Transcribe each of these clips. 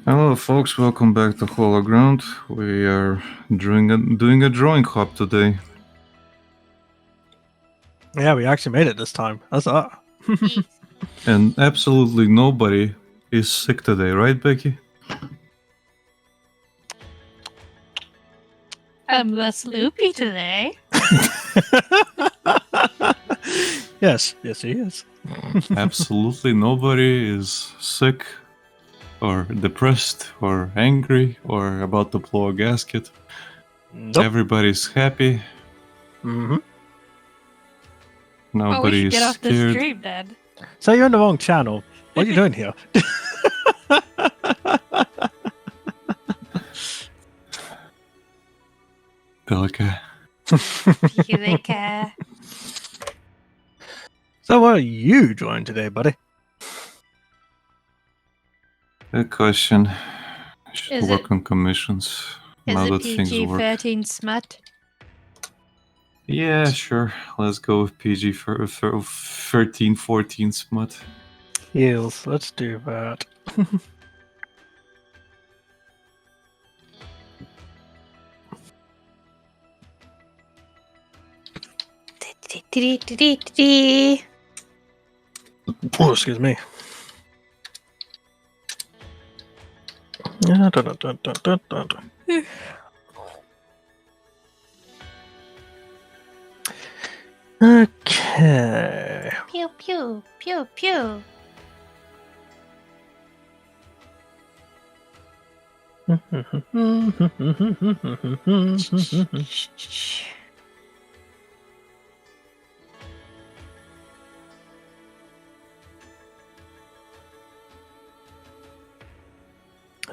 Hello, folks. Welcome back to Hollow Ground. We are doing a drawing hop today. Yeah, we actually made it this time. That's that. And absolutely nobody is sick today, right, Becky? I'm less loopy today. Yes, he is. Absolutely nobody is sick or depressed or angry or about to blow a gasket. Nope. Everybody's happy. Mm-hmm. We Nobody should is get off the scared. stream then. So you're on the wrong channel. What are you doing here? Pelica. Eureka. So what are you drawing today, buddy? Good question. Should Is work it- on commissions. Is now it that things work. PG-13 smut? Yeah, sure. Let's go with PG for 13, 14 smut. Heels. Let's do that. Oh, excuse me. Yeah, dun, dun, dun, dun, dun, dun. Okay. Pew pew pew pew.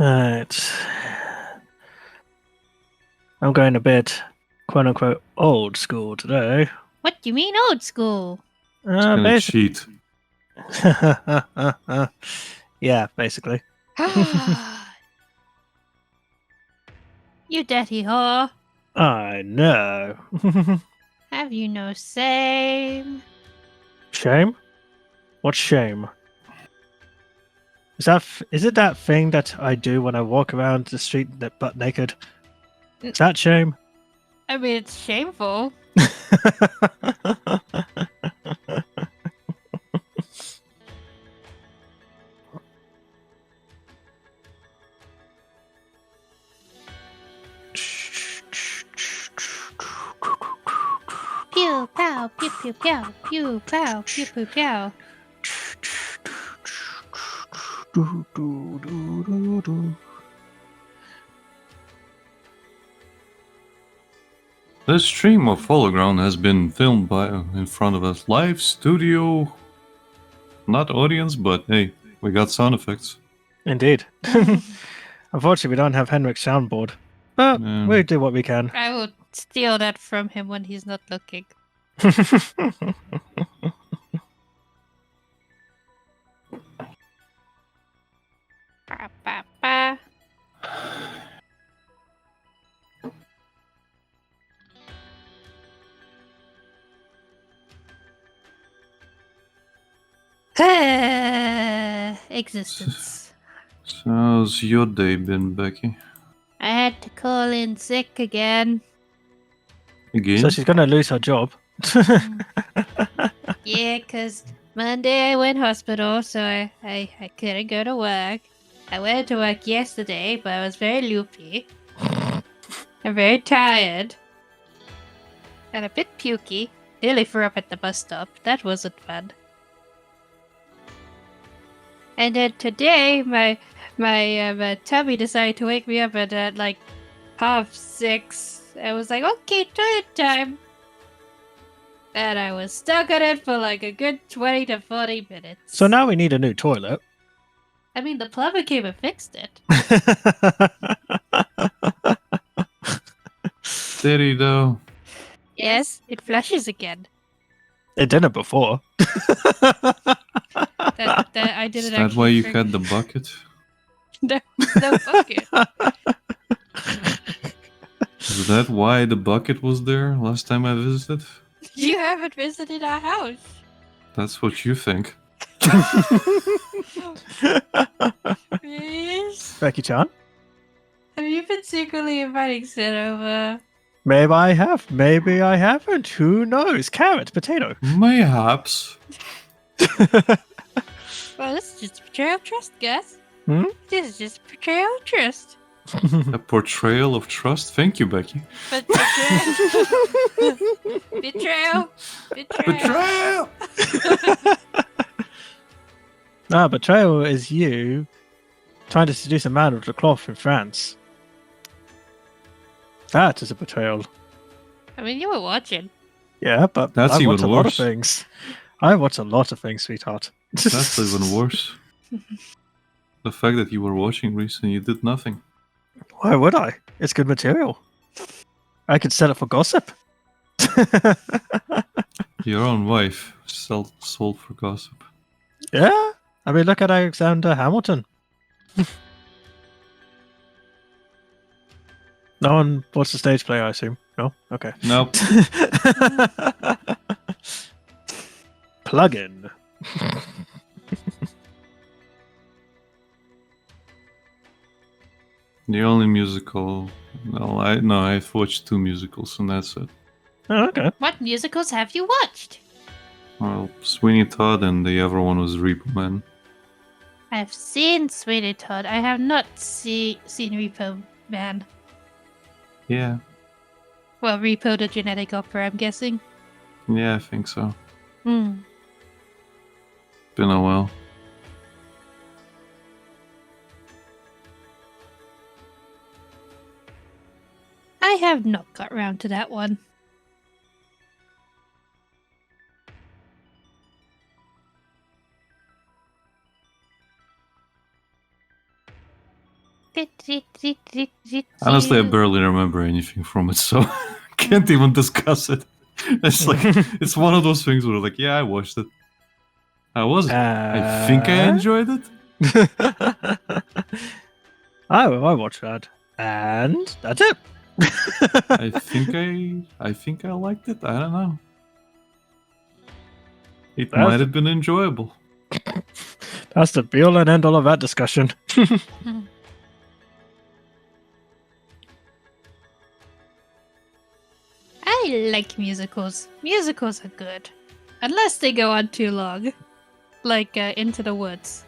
Alright. I'm going a bit, quote unquote, old school today. What do you mean old school? Gonna Basically. cheat. Yeah, basically. You dirty whore. I know. Have you no shame? Shame? What's shame? Is it that thing that I do when I walk around the street butt naked? Is that shame? I mean, it's shameful. Pew pow pew pew pew pew pow pew pew pew. This stream of Hologround has been filmed in front of a live studio. Not audience, but hey, we got sound effects. Indeed. Unfortunately, we don't have Henrik's soundboard. But Yeah. we do what we can. I will steal that from him when he's not looking. Ba, ba, ba. Existence. So how's your day been, Becky? I had to call in sick again. Again? So she's gonna lose her job. Yeah, 'cause Monday I went hospital, so I couldn't go to work. I went to work yesterday, but I was very loopy. I'm very tired. And a bit pukey. Nearly threw up at the bus stop. That wasn't fun. And then today, my tummy decided to wake me up at like 6:30. I was like, okay, toilet time. And I was stuck on it for like a good 20 to 40 minutes. So now we need a new toilet. I mean, the plumber came and fixed it. Did he though? Yes, it flushes again. It didn't before. That I didn't Is that actually. why you drink- had the bucket? No bucket. Is that why the bucket was there last time I visited? You haven't visited our house. That's what you think. Please. Becky-chan. Have you been secretly inviting Sid over? Maybe I have. Maybe I haven't. Who knows? Carrot, potato. Mayhaps. Well, this is just betrayal of trust, guys. Hmm? This is just betrayal of trust. A portrayal of trust. Thank you, Becky. But betrayal. Betrayal. Betrayal. Betrayal! Ah, betrayal is you trying to seduce a man with a cloth in France. That is a betrayal. I mean, you were watching. Yeah, but That's I even watch a lot of worse. things. I watch a lot of things, sweetheart. That's even worse. The fact that you were watching Reese and you did nothing. Why would I? It's good material. I could sell it for gossip. Your own wife sold for gossip. Yeah, I mean, look at Alexander Hamilton. No one watched the stage play, I assume. No? Okay. Nope. Plug-in. The only musical. I've watched 2 musicals and that's it. Oh, okay. What musicals have you watched? Well, Sweeney Todd and the other one was Repo Man. I've seen Sweeney Todd. I have not seen Repo Man. Yeah. Well, Repo the Genetic Opera, I'm guessing. Yeah, I think so. Hmm. Been a while. I have not got round to that one. Honestly, I barely remember anything from it, so can't even discuss it. It's like it's one of those things where like, yeah, I watched it. How was it? I think I enjoyed it. I watched that, and that's it. I think I liked it. I don't know. It That's- might have been enjoyable. That's the be all and end all of that discussion. I like musicals. Musicals are good. Unless they go on too long. Like Into the Woods.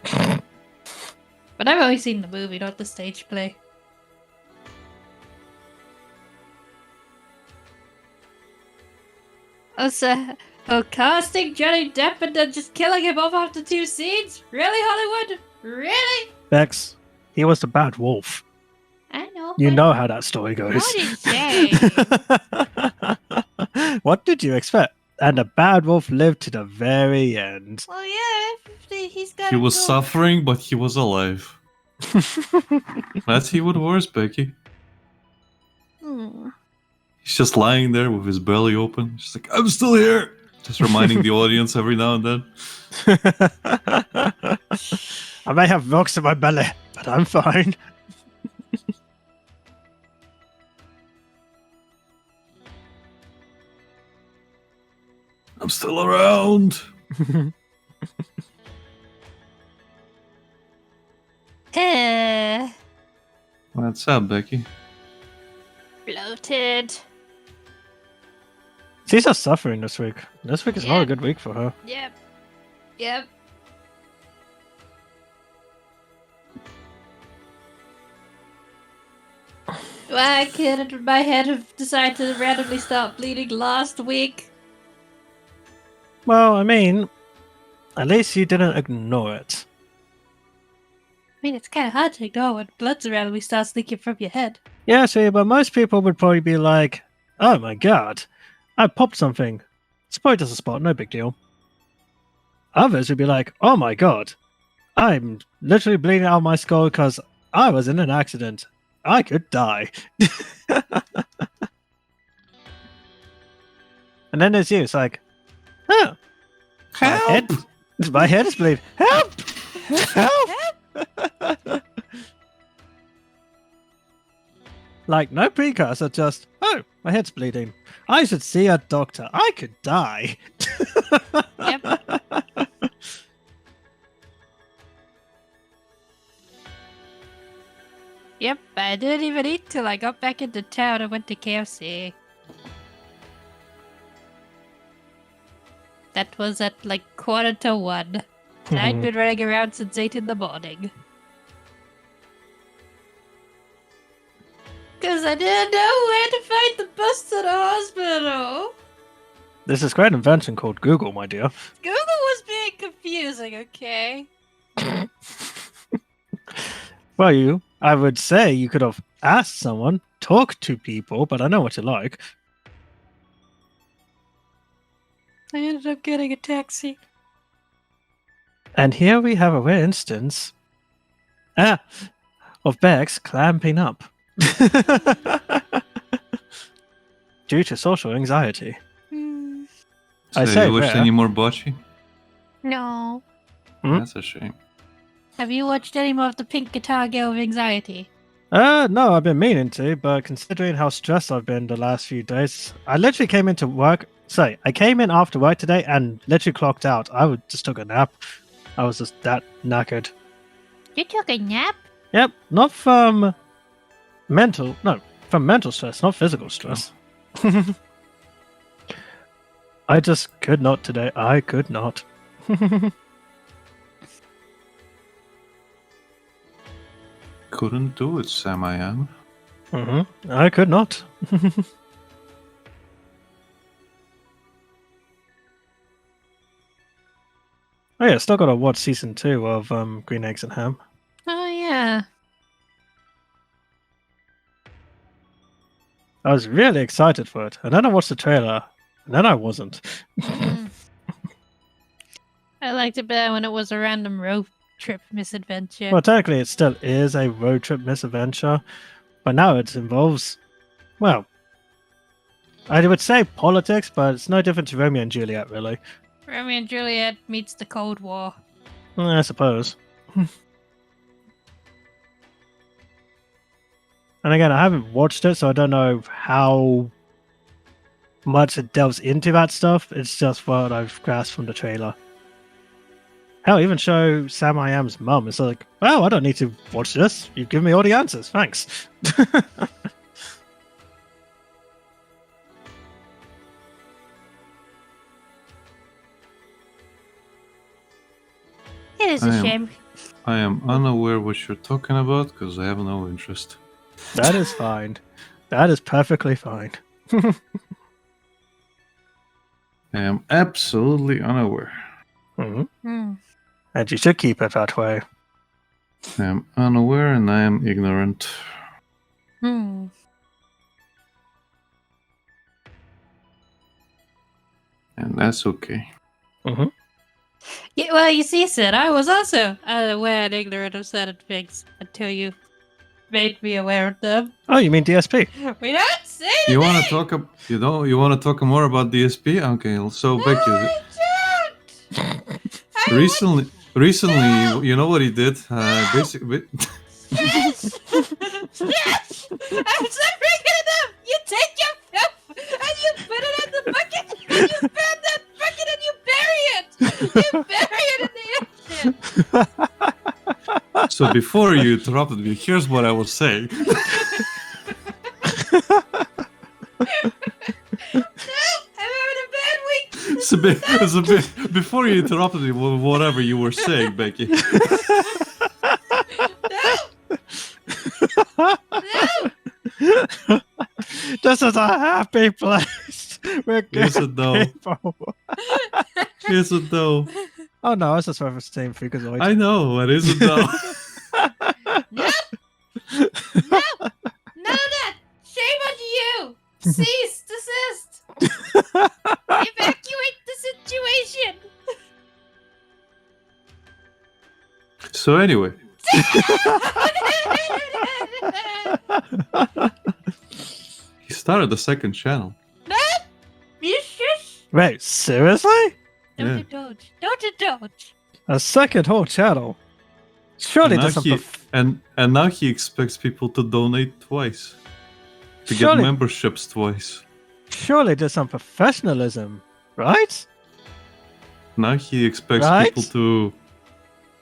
But I've only seen the movie, not the stage play. Also, casting Johnny Depp and then just killing him off after 2 scenes? Really, Hollywood? Really? Bex, he was the bad wolf. I know. You but know how that story goes. What did he say? What did you expect? And the bad wolf lived to the very end. Well, yeah, he's got. He was suffering, but he was alive. That's even worse, Becky. He's just lying there with his belly open. Just like, I'm still here. Just reminding the audience every now and then. I may have rocks in my belly, but I'm fine. I'm still around. What's up, Becky? Bloated. She's just suffering this week. This week is not Yeah. a good week for her. Yep. Yep. Why couldn't my head have decided to randomly stop bleeding last week? Well, I mean, at least you didn't ignore it. I mean, it's kind of hard to ignore when blood randomly starts leaking from your head. Yeah, see, but most people would probably be like, oh my god, I popped something. It's probably just a spot, no big deal. Others would be like, oh my god, I'm literally bleeding out of my skull because I was in an accident. I could die. And then there's you, it's like, oh, Help! my head is bleeding. Help! Help! Like, no precursor, just, oh, my head's bleeding. I should see a doctor. I could die. Yep. Yep, I didn't even eat till I got back into town and went to KFC. That was at like 1:45. And I'd been running around since 8 in the morning. Because I didn't know where to find the bus to the hospital. There's this great invention called Google, my dear. Google was being confusing, okay? Well, I would say you could have asked someone, talked to people, but I know what you like. I ended up getting a taxi. And here we have a rare instance of Bex clamping up due to social anxiety. So I say you watched rare. any more bocce? No. That's a shame. Have you watched any more of the Pink Guitar Girl of Anxiety? No, I've been meaning to, but considering how stressed I've been the last few days, I literally came into work. Sorry, I came in after work today and literally clocked out. Just took a nap. I was just that knackered. You took a nap? Yep, not from mental stress, not physical stress. I just could not today. I could not. Couldn't do it, Sam. I am. I could not. Oh yeah, still gotta watch season 2 of Green Eggs and Ham. Oh, yeah. I was really excited for it, and then I watched the trailer, and then I wasn't. I liked it better when it was a random road trip misadventure. Well, technically, it still is a road trip misadventure, but now it involves, well, I would say politics, but it's no different to Romeo and Juliet, really. Romeo and Juliet meets the Cold War. I suppose. And again, I haven't watched it, so I don't know how much it delves into that stuff. It's just what I've grasped from the trailer. Hell, even show Sam I Am's mum. It's like, well, I don't need to watch this. You've given me all the answers. Thanks. It is a shame. I am unaware what you're talking about because I have no interest. That is fine. That is perfectly fine. I am absolutely unaware. And you should keep it that way. I am unaware and I am ignorant. Hmm. And that's okay. Yeah, well, you see, Sid, I was also unaware and ignorant of certain things until you made me aware of them. Oh, you mean DSP? We don't say the You name! want to talk? You want to talk more about DSP? Okay, so No, Becky. I don't! Recently, you know what he did? Basically, Yes! Yes! I'm sorry, enough! You take your filth and you put it in the bucket and you burn that bucket and you bury it! You bury it in the ocean! so before you interrupted me, here's what I was saying. Before you interrupted me, whatever you were saying, Becky. No! This is a happy place. We're good Is it though? people. Is it though? Oh no, it's just referencing Freakazoid. I know, it isn't though. No! No! None of that! Shame on you! Cease! Desist! Evacuate the situation! So anyway, he started the second channel. You shush! Wait, seriously? Don't Yeah. indulge. Don't indulge. A second whole channel? Surely And now, there's he, some and now he expects people to donate twice. To Surely- get memberships twice. surely there's some professionalism, right? Now he expects Right? people to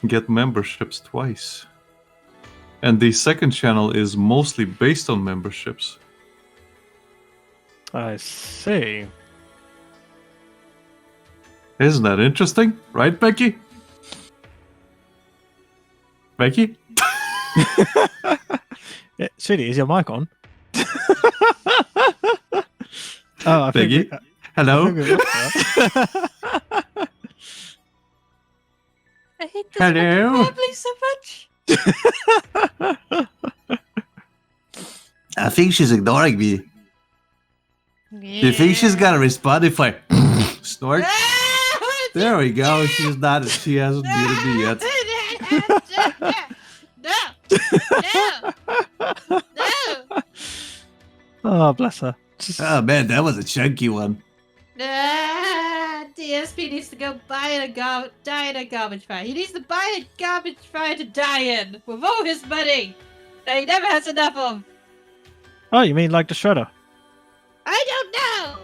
get memberships twice. And the second channel is mostly based on memberships. I see. Isn't that interesting? Right, Becky? Becky? Yeah, sweetie, is your mic on? Oh, I Becky? think Hello? I think we lost her. I hate this Hello? fucking family so much. I think she's ignoring me. Do you think she's gonna respond if I snort? There we go. She's not. She hasn't muted me yet. No. Oh, bless her. Oh man, that was a chunky one. DSP needs to go die in a garbage fire. He needs to buy a garbage fire to die in with all his money that he never has enough of. Oh, you mean like the shredder? I don't know.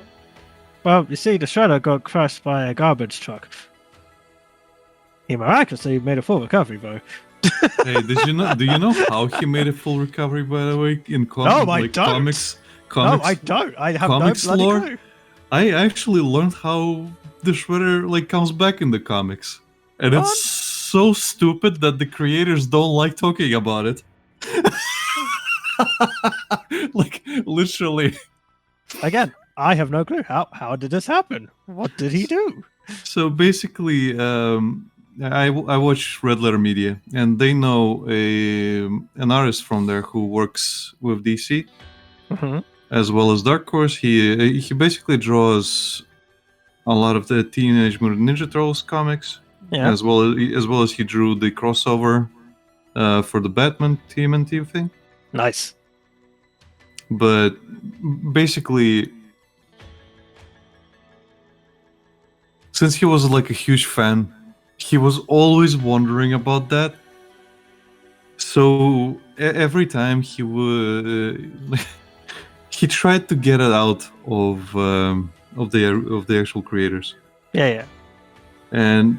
Well, you see, the shredder got crushed by a garbage truck. He miraculously made a full recovery, though. Hey, did you know? Do you know how he made a full recovery? By the way, in No, I don't. comics. No, I don't. I have no comics bloody lore? clue. I actually learned how the Shredder comes back in the comics, and What? it's so stupid that the creators don't like talking about it. Like literally. Again, I have no clue. How did this happen? What did he do? So basically, I watch Red Letter Media, and they know an artist from there who works with DC Mm-hmm. as well as Dark Horse. He basically draws a lot of the Teenage Mutant Ninja Turtles comics, Yeah. as well as he drew the crossover for the Batman TMNT thing. Nice. But basically, since he was like a huge fan, he was always wondering about that. So every time he would, he tried to get it out of the actual creators. Yeah. And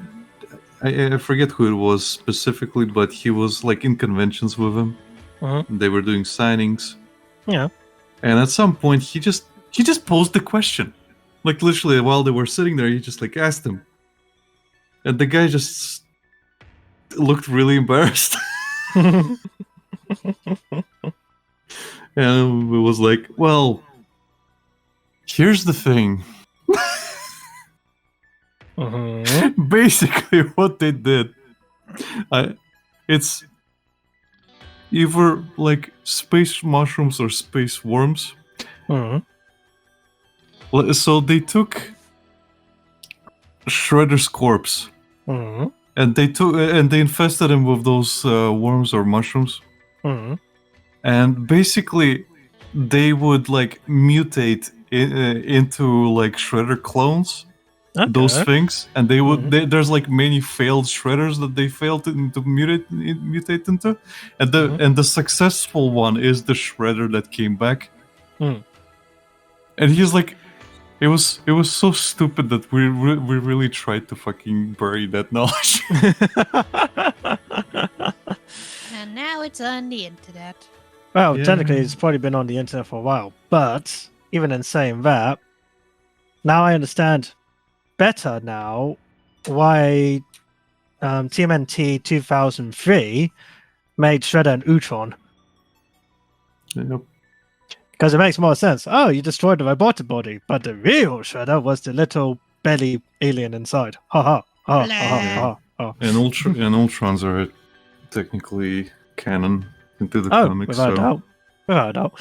I forget who it was specifically, but he was like in conventions with him. Mhm. They were doing signings. Yeah. And at some point, he just posed the question, like literally while they were sitting there, he just like asked him, and the guy just looked really embarrassed. And it was like, well, here's the thing. Mhm. Basically, what they did, it's either like space mushrooms or space worms. Mhm. So they took Shredder's corpse Mhm. and they infested him with those worms or mushrooms, Mhm. and basically they would like mutate into like Shredder clones. Those Okay. things, and they would. There's like many failed Shredders that they failed to mutate into, and the successful one is the Shredder that came back. Hmm. And he's like, it was so stupid that we really tried to fucking bury that knowledge. And now it's on the internet. Well, Yeah. technically, it's probably been on the internet for a while. But even in saying that, now I understand better now why TMNT 2003 made Shredder and Utron. Yep. Because it makes more sense. Oh, you destroyed the robotic body, but the real Shredder was the little belly alien inside. Ha ha ha ha ha ha. And Ultrons are technically canon into the Oh, comics. without So doubt. Without doubt.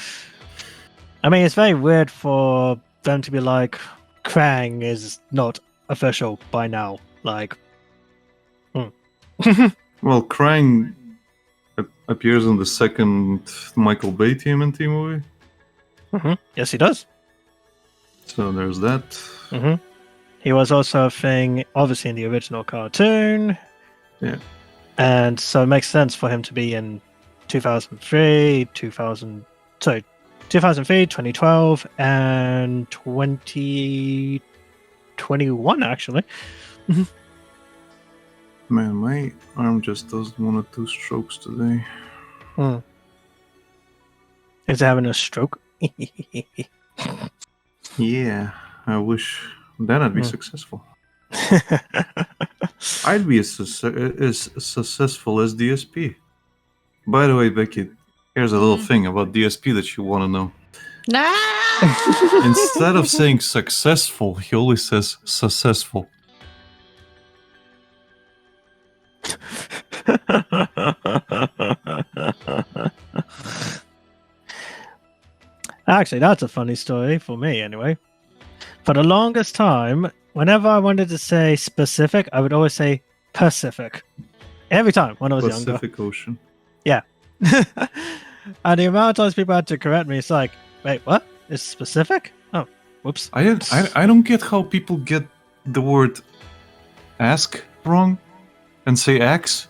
I mean, it's very weird for them to be like, Krang is not official by now. Like, well, Krang appears in the second Michael Bay TMNT movie. Yes, he does. So there's that. He was also a thing, obviously, in the original cartoon. Yeah. And so it makes sense for him to be in 2003, 2012, and 2021, actually. Man, my arm just does 1 or 2 strokes today. Hmm. Is it having a stroke? Yeah, I wish then I'd be Hmm. successful. I'd be as successful as DSP. By the way, Becky, here's a little thing about DSP that you want to know. Instead of saying successful, he always says successful. Actually, that's a funny story for me, anyway. For the longest time, whenever I wanted to say specific, I would always say Pacific. Every time when I was younger. Pacific Ocean. Yeah. And the amount of times people had to correct me, it's like, wait, what? It's specific? Oh, whoops. I don't get how people get the word ask wrong and say axe.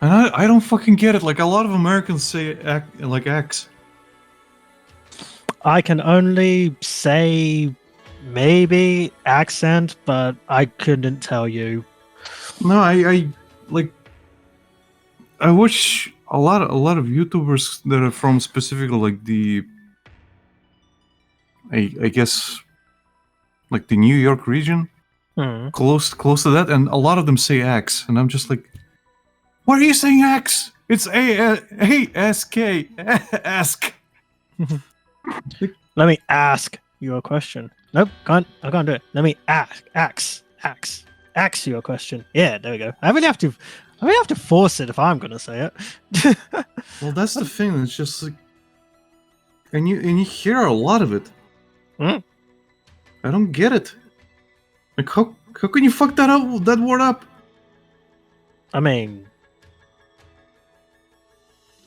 And I don't fucking get it. Like, a lot of Americans say like axe. I can only say maybe accent, but I couldn't tell you. No, I watch a lot of YouTubers that are from specifically like the I guess like the New York region, close to that, and a lot of them say axe, and I'm just like, why are you saying axe? It's A-S-K, ask. Let me ask you a question. Nope, I can't do it. Let me ask you a question. Yeah, there we go. I really have to force it if I'm gonna say it. Well, that's the thing. It's just like, and you hear a lot of it. Mm. I don't get it. Like, how can you fuck that word up? I mean,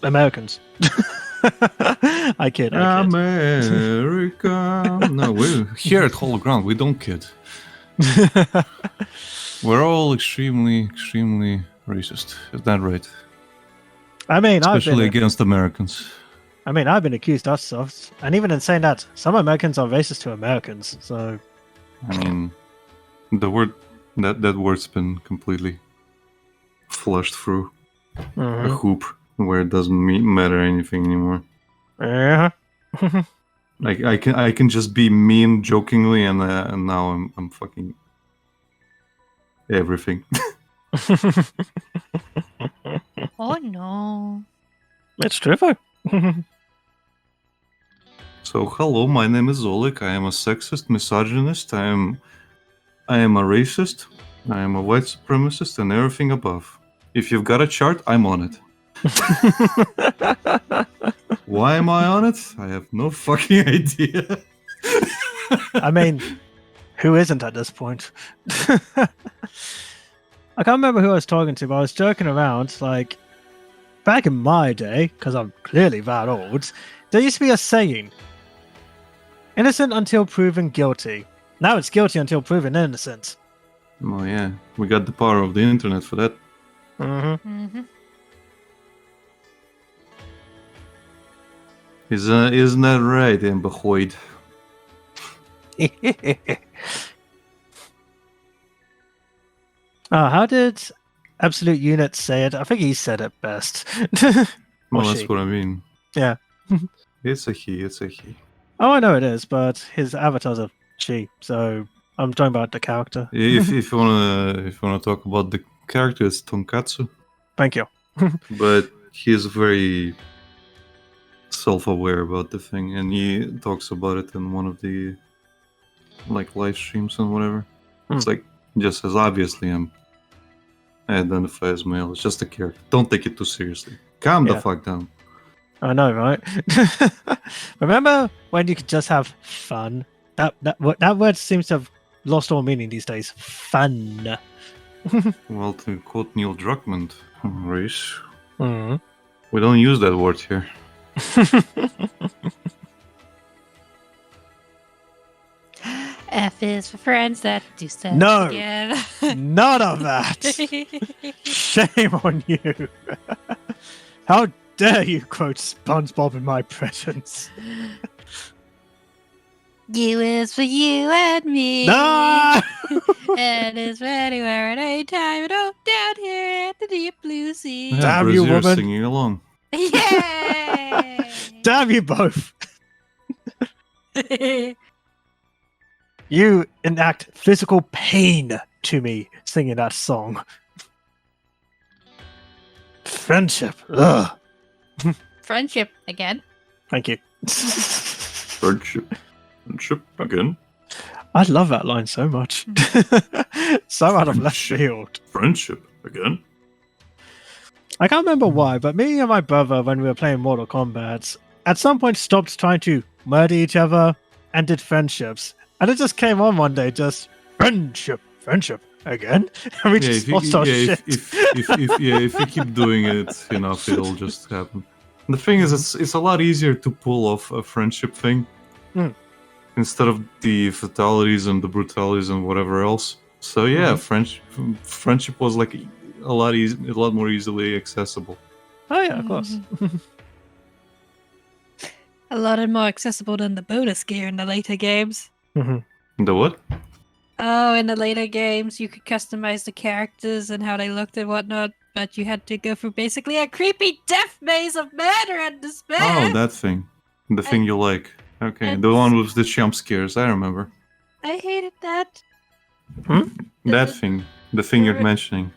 Americans. I kid. America. No, we're here at Hollow Ground. We don't kid. We're all extremely racist. Is that right? I mean, especially against Americans. I mean, I've been accused of stuff, and even in saying that, some Americans are racist to Americans. So, I mean, the word that word's been completely flushed through a hoop where it doesn't matter anything anymore. Yeah. Like I can just be mean jokingly, and now I'm fucking everything. Oh no. It's true. So hello, my name is Oleg. I am a sexist, misogynist. I am a racist. I am a white supremacist, and everything above. If you've got a chart, I'm on it. Why am I on it? I have no fucking idea. I mean, who isn't at this point? I can't remember who I was talking to, but I was joking around. Like, back in my day, because I'm clearly that old, there used to be a saying, innocent until proven guilty. Now it's guilty until proven innocent. Oh yeah, we got the power of the internet for that. Isn't that right, Amber Hoyd? How did Absolute Unit say it? I think he said it best. Well, that's what I mean. Yeah. It's a he. Oh, I know it is, but his avatar's a she, so I'm talking about the character. if you wanna talk about the character, it's Tonkatsu. Thank you. But he's very self-aware about the thing, and he talks about it in one of the like live streams and whatever. It's like, just as obviously I identify as male. It's just a character. Don't take it too seriously. Calm the fuck down. I know, right? Remember when you could just have fun? That word seems to have lost all meaning these days. Fun. Well, to quote Neil Druckmann, race, Mm. we don't use that word here. F is for friends that do stuff No. together. None of that. Shame on you. How dare you quote SpongeBob in my presence? U is for you and me. No! N is for anywhere at any time. And oh, down here at the deep blue sea. Yeah, Damn you, Brazier's woman. singing along. Yay! Damn you both! You enact physical pain to me singing that song. Friendship. Ugh. Friendship again. Thank you. Friendship. Friendship again. I love that line so much. So out of left Friendship. field. Friendship again. I can't remember why, but me and my brother, when we were playing Mortal Kombat, at some point stopped trying to murder each other and did friendships. And it just came on one day, just friendship again. And we just lost our shit. If you keep doing it enough, it'll just happen. The thing is, it's a lot easier to pull off a friendship thing instead of the fatalities and the brutalities and whatever else. So yeah, friendship was like a lot more easily accessible. Oh yeah, of course. A lot more accessible than the bonus gear in the later games. The what? Oh, in the later games, you could customize the characters and how they looked and whatnot, but you had to go through basically a creepy death maze of murder and despair. Oh, that thing. The thing you like. Okay, the one with the jump scares, I remember. I hated that. That thing. The thing you're mentioning.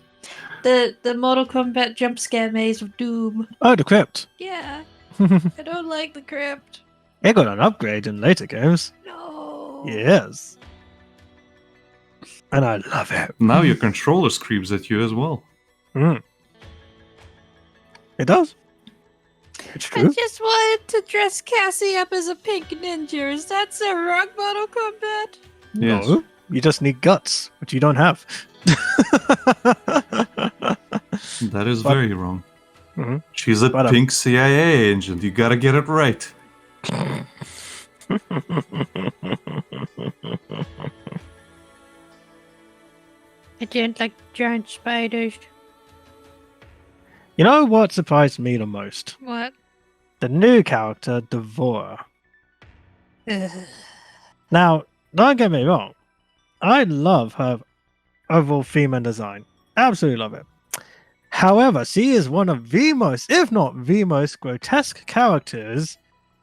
The Mortal Kombat jump scare maze of Doom. Oh, the crypt. Yeah, I don't like the crypt. It got an upgrade in later games. No. Yes. And I love it. Now your controller screams at you as well. It does. It's I true. just wanted to dress Cassie up as a pink ninja. Is that so wrong, Mortal Kombat? Yes. No, you just need guts, which you don't have. That is very wrong. Mhm. She's a But, pink CIA agent. You gotta get it right. I don't like giant spiders. You know what surprised me the most? What? The new character, Devora. Ugh. Now, don't get me wrong. I love her overall female design. Absolutely love it. However, she is one of the most, if not the most, grotesque characters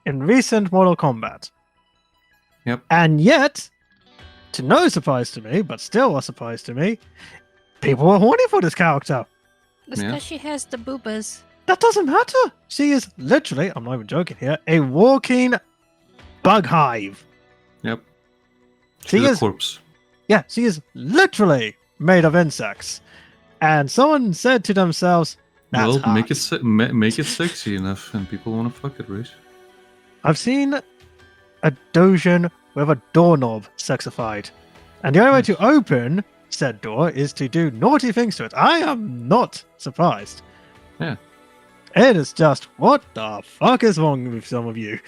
in recent Mortal Kombat. Yep. And yet, to no surprise to me, but still a surprise to me, people were horny for this character. It's Yeah. because she has the boobas. That doesn't matter. She is literally, I'm not even joking here, a walking bug hive. Yep. She She's a is- corpse. Yeah, she is literally made of insects. And someone said to themselves, that's Well, hot. make it sexy enough, and people want to fuck it, right? I've seen a Dojin with a doorknob sexified. And the only way to open said door is to do naughty things to it. I am not surprised. Yeah. It is just, what the fuck is wrong with some of you?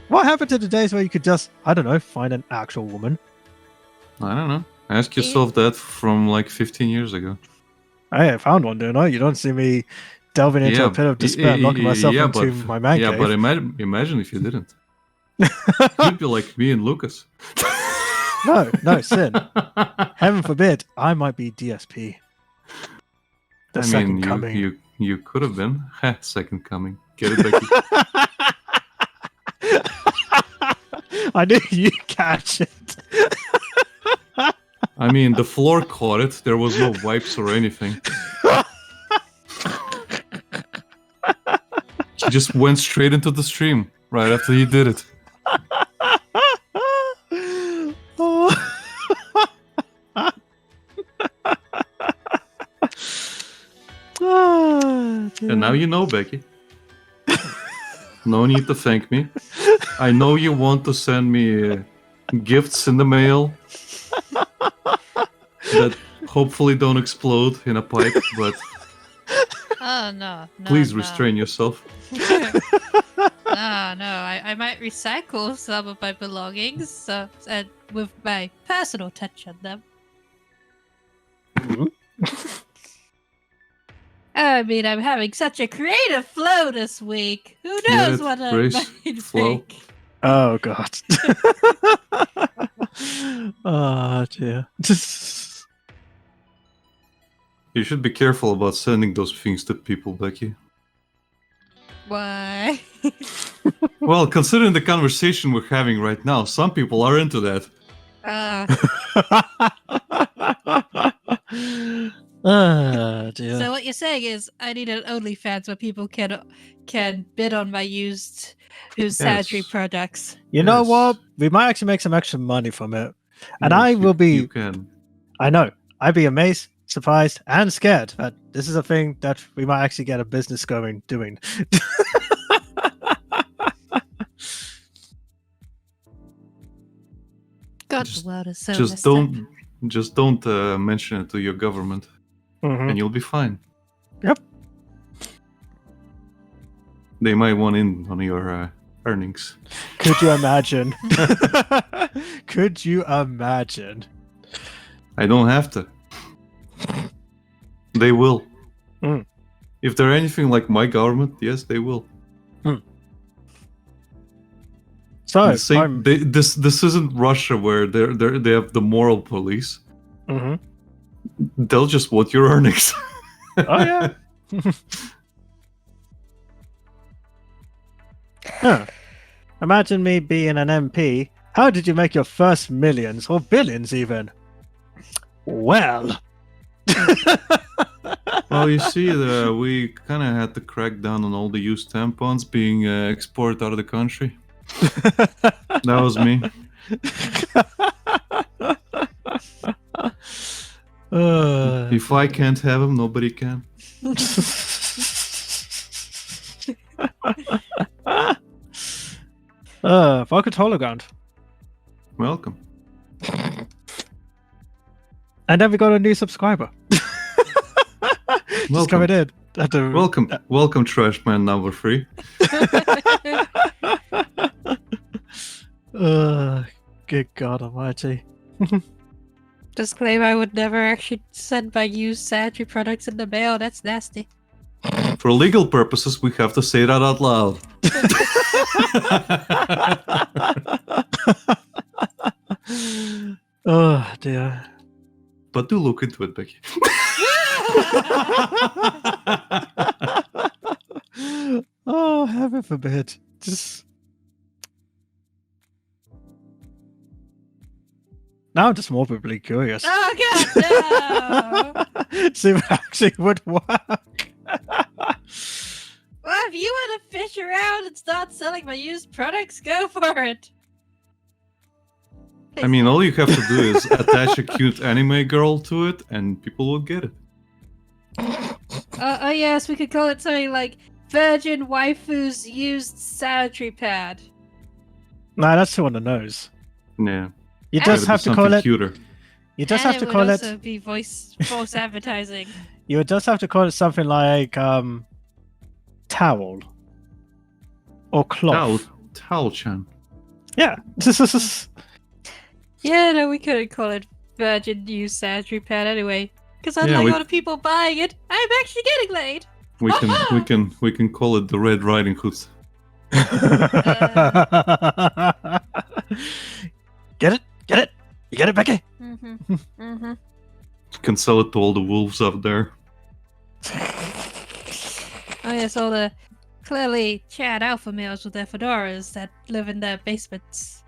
What happened to the days where you could just, I don't know, find an actual woman? I don't know. Ask yourself that from like 15 years ago. Hey, I found one, don't I? You don't see me delving into a pit of despair, locking myself into my man Yeah, cave. but imagine if you didn't. You'd be like me and Lucas. No, sin. Heaven forbid, I might be DSP. The second coming. You could have been. Second coming. Get it, Becky? I knew you'd catch it. I mean, the floor caught it. There was no wipes or anything. He just went straight into the stream right after he did it. And now you know, Becky. No need to thank me. I know you want to send me gifts in the mail that hopefully don't explode in a pipe, but Oh, no. please restrain yourself. I might recycle some of my belongings and with my personal touch on them. I mean, I'm having such a creative flow this week. Who knows what I Grace, might flow. make? Oh, God. Oh, dear. You should be careful about sending those things to people, Becky. Why? Well, considering the conversation we're having right now, some people are into that. Dear. So what you're saying is I need an OnlyFans where people can bid on my used surgery Yes. products. You know Yes. what? We might actually make some extra money from it. And Yes, I will be. You can. I know. I'd be amazed, surprised, and scared that this is a thing that we might actually get a business going doing. God, Just- the world is so Just messed up. don't mention it to your government, Mhm. and you'll be fine. Yep. They might want in on your earnings. Could you imagine? Could you imagine? I don't have to. They will. Mm. If they're anything like my government, yes, they will. So, The same- this isn't Russia where they have the moral police. Mhm. They'll just want your earnings. Oh yeah. Huh. Imagine me being an MP. How did you make your first millions or billions even? Well. Well, you see, we kind of had to crack down on all the used tampons being exported out of the country. That was me. If I can't have them, nobody can. Focus hologround. Welcome. And then we got a new subscriber. Just Welcome. coming in. At the, Welcome, Trash Man number 3. Good God Almighty. Disclaimer: I would never actually send my used surgery products in the mail. That's nasty. For legal purposes, we have to say that out loud. Oh dear. But do look into it, Becky. Oh, heaven forbid. Just now I'm just morbidly curious. Oh God, no! See if it actually would work. Well, if you want to fish around and start selling my used products, go for it. I mean, all you have to do is attach a cute anime girl to it, and people will get it. Oh yes, we could call it something like Virgin Waifu's Used Surgery Pad. Nah, that's too on the nose. Yeah. You And- just Gotta have do to call something it. cuter. You just And have to it call would it. also be false advertising. You would just have to call it something like towel or cloth. Towel-chan. Yeah. Yeah, no, we couldn't call it Virgin Used Surgery Pad anyway. Because Yeah, unlike we- a lot of people buying it, I'm actually getting laid. We can call it the Red Riding Hood. Get it? Get it? You get it, Becky? Mm-hmm. Mm-hmm. You can sell it to all the wolves out there. Oh yes, all the clearly Chad alpha males with their fedoras that live in their basements.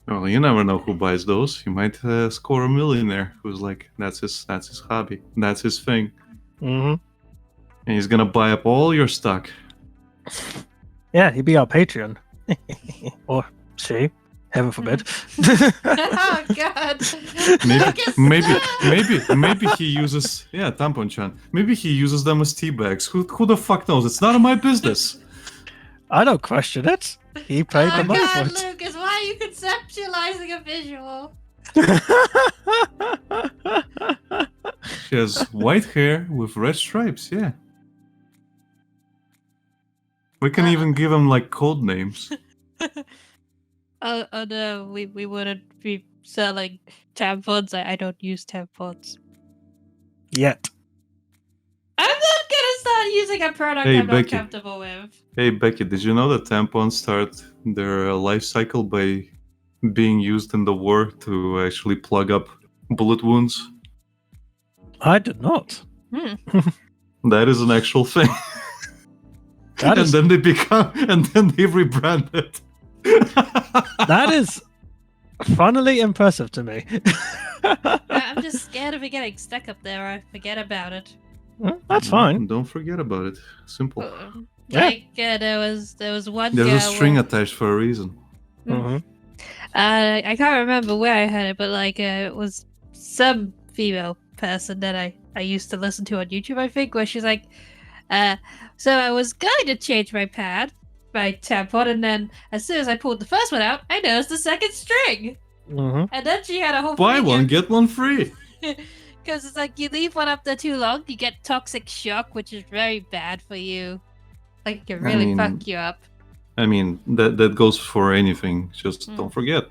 Well, you never know who buys those. You might score a millionaire who's like, that's his hobby, that's his thing, Mm-hmm. and he's gonna buy up all your stock. Yeah, he'd be our Patreon. Or she. Heaven forbid. Oh God! Look at Maybe he uses tampon-chan. Maybe he uses them as tea bags. Who the fuck knows? It's none of my business. I don't question it. He paid Oh the money God, for Lucas, why are you conceptualizing a visual? it. She has white hair with red stripes. Yeah. We can even give him like code names. Oh no, we wouldn't be selling tampons. I don't use tampons. Yet. I'm not gonna start using a product Hey, I'm Becky. not comfortable with. Hey Becky, did you know that tampons start their life cycle by being used in the war to actually plug up bullet wounds? I did not. Hmm. That is an actual thing. That and is then they rebranded. that is funnily impressive to me. I'm just scared of it getting stuck up there. I forget about it. That's fine. Don't forget about it. Simple. Yeah. Like there was one There's girl a string where- attached for a reason. Mhm. I can't remember where I heard it, but like it was some female person that I used to listen to on YouTube, I think, where she's like, so I was going to change my tampon, and then as soon as I pulled the first one out, I noticed the second string. Mhm. And then she had a whole Buy one, get one free. because it's like you leave one up there too long, you get toxic shock, which is very bad for you. Like it can really fuck you up. I mean, that goes for anything. Just don't forget.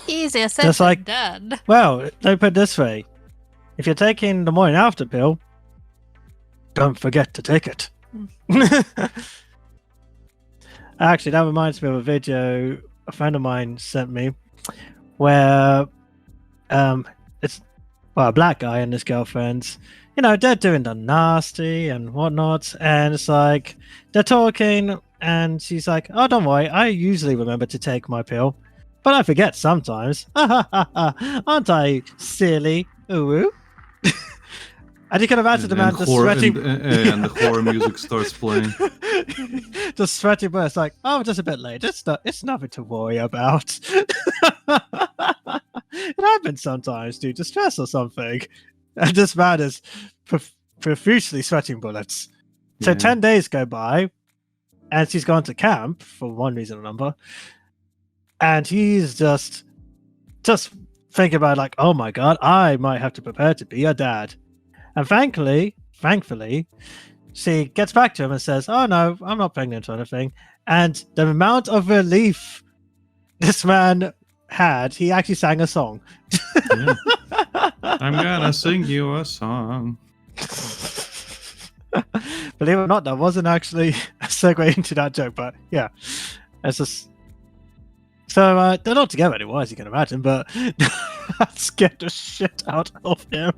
Easier said Just than like- done. Well, let me put it this way: if you're taking the morning after pill, don't forget to take it. Actually, that reminds me of a video a friend of mine sent me, where it's a black guy and his girlfriends. They're doing the nasty and whatnot, and it's like they're talking, and she's like, "Oh, don't worry, I usually remember to take my pill, but I forget sometimes. Aren't I silly? Ooh." And you can imagine the man just sweating. And the horror music starts playing. Just sweating, but it's like, oh, just a bit late. It's nothing to worry about. It happens sometimes due to stress or something. And this man is profusely sweating bullets. So Yeah. 10 days go by, and she's gone to camp for one reason or another. And he's just thinking about like, oh my god, I might have to prepare to be a dad. And thankfully, she gets back to him and says, "Oh no, I'm not pregnant or anything." And the amount of relief this man had, he actually sang a song. Yeah. I'm gonna sing you a song. Believe it or not, that wasn't actually a segue into that joke, but yeah, it's just. So they're not together anymore, as you can imagine, but that scared the shit out of him.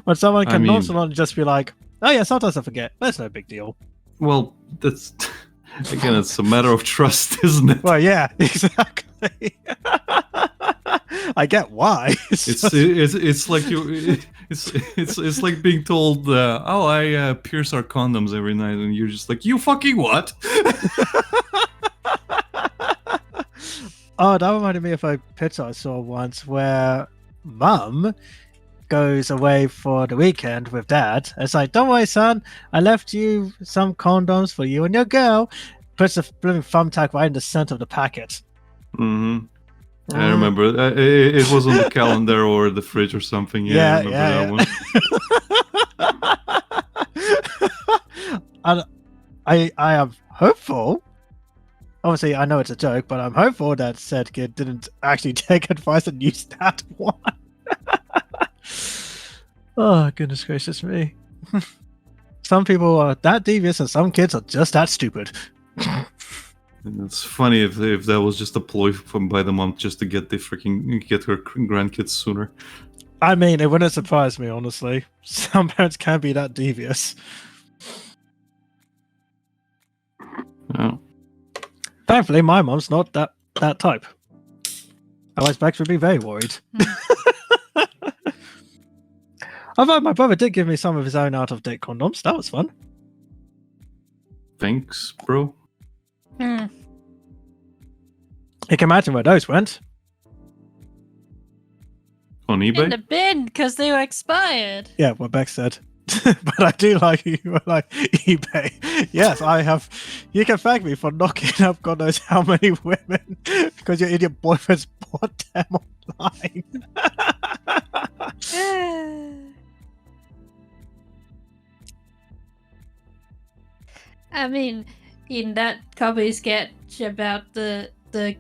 When someone can nonchalantly just be like, "Oh yeah, sometimes I forget. That's no big deal." Well, that's again, it's a matter of trust, isn't it? Well, yeah, exactly. I get why. It's like it's like being told, "Oh, I pierce our condoms every night," and you're just like, "You fucking what?" Oh, that reminded me of a picture I saw once where mum goes away for the weekend with dad. It's like, "Don't worry, son, I left you some condoms for you and your girl." Puts a blooming thumbtack right in the center of the packet. Mm-hmm. I remember it was on the calendar or the fridge or something. Yeah, I remember that one. And I am hopeful. Obviously, I know it's a joke, but I'm hopeful that said kid didn't actually take advice and use that one. Oh, goodness gracious me. Some people are that devious and some kids are just that stupid. And it's funny if that was just a ploy by the mom just to get her grandkids sooner. I mean, it wouldn't surprise me, honestly. Some parents can be that devious. Oh. Thankfully, my mom's not that type. Otherwise, Bex would be very worried. Although my brother did give me some of his own out-of-date condoms. That was fun. Thanks, bro. You can imagine where those went. On eBay? In the bin because they were expired. Yeah, what Bex said. But I do like you like eBay. Yes, I have. You can thank me for knocking up God knows how many women because your idiot boyfriend's bought them online. I mean, in that copy sketch about the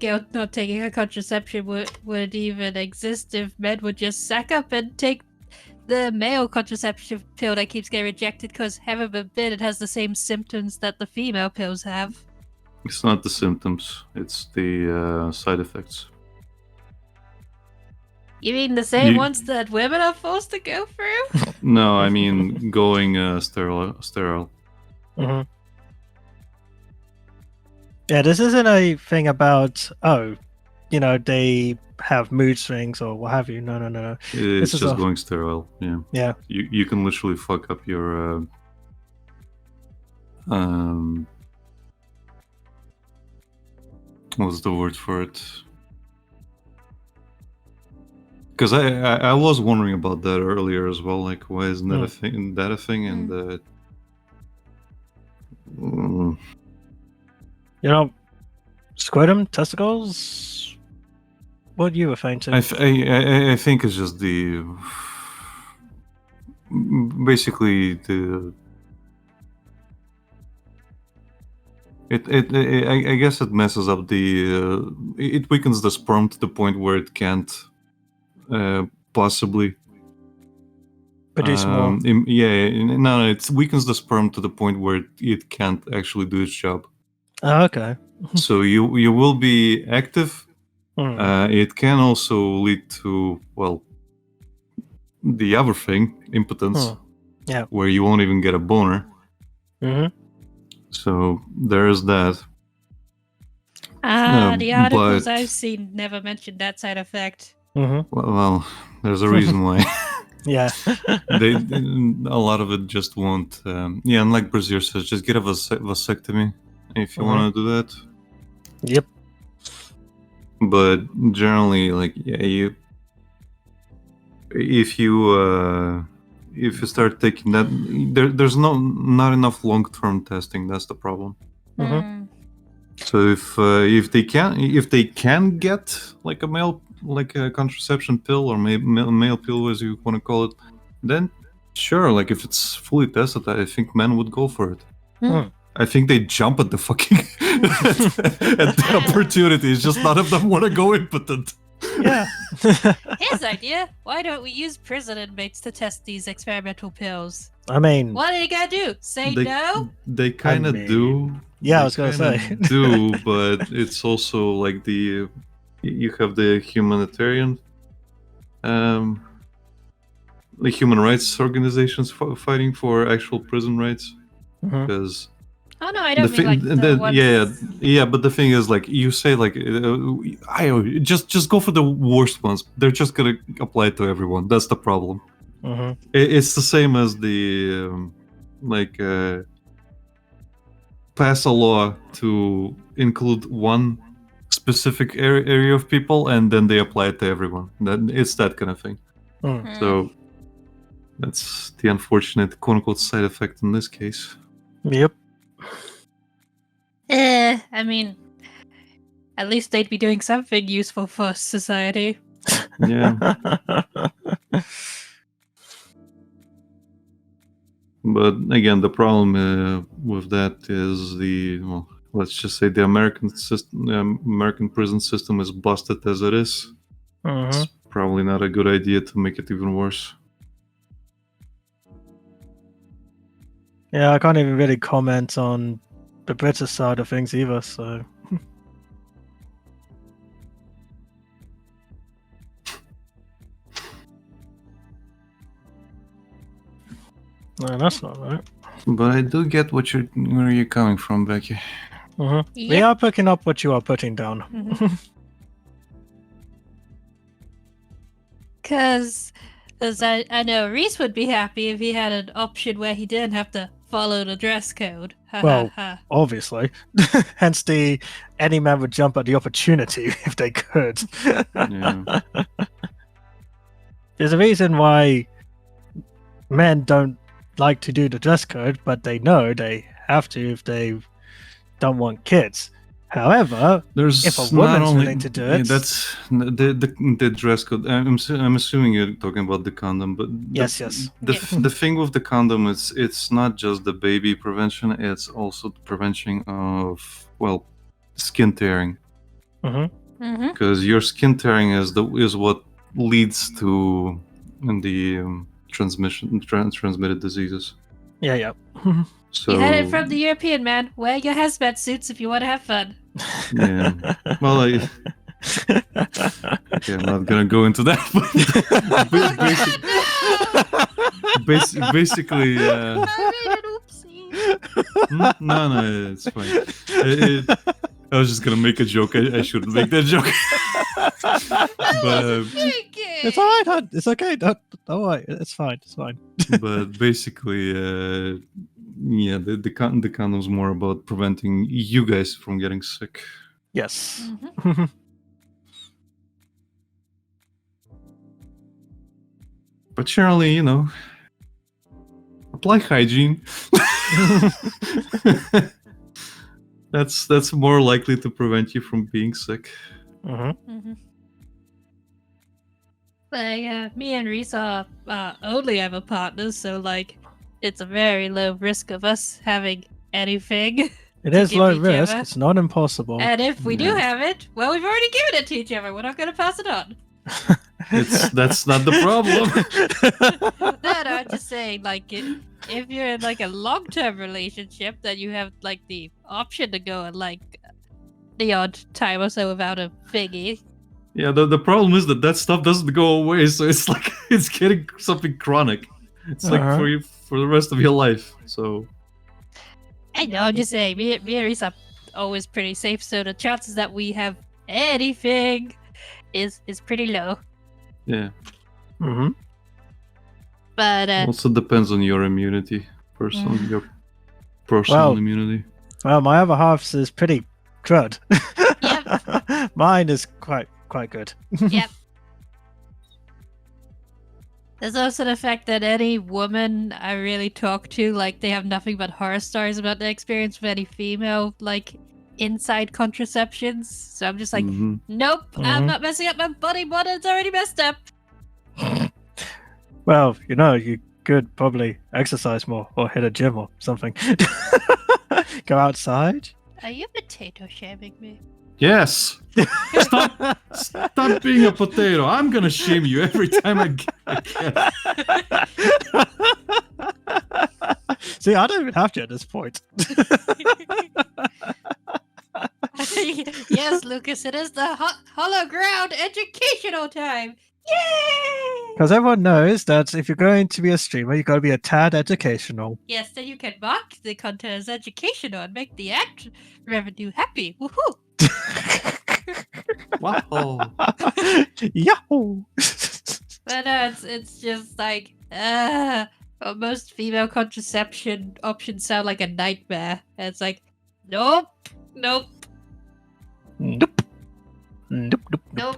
girl not taking her contraception would even exist if men would just sack up and take the male contraception pill that keeps getting rejected because heaven forbid it has the same symptoms that the female pills have. It's not the symptoms, it's the side effects. You mean the same ones that women are forced to go through? No, I mean going sterile. Hmm. Yeah, this isn't a thing about they have mood swings or what have you. No, no, no. It's This is just a going sterile. Yeah. yeah. You can literally fuck up your what's the word for it? Because I was wondering about that earlier as well. Like, why isn't that a thing? That a thing? And scrotum, testicles. What you referring to? I think it's just basically the. I guess it messes up the. It weakens the sperm to the point where it can't possibly Produce more. No, it weakens the sperm to the point where it can't actually do its job. Oh, okay. So you will be active. It can also lead to the other thing, impotence. Yeah. Where you won't even get a boner. Mm-hmm. So there is that. The articles but- I've seen never mentioned that side effect. Mm-hmm. Well, there's a reason why. Yeah. A lot of it just won't. And like Brazier says, just get a vasectomy if you want to do that. Yep. But generally, like, if you start taking that, there's not enough long-term testing. That's the problem. Mm-hmm. So if they can get like a contraception pill or male pill, as you want to call it, then sure. Like if it's fully tested, I think men would go for it. I think they jump at the fucking at the opportunity. It's just none of them want to go impotent. Yeah. Here's an idea. Why don't we use prison inmates to test these experimental pills? I mean, What are they gonna do? Say no? They kind of do. Yeah, I was gonna say. do, but it's also like you have the humanitarian, the human rights organizations fighting for actual prison rights, because. Oh no, I don't mean like the ones... Yeah, but the thing is, like, you say, like, just go for the worst ones. They're just gonna apply it to everyone. That's the problem. It's the same as the pass a law to include one specific area of people, and then they apply it to everyone. It's that kind of thing. So that's the unfortunate quote-unquote side effect in this case. Yep. I mean, at least they'd be doing something useful for society. Yeah. But again, the problem with that is let's just say the American system, American prison system is busted as it is. It's probably not a good idea to make it even worse. Yeah, I can't even really comment on the British side of things either, so. No, that's not right. But I do get where you're coming from, Becky. Yep. We are picking up what you are putting down. Because I know Reese would be happy if he had an option where he didn't have to follow the dress code. Well, obviously. Hence any man would jump at the opportunity if they could. Yeah. There's a reason why men don't like to do the dress code, but they know they have to if they don't want kids. However, if a woman's willing to do it, that's the dress code. I'm assuming you're talking about the condom, but yes. The thing with the condom is it's not just the baby prevention; it's also the prevention of skin tearing. Because your skin tearing is what leads to the transmitted diseases. Yeah. So you had it from the European man. Wear your hazmat suits if you want to have fun. Yeah. Well, okay, I'm not gonna go into that. But basically, I made an oopsie. No, it's fine. I was just gonna make a joke. I shouldn't make that joke. but It's all right, hon. It's okay. Don't worry. It's fine. It's fine. but basically, yeah, the condom's more about preventing you guys from getting sick. Yes. But generally, apply hygiene. That's more likely to prevent you from being sick. Like, me and Risa only have a partner, so like, it's a very low risk of us having anything. It to is give low each risk. other. It's not impossible. And if we do Yeah. have it, well, we've already given it to each other. We're not going to pass it on. That's not the problem. No, I'm just saying, like, if you're in like a long-term relationship, then you have like the option to go at like the odd time or so without a thingy. Yeah, the problem is that stuff doesn't go away, so it's like it's getting something chronic. It's like Uh-huh. for you for the rest of your life. So I know, I'm just saying, me and Risa are always pretty safe, so the chances that we have anything is pretty low. yeah, But also depends on your immunity, your personal Well- immunity. Well, my other half is pretty crud. Yep. Mine is quite good. Yep. There's also the fact that any woman I really talk to, like, they have nothing but horror stories about their experience with any female, like, inside contraceptions. So I'm just like, Mhm. nope, I'm Mhm. not messing up my body model. It's already messed up. Well, you could probably exercise more or hit a gym or something. Go outside. Are you potato shaming me? Yes. Stop being a potato. I'm gonna shame you every time I can. See, I don't even have to at this point. Yes, Lucas, it is the hollow ground educational time. Yay! Because everyone knows that if you're going to be a streamer, you've got to be a tad educational. Yes, then you can mark the content as educational and make the ad revenue happy. Woohoo! Wow. Yahoo! But it's just like, most female contraception options sound like a nightmare. And it's like, nope. Nope. Nope, nope, Nope.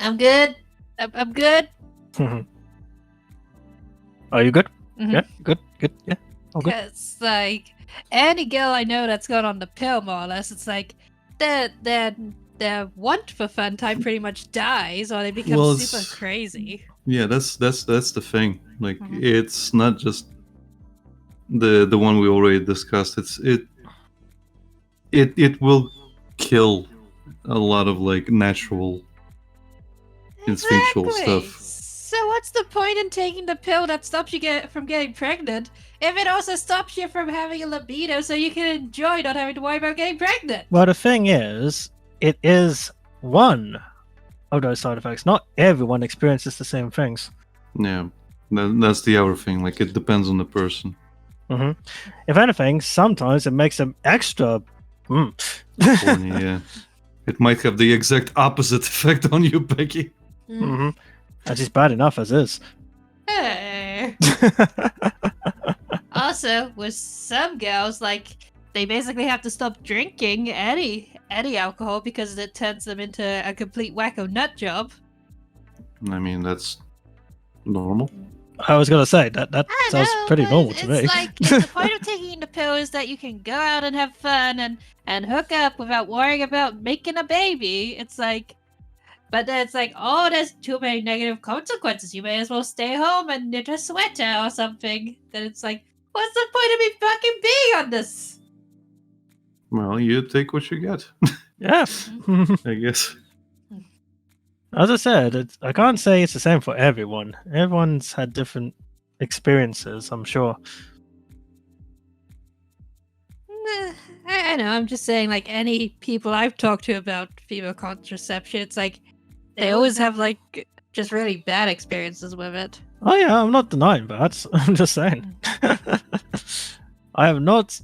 I'm good. I'm good. Are you good? Mhm. Yeah, good, yeah. Oh, good. Because, like, any girl I know that's gone on the pill, more or less, it's like, their want for fun time pretty much dies, or they become Well, super it's- crazy. Yeah, that's the thing. Like Mhm. it's not just the one we already discussed. It will kill a lot of like natural instinctual Exactly. stuff. So what's the point in taking the pill that stops you from getting pregnant if it also stops you from having a libido so you can enjoy not having to worry about getting pregnant? Well, the thing is, it is one of those side effects. Not everyone experiences the same things. Yeah, that's the other thing. Like it depends on the person. If anything, sometimes it makes them extra. Horny, yeah, it might have the exact opposite effect on you, Becky. And it's bad enough as is. Hey. Also, with some girls, like, they basically have to stop drinking any alcohol because it turns them into a complete wacko nut job. I mean, that's normal. I was gonna say that I sounds know, pretty but normal to it's me. like, the point of taking the pill is that you can go out and have fun and hook up without worrying about making a baby. It's like, but then it's like, oh, there's too many negative consequences. You may as well stay home and knit a sweater or something. Then it's like, what's the point of me fucking being on this? Well, you take what you get, Yeah. I guess. As I said, I can't say it's the same for everyone. Everyone's had different experiences, I'm sure. I know, I'm just saying, like, any people I've talked to about female contraception, it's like, they always have, like, just really bad experiences with it. Oh yeah, I'm not denying that. I'm just saying. I am not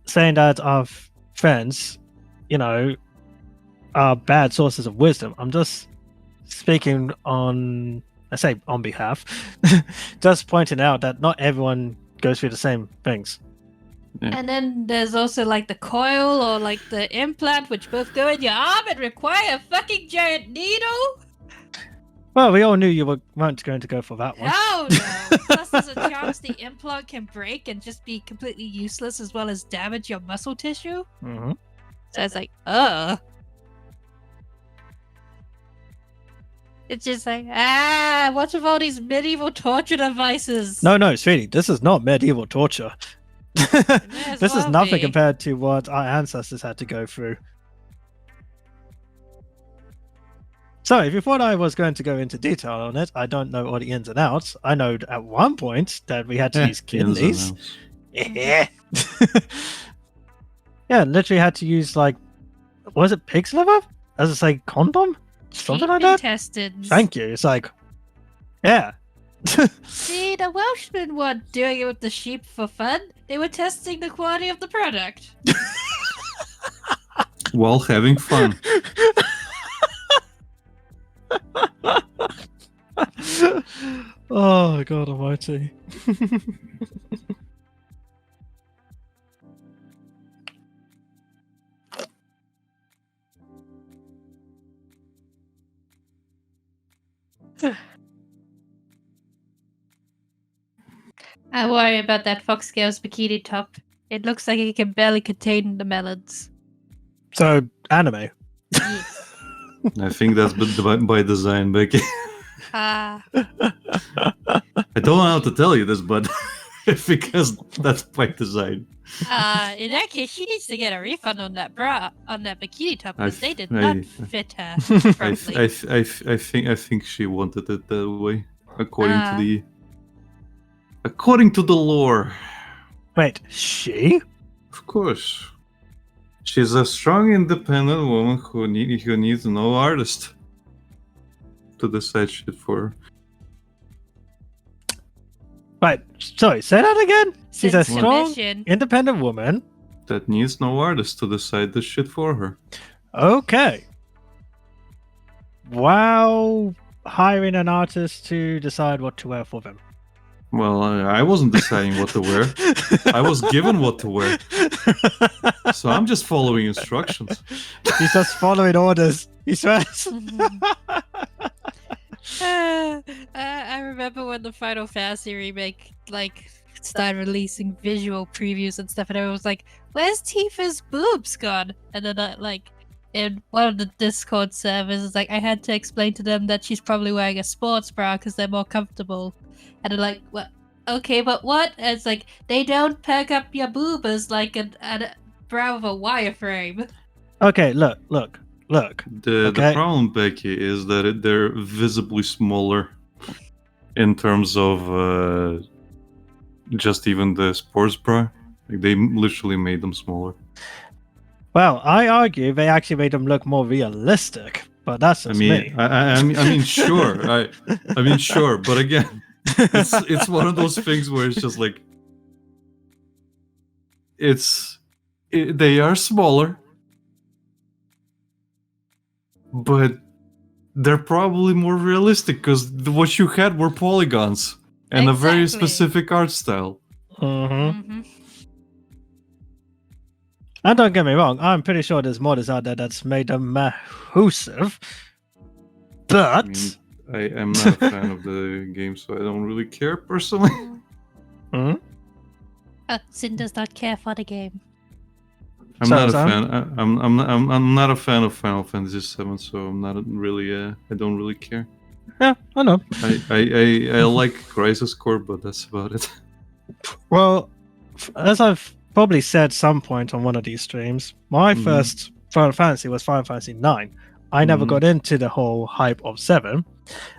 saying that our friends, are bad sources of wisdom. I'm just speaking on, I say on behalf, just pointing out that not everyone goes through the same things. Yeah. And then there's also like the coil or like the implant, which both go in your arm and require a fucking giant needle. Well, we all knew you weren't going to go for that one. Oh no! Plus, there's a chance the implant can break and just be completely useless, as well as damage your muscle tissue. Mm-hmm. So it's like, It's just like, what's with all these medieval torture devices? No, sweetie, this is not medieval torture. This is nothing compared to what our ancestors had to go through. So, if you thought I was going to go into detail on it, I don't know all the ins and outs. I know at one point that we had to use kidneys. Yeah. Yeah, literally had to use, like, was it pig's liver? As I say, condom? Something like that? Intestines. Thank you. It's like, yeah. See, the Welshmen weren't doing it with the sheep for fun. They were testing the quality of the product. While having fun. Oh, God almighty. I worry about that foxgirl's bikini top. It looks like it can barely contain the melons. So, anime. Yes. I think that's by design, Becky. Ah. I don't know how to tell you this, but because that's by design. In that case, she needs to get a refund on that bra, on that bikini top, because they did not fit her properly. I think she wanted it that way, according to the lore. Wait, she? Of course. She's a strong, independent woman who needs no artist to decide shit for her. Right, sorry, say that again? She's a strong, Submission. independent woman. That needs no artist to decide the shit for her. Okay. While hiring an artist to decide what to wear for them. Well, I wasn't deciding what to wear. I was given what to wear. So I'm just following instructions. He's just following orders. He swears. I remember when the Final Fantasy remake started releasing visual previews and stuff, and everyone was like, "Where's Tifa's boobs gone?" And then in one of the Discord servers, I had to explain to them that she's probably wearing a sports bra because they're more comfortable. And they're like, "What? Okay, but what?" And it's like, they don't perk up your boobas like a bra of a wireframe. Okay, look. The problem, Becky, is that they're visibly smaller in terms of just even the sports bra. They literally made them smaller. Well, I argue they actually made them look more realistic, but that's just me. I mean, sure. I mean, sure. But again, it's one of those things where it's just like they are smaller, but they're probably more realistic because what you had were polygons and a very specific art style. Mm-hmm. And don't get me wrong, I'm pretty sure there's modders out there that's made them massive. But I am not a fan of the game, so I don't really care personally. Sin does not care for the game. I'm not a fan. I'm not a fan of Final Fantasy VII, so I'm not really. I don't really care. Yeah, I know. I like Crisis Core, but that's about it. Well, as I've probably said some point on one of these streams, my first Final Fantasy was Final Fantasy 9. I never got into the whole hype of 7.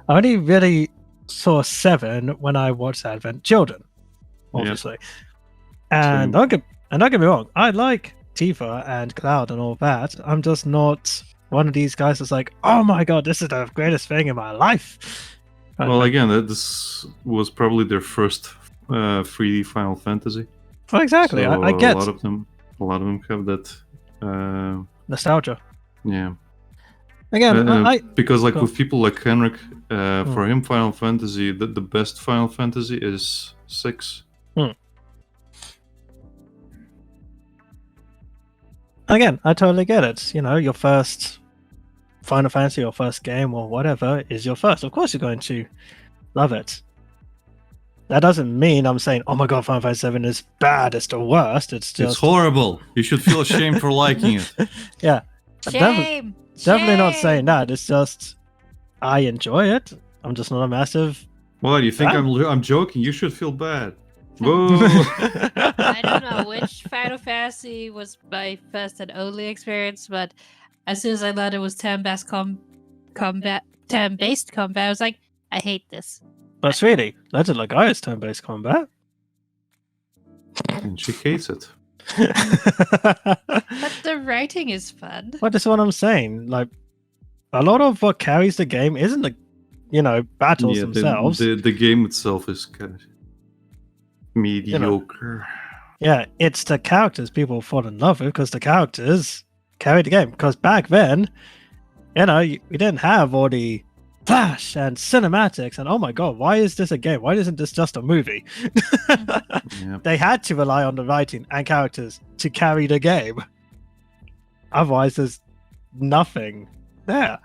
I only really saw 7 when I watched Advent Children, obviously. Yep. And don't get me wrong, I like Tifa and Cloud and all that. I'm just not one of these guys that's like, oh my god, this is the greatest thing in my life. Well, again, this was probably their first 3D Final Fantasy. Well, exactly. So I get a lot of them have that. nostalgia. Yeah. Again, Because like Go. with people like Henrik, for him, Final Fantasy, the best Final Fantasy is 6. Again, I totally get it. Your first Final Fantasy or first game or whatever is your first. Of course, you're going to love it. That doesn't mean I'm saying, oh my god, Final Fantasy 7 is bad, it's the worst. It's just. It's horrible. You should feel ashamed for liking it. Yeah. Shame. Definitely not saying Shame. that. It's just, I enjoy it. I'm just not a massive. What, you think Ah. I'm joking? You should feel bad. Boo! I don't know which Final Fantasy was my first and only experience, but as soon as I learned it was turn-based combat, I was like, I hate this. But sweetie, Legend of Gaia is turn-based combat. And she hates it. But the writing is fun. Well, that's what I'm saying. Like, a lot of what carries the game isn't the, battles themselves. The game itself is kind of mediocre. Yeah, it's the characters people fall in love with because the characters carry the game. Because back then, we didn't have all the flash and cinematics and oh my god, why is this a game? Why isn't this just a movie? Yeah. They had to rely on the writing and characters to carry the game. Otherwise, there's nothing there.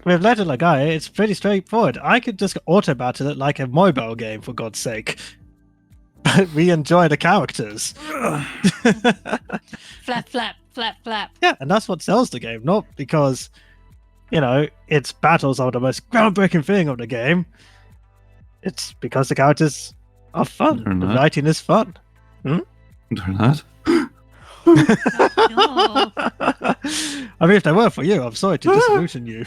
With Legend of Gaia, it's pretty straightforward. I could just auto battle it like a mobile game, for God's sake. But we enjoy the characters. Flap, flap, flap, flap. Yeah, and that's what sells the game, not because, its battles are the most groundbreaking thing of the game. It's because the characters are fun. They're The not. writing is fun. They're not. No. I mean, if they were for you, I'm sorry to disillusion you.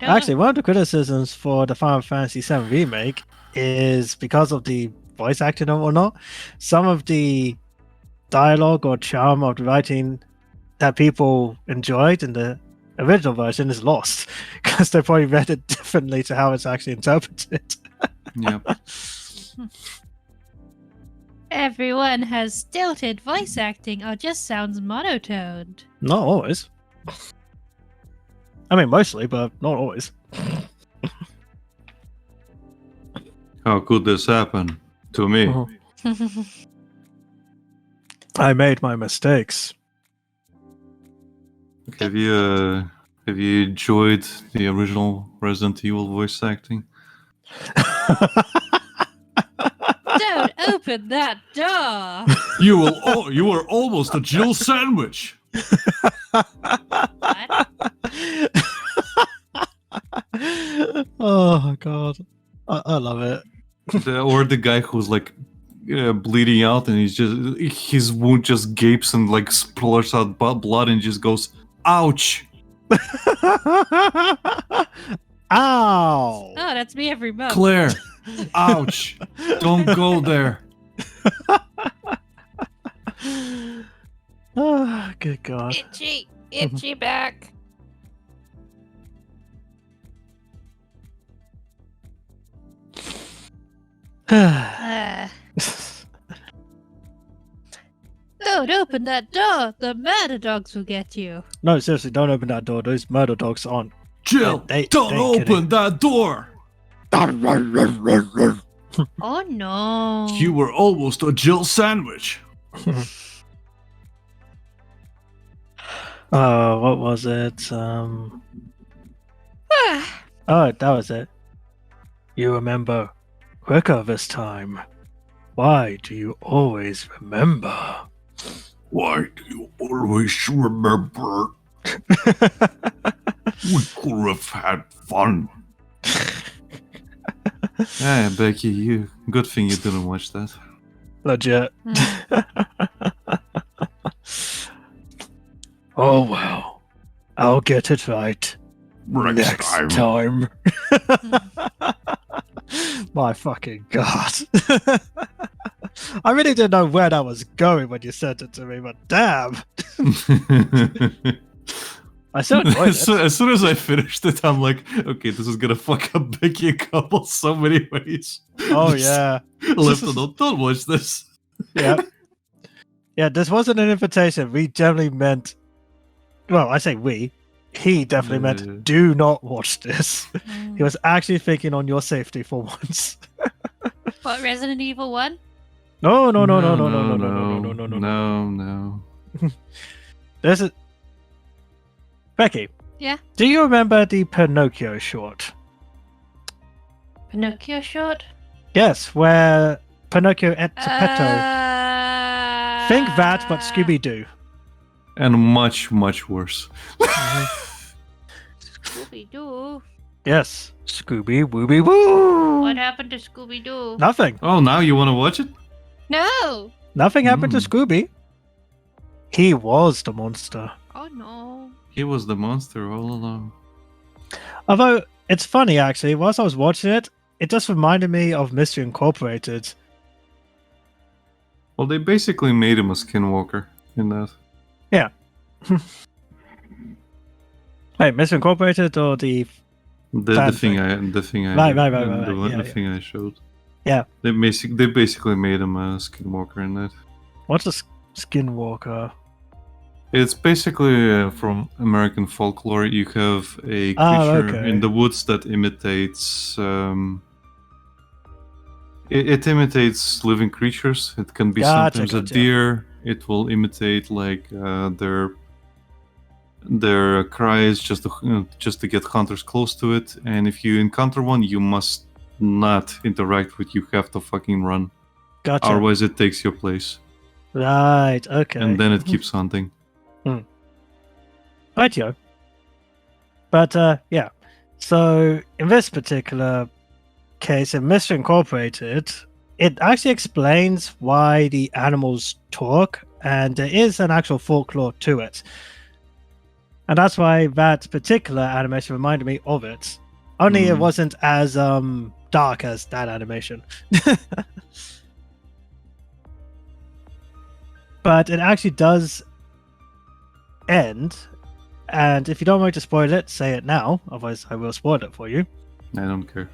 Actually, one of the criticisms for the Final Fantasy VII Remake is because of the voice acting and whatnot, some of the dialogue or charm of the writing that people enjoyed in the original version is lost because they probably read it differently to how it's actually interpreted. Yeah. Everyone has stilted voice acting or just sounds monotoned. Not always. I mean, mostly, but not always. How could this happen to me? Uh-huh. I made my mistakes. Have you enjoyed the original Resident Evil voice acting? Don't open that door. You were almost a Jill sandwich. What? Oh god, I love it. Or the guy who's like bleeding out, and his wound just gapes and like splurts out blood, and just goes, "Ouch!" Ow! Oh, that's me every month. Claire, ouch! Don't go there. Oh, good god. Itchy back. Don't open that door. The murder dogs will get you. No, seriously, don't open that door. Those murder dogs aren't. Jill, They don't ain't open that door. Oh no. You were almost a Jill sandwich. What was it? Oh, that was it. You remember quicker this time. Why do you always remember? Why do you always remember? We could have had fun. Hey, Becky, good thing you didn't watch that. Legit. Oh well, I'll get it right next time. My fucking god. I really didn't know where that was going when you sent it to me, but damn, I so enjoyed it. As soon as I finished it, I'm like, okay, this is gonna fuck up Becky a couple so many ways. Oh Just yeah, left a note. Don't watch this. yeah, yeah. This wasn't an invitation. We generally meant, well, I say we. He definitely Yeah. meant, do not watch this. Mm. He was actually thinking on your safety for once. What, Resident Evil 1? No. No. This is Becky. Yeah? Do you remember the Pinocchio short? Pinocchio short? Yes, where Pinocchio ate Geppetto. Think that, but Uh, Scooby Doo. And much worse. Scooby-Doo. Yes, Scooby Wooby Woo. What happened to Scooby-Doo? Nothing. Oh, now you want to watch it? No! Nothing happened to Hmm. Scooby. He was the monster. Oh no. He was the monster all along. Although it's funny actually, whilst I was watching it, it just reminded me of Mystery Incorporated. Well, they basically made him a skinwalker in that. Wait, Mystery Incorporated or the The Bad thing I Right. the Yeah. thing I showed. Yeah. They basically made him a skinwalker in that. what's a Skinwalker? It's basically from American folklore. You have a creature okay. in the woods that imitates. It imitates living creatures. It can be Gotcha, sometimes a gotcha. deer. It will imitate like their cries just to get hunters close to it. And if you encounter one, you must not interact with. You have to fucking run. Gotcha. Otherwise, it takes your place, Right, okay. and then it keeps hunting. Rightio. But yeah. So in this particular case, in Mystery Incorporated, it actually explains why the animals talk, and there is an actual folklore to it. And that's why that particular animation reminded me of it. Only it wasn't as dark as that animation. But it actually does end. And if you don't want me to spoil it, say it now. Otherwise, I will spoil it for you. I don't care.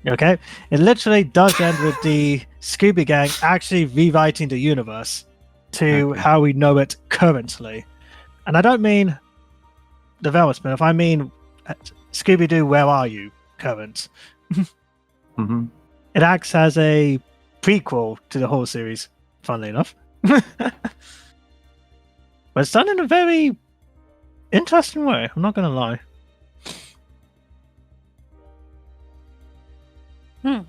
Okay? It literally does end with the Scooby Gang actually rewriting the universe to Okay. how we know it currently. And I don't mean the Velvet spin-off. I mean Scooby-Doo, Where Are You? Current. Hmm. It acts as a prequel to the whole series, funnily enough. But it's done in a very interesting way, I'm not going to lie. Hmm.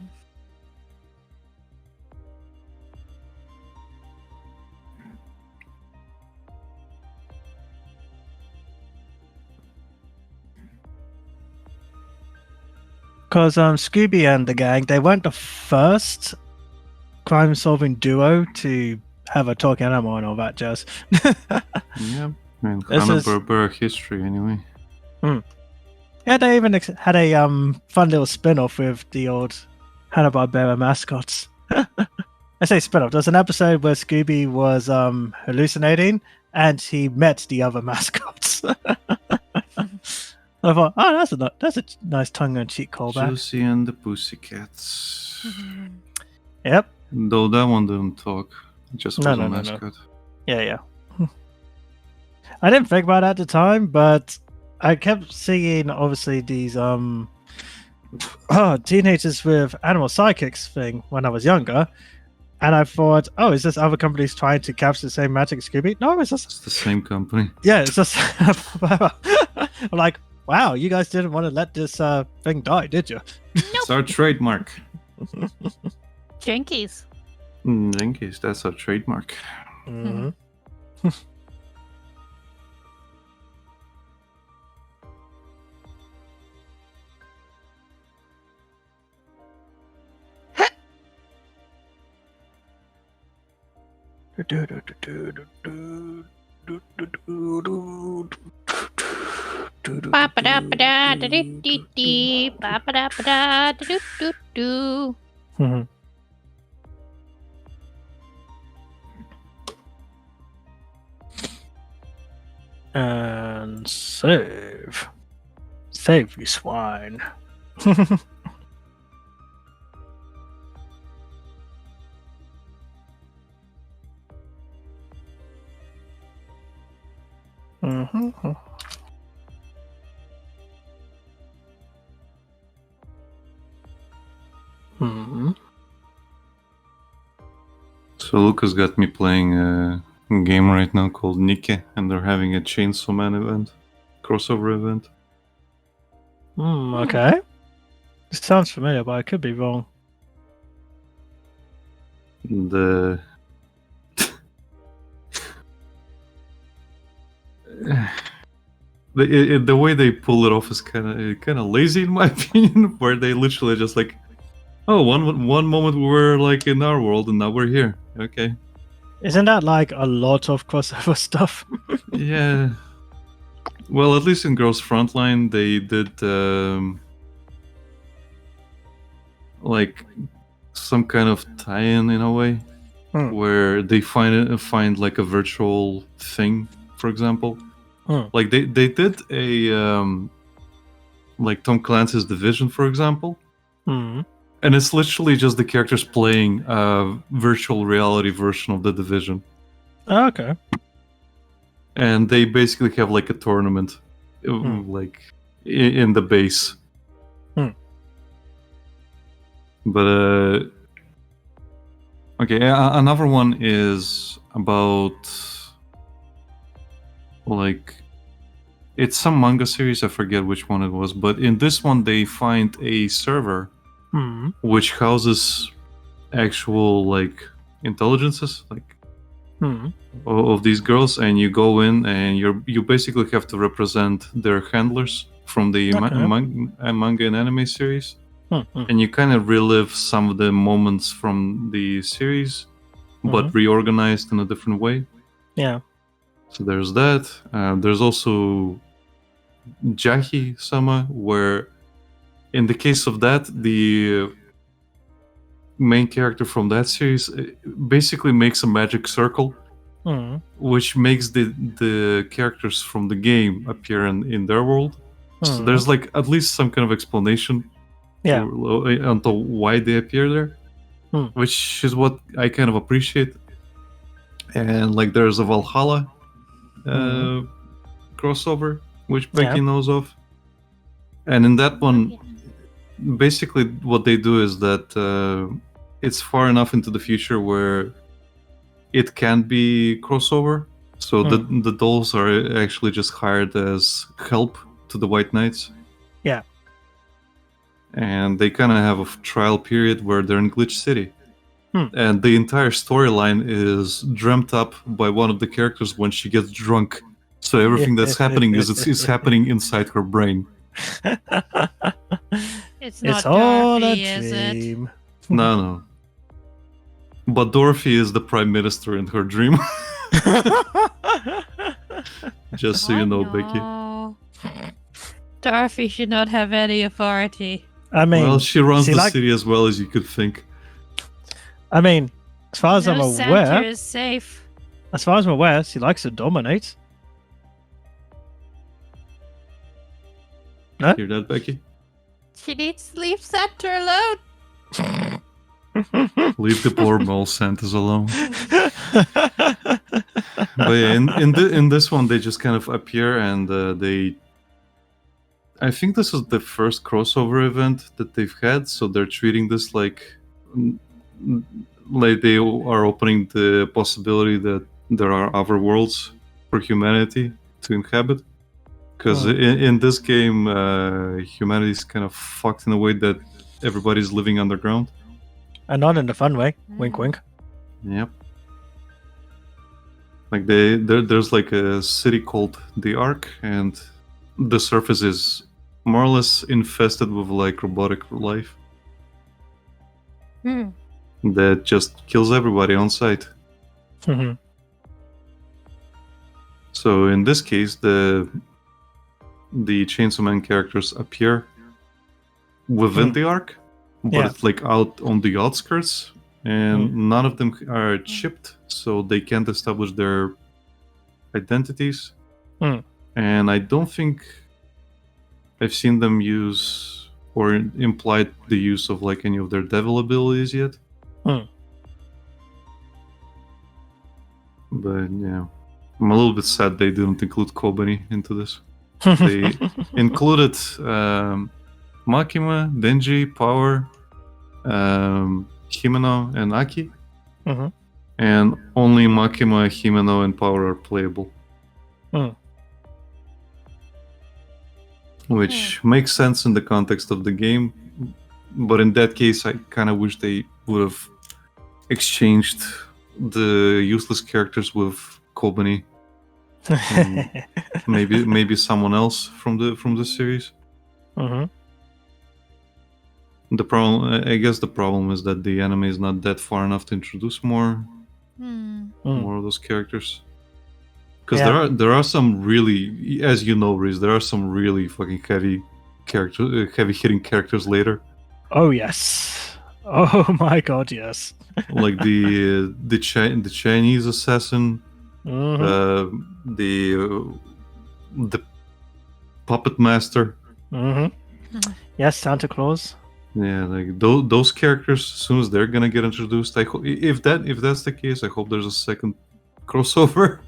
Because Scooby and the gang, they weren't the first crime-solving duo to have a talking animal and all that jazz. Yeah, and This is- Hanna-Barbera history anyway. Yeah, they even had a fun little spin-off with the old Hanna-Barbera mascots. I say spin-off. There's an episode where Scooby was hallucinating and he met the other mascots. I thought, oh, that's a nice tongue-in-cheek callback. Josie and the Pussycats. Yep. Though that one didn't talk. It just was No, a no, no, no. mascot. Yeah. I didn't think about it at the time, but I kept seeing obviously these teenagers with animal psychics thing when I was younger, and I thought, oh, is this other companies trying to capture the same magic as Scooby? No, it's just It's the same company. yeah, it's just I'm like, wow, you guys didn't want to let this thing die, did you? It's our trademark. Jinkies. Jinkies, that's our trademark. Mm-hmm. Ba-ba-da-ba-da-da-dee-dee-dee. Ba-ba-da-ba-da-da-doo-doo-doo. Mhm. And save. Save, you swine. Mm-hmm. Hmm. So Lucas got me playing a game right now called Nike, and they're having a Chainsaw Man event, crossover event. Okay. This sounds familiar, but I could be wrong. The the way they pull it off is kind of lazy in my opinion. Where they literally just like, oh, one moment we were like in our world and now we're here. Okay, Isn't that like a lot of crossover stuff? yeah. Well, at least in Girls Frontline, they did like some kind of tie-in in a way, where they find like a virtual thing, for example. Like they did a like Tom Clancy's Division, for example, and it's literally just the characters playing a virtual reality version of the Division. Okay. And they basically have like a tournament, like in the base. But okay, another one is about like it's some manga series. I forget which one it was, but in this one they find a server which houses actual like intelligences, like of these girls, and you go in and you basically have to represent their handlers from the manga and anime series. And you kind of relive some of the moments from the series, but reorganized in a different way. Yeah. So there's that. There's also Jahi-sama, where in the case of that, the main character from that series basically makes a magic circle, which makes the characters from the game appear in their world. So there's like at least some kind of explanation until why they appear there, which is what I kind of appreciate. And like there's a Valhalla crossover, which Becky knows of. And in that one, basically what they do is that it's far enough into the future where it can be crossover. So the dolls are actually just hired as help to the White Knights. Yeah. And they kind of have a trial period where they're in Glitch City. And the entire storyline is dreamt up by one of the characters when she gets drunk. So everything that's happening is happening inside her brain. It's not all Dorothy, a is it? dream. No. But Dorothy is the prime minister in her dream. Just so you know, Becky. Dorothy should not have any authority. I mean, well, she runs the city as well as you could think. I mean, as far as I'm aware, center is safe. As far as I'm aware, she likes to dominate. Huh? Hear that, Becky? She needs to leave Santa alone. Leave the poor mole Santas alone. But yeah, in this one, they just kind of appear and they. I think this is the first crossover event that they've had, so they're treating this like they are opening the possibility that there are other worlds for humanity to inhabit. Because in this game, humanity is kind of fucked in a way that everybody's living underground. And not in a fun way. Wink, wink. Yep. Like there's like a city called the Ark, and the surface is more or less infested with like robotic life that just kills everybody on sight. So in this case, the Chainsaw Man characters appear within the Ark, but it's like out on the outskirts, and none of them are chipped, so they can't establish their identities. Hmm. And I don't think I've seen them use or implied the use of like any of their devil abilities yet. Hmm. But yeah, I'm a little bit sad they didn't include Kobani into this. They included Makima, Denji, Power, Himeno, and Aki. Mhm. And only Makima, Himeno, and Power are playable. Hmm. Which makes sense in the context of the game. But in that case, I kind of wish they would have exchanged the useless characters with Kobani. And maybe someone else from the series. Mhm. The problem, I guess, the problem is that the anime is not that far enough to introduce more Hmm. of those characters. Because Yeah. there are some really, as you know, Riz, there are some really fucking heavy heavy hitting characters later, Oh yes. Oh my god, yes. like the Chinese assassin, Mhm. the puppet master. Mhm. Yes, Santa Claus. Yeah, like those characters. As soon as they're gonna get introduced, if that's the case, I hope there's a second crossover.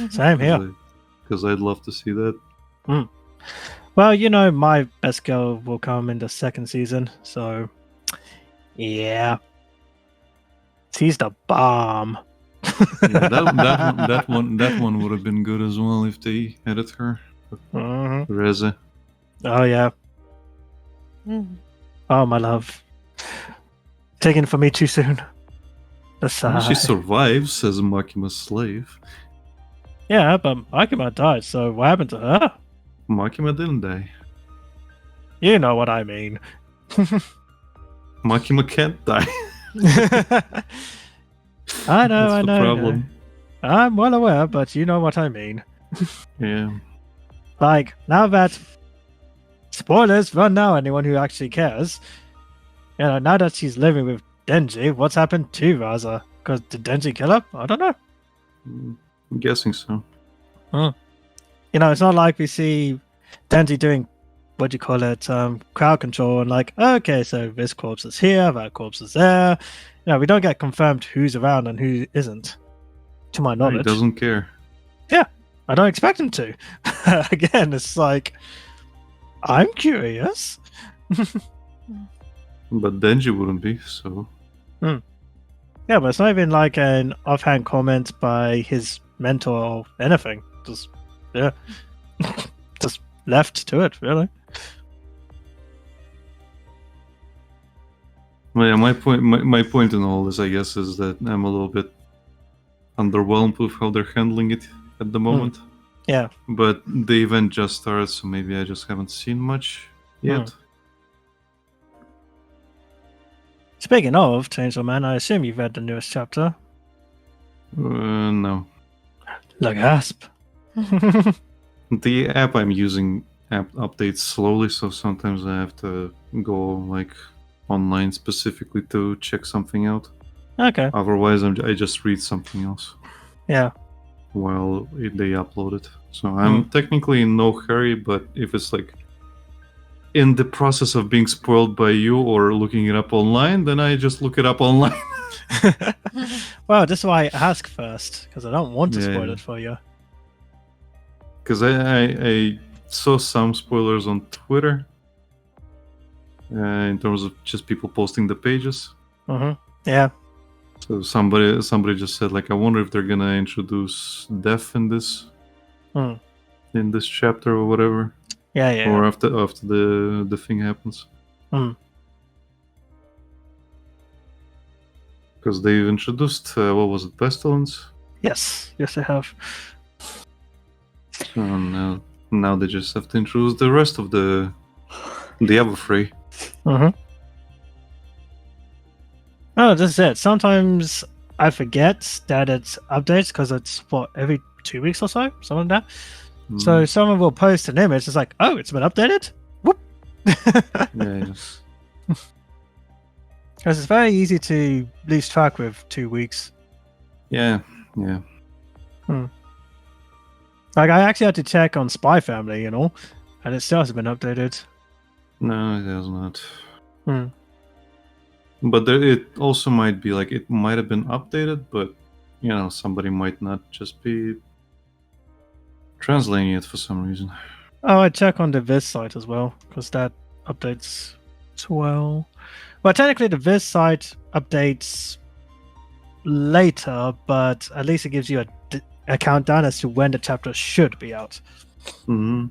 Same here. Because I'd love to see that. Well, you know, my best girl will come in the second season, so yeah. She's the bomb. Yeah, that one would have been good as well if they added her. Mhm. Reza. Oh yeah. Oh my love. Taken from me too soon. The sigh. She survives as a Makima's slave. Yeah, but Akima died, so what happened to her? Makima didn't die. You know what I mean. Makima can't die. I know, That's I the know. problem. I'm well aware, but you know what I mean. Yeah. Like, now that spoilers run now, anyone who actually cares. You know, now that she's living with Denji, what's happened to Raza? Because did Denji kill her? I don't know. I'm guessing so. You know, it's not like we see Denji doing what do you call it, crowd control, and like, okay, so this corpse is here, that corpse is there. You know, we don't get confirmed who's around and who isn't, to my He knowledge. doesn't care. Yeah, I don't expect him to. Again, it's like, I'm curious. But Denji wouldn't be, so. Yeah, but it's not even like an offhand comment by his mentor or anything. Just, yeah, just left to it, really. Well, yeah, my point in all this, I guess, is that I'm a little bit underwhelmed with how they're handling it at the moment. Yeah. But the event just started, so maybe I just haven't seen much yet. Speaking of Chainsaw Man, I assume you've read the newest chapter. No. The Gasp. The app I'm using updates slowly, so sometimes I have to go like online specifically to check something out. Okay. Otherwise, I just read something else. Yeah. While they upload it. So I'm technically in no hurry, but if it's like in the process of being spoiled by you or looking it up online, then I just look it up online. Well, this is why I ask first, because I don't want to Yeah, spoil yeah. it for you. Because I saw some spoilers on Twitter in terms of just people posting the pages. Yeah. So somebody just said like, I wonder if they're gonna introduce death in this chapter or whatever. Yeah, yeah. Or after the thing happens. Because they've introduced what was it, pestilence? Yes, I have. So now they just have to introduce the rest of the other three. Oh, this is it. Sometimes I forget that it's updates because it's what, every 2 weeks or so, something like that. So someone will post an image. It's like, oh, it's been updated. Whoop. Yeah. Because it's very easy to lose track with 2 weeks. Yeah. Like Like, I actually had to check on Spy Family, and it still hasn't been updated. No, it has not. Hmm. But it also might be like it might have been updated, but somebody might not just be translating it for some reason. Oh, I check on the Viz site as well, because that updates as well. Well, technically, the Viz site updates later, but at least it gives you a countdown as to when the chapter should be out. Hmm.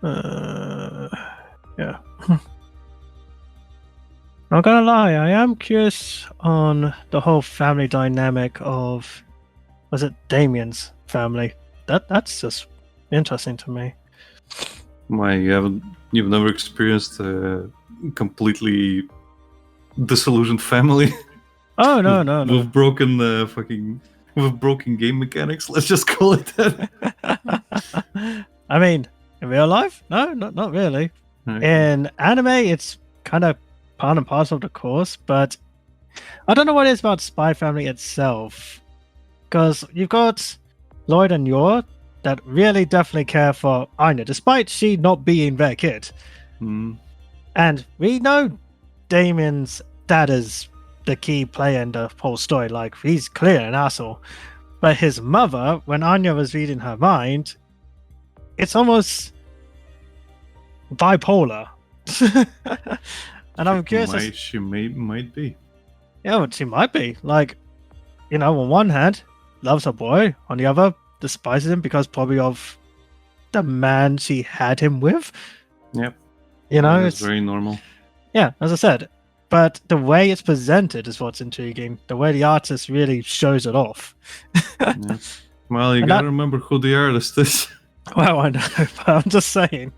Yeah. Not gonna lie, I am curious on the whole family dynamic of, was it Damien's family? That's just interesting to me. Why you've never experienced a completely disillusioned family? Oh no. With broken with broken game mechanics. Let's just call it that. I mean, in real life, no, not really. Okay. In anime, it's kind of part and parcel of the course, but I don't know what it is about Spy Family itself. Because you've got Lloyd and Yor that really definitely care for Anya, despite she not being their kid. Mm. And we know Damien's dad is the key player in the whole story. Like, he's clear an asshole. But his mother, when Anya was reading her mind, it's almost bipolar. And I'm curious. She might be. Yeah, but she might be. Like, on one hand, loves her boy. On the other, despises him because probably of the man she had him with. Yep. It's very normal. Yeah, as I said. But the way it's presented is what's intriguing. The way the artist really shows it off. Yeah. Well, you gotta remember who the artist is. Well, I know, but I'm just saying.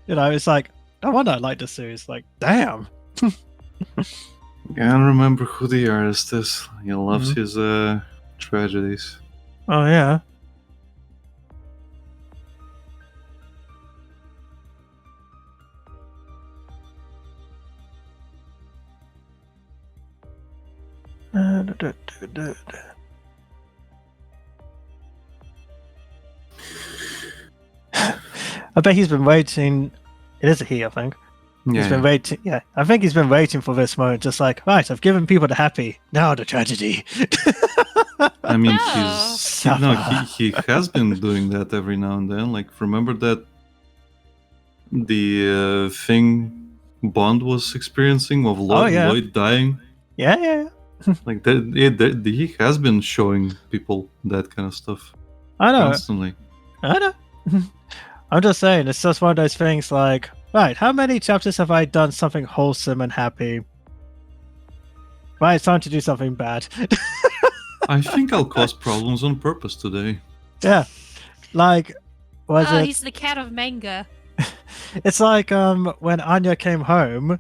It's like, no wonder I like this series. Like, damn. You gotta remember who the artist is. He loves his tragedies. Oh, yeah. I bet he's been waiting. It is a he, I think. He's been waiting. Yeah, I think he's been waiting for this moment. Just like, right, I've given people the happy. Now the tragedy. I mean, No. he has been doing that every now and then. Like, remember that the thing Bond was experiencing of Lloyd dying? Yeah. Like that, he has been showing people that kind of stuff. I know. Constantly. I know. I'm just saying, it's just one of those things like, right, how many chapters have I done something wholesome and happy? Right, it's time to do something bad. I think I'll cause problems on purpose today. Yeah. Like, he's the cat of manga. It's like when Anya came home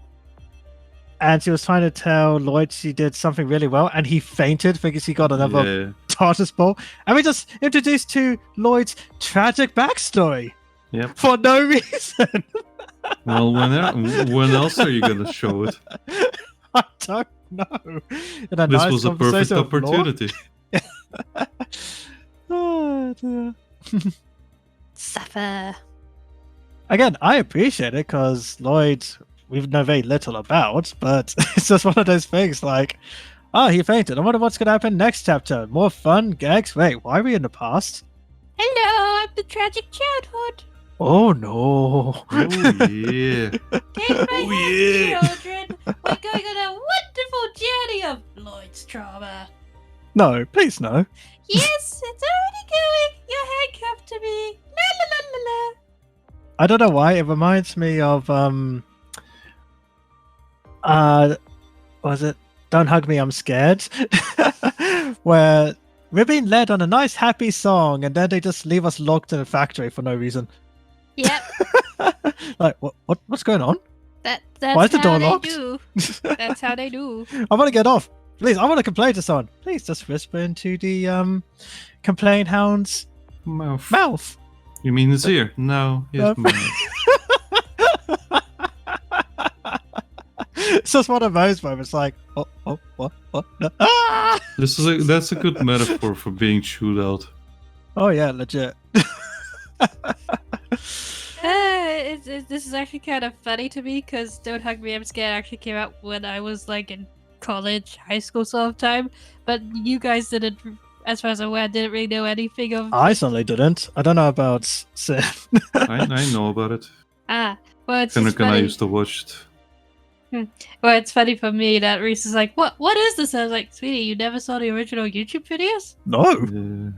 and she was trying to tell Lloyd she did something really well and he fainted because he got another TARDIS ball. And we just introduced to Lloyd's tragic backstory. Yep. For no reason. Well, when else are you going to show it? I don't know. This was a perfect opportunity. Oh, dear. Suffer. Again, I appreciate it because Lloyd, we know very little about, but it's just one of those things like, oh, he fainted. I wonder what's going to happen next chapter. More fun gags? Wait, why are we in the past? Hello, I'm the tragic childhood. Oh, no. Oh, yeah. Take my hand, children. We're going on a wonderful journey of Lloyd's trauma. No, please no. Yes, it's already going. You're handcuffed to me. La la la la la. I don't know why. It reminds me of, was it Don't Hug Me, I'm Scared? Where we're being led on a nice, happy song, and then they just leave us locked in a factory for no reason. Yep. Like, what's going on? That's Why is the door locked? Do. That's how they do. I want to get off. Please, I want to complain to someone. Please just whisper into the complaint hound's mouth. You mean his ear? No, his mouth. It's just one of those moments like, what? No. Ah! That's a good metaphor for being chewed out. Oh, yeah, legit. This is actually kind of funny to me because Don't Hug Me, I'm Scared actually came out when I was like in college, high school sort of time. But you guys didn't, as far as I'm aware, didn't really know anything of. I certainly didn't. I don't know about Sid. I know about it. Well, it's just Henrik and I funny. used to watch it. Well, it's funny for me that Reese is like, "What is this?" I was like, "Sweetie, you never saw the original YouTube videos? No.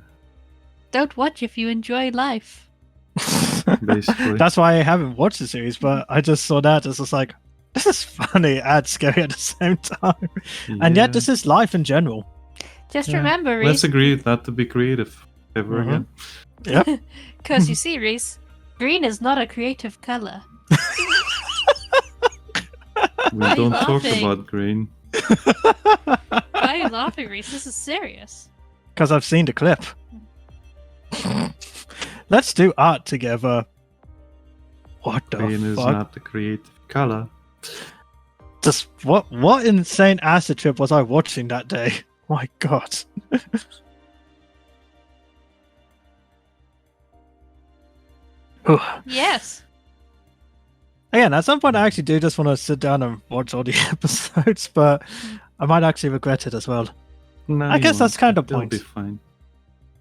Don't watch if you enjoy life." Basically. That's why I haven't watched the series, but I just saw that. It's just like, this is funny and scary at the same time. And yet, this is life in general. Just Yeah. remember, Reese. Let's agree not to be creative ever again. Yep. Because you see, Reese, green is not a creative color. We Why are you don't talk laughing? about green. Why are you laughing, Reese? This is serious. Because I've seen the clip. Let's do art together. What the Green is fuck? not the creative color. Just what insane acid trip was I watching that day? My god. Ooh. Yes. Again, at some point I actually do just want to sit down and watch all the episodes, but I might actually regret it as well. No, I you guess that's won't. kind of the It'll point. be fine.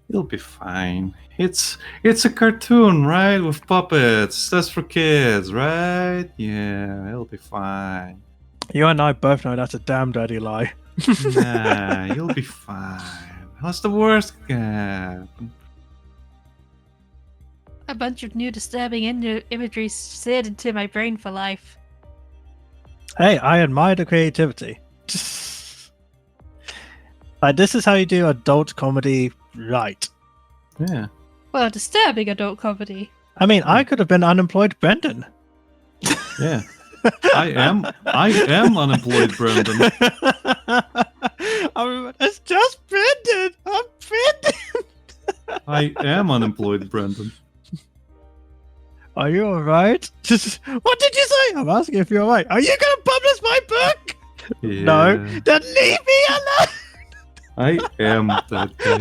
You'll be fine. It's a cartoon, right? With puppets. That's for kids, right? Yeah, it'll be fine. You and I both know that's a damn dirty lie. Nah, you'll be fine. What's the worst that can happen? A bunch of new disturbing imagery seared into my brain for life. Hey, I admire the creativity. Like, this is how you do adult comedy right. Yeah. Well, disturbing adult comedy. I mean, I could have been unemployed Brendan. Yeah. I am unemployed, Brendan. I mean, it's just Brendan. I'm Brendan. I am unemployed, Brendan. Are you alright? What did you say? I'm asking if you're alright. Are you gonna publish my book? Yeah. No. Then leave me alone. I am that guy.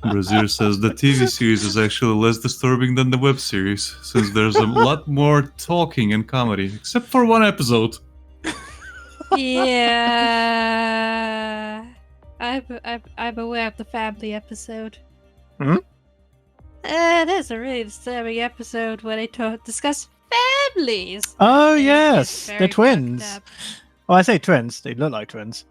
Brazier says the TV series is actually less disturbing than the web series, since there's a lot more talking and comedy, except for one episode. Yeah. I'm aware of the family episode. Hmm? There's a really disturbing episode where they discuss families. Oh, And it yes. gets very The twins. fucked up. Oh, I say twins. They look like twins.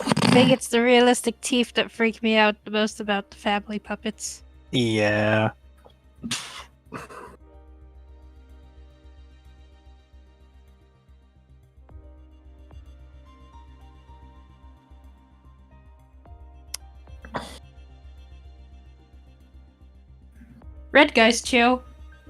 I think it's the realistic teeth that freak me out the most about the family puppets. Yeah. Red guy's chill.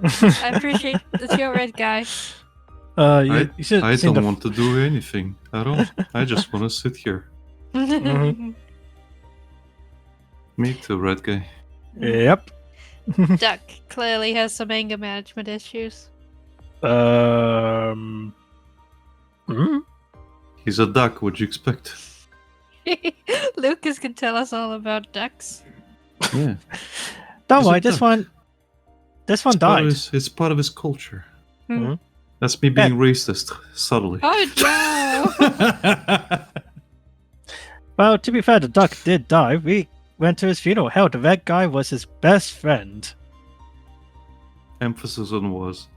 I appreciate the chill red guy. You should I have seen don't the want to do anything at all. I just want to sit here. Mhm. Me too, red guy. Yep. Duck clearly has some anger management issues. Hmm? He's a duck, what'd you expect? Lucas can tell us all about ducks. Yeah. Don't He's a worry, this duck. one died. It's part of his culture. Mhm. That's me being racist, subtly. Oh no! Well, to be fair, the duck did die. We went to his funeral. Hell, the red guy was his best friend. Emphasis on was.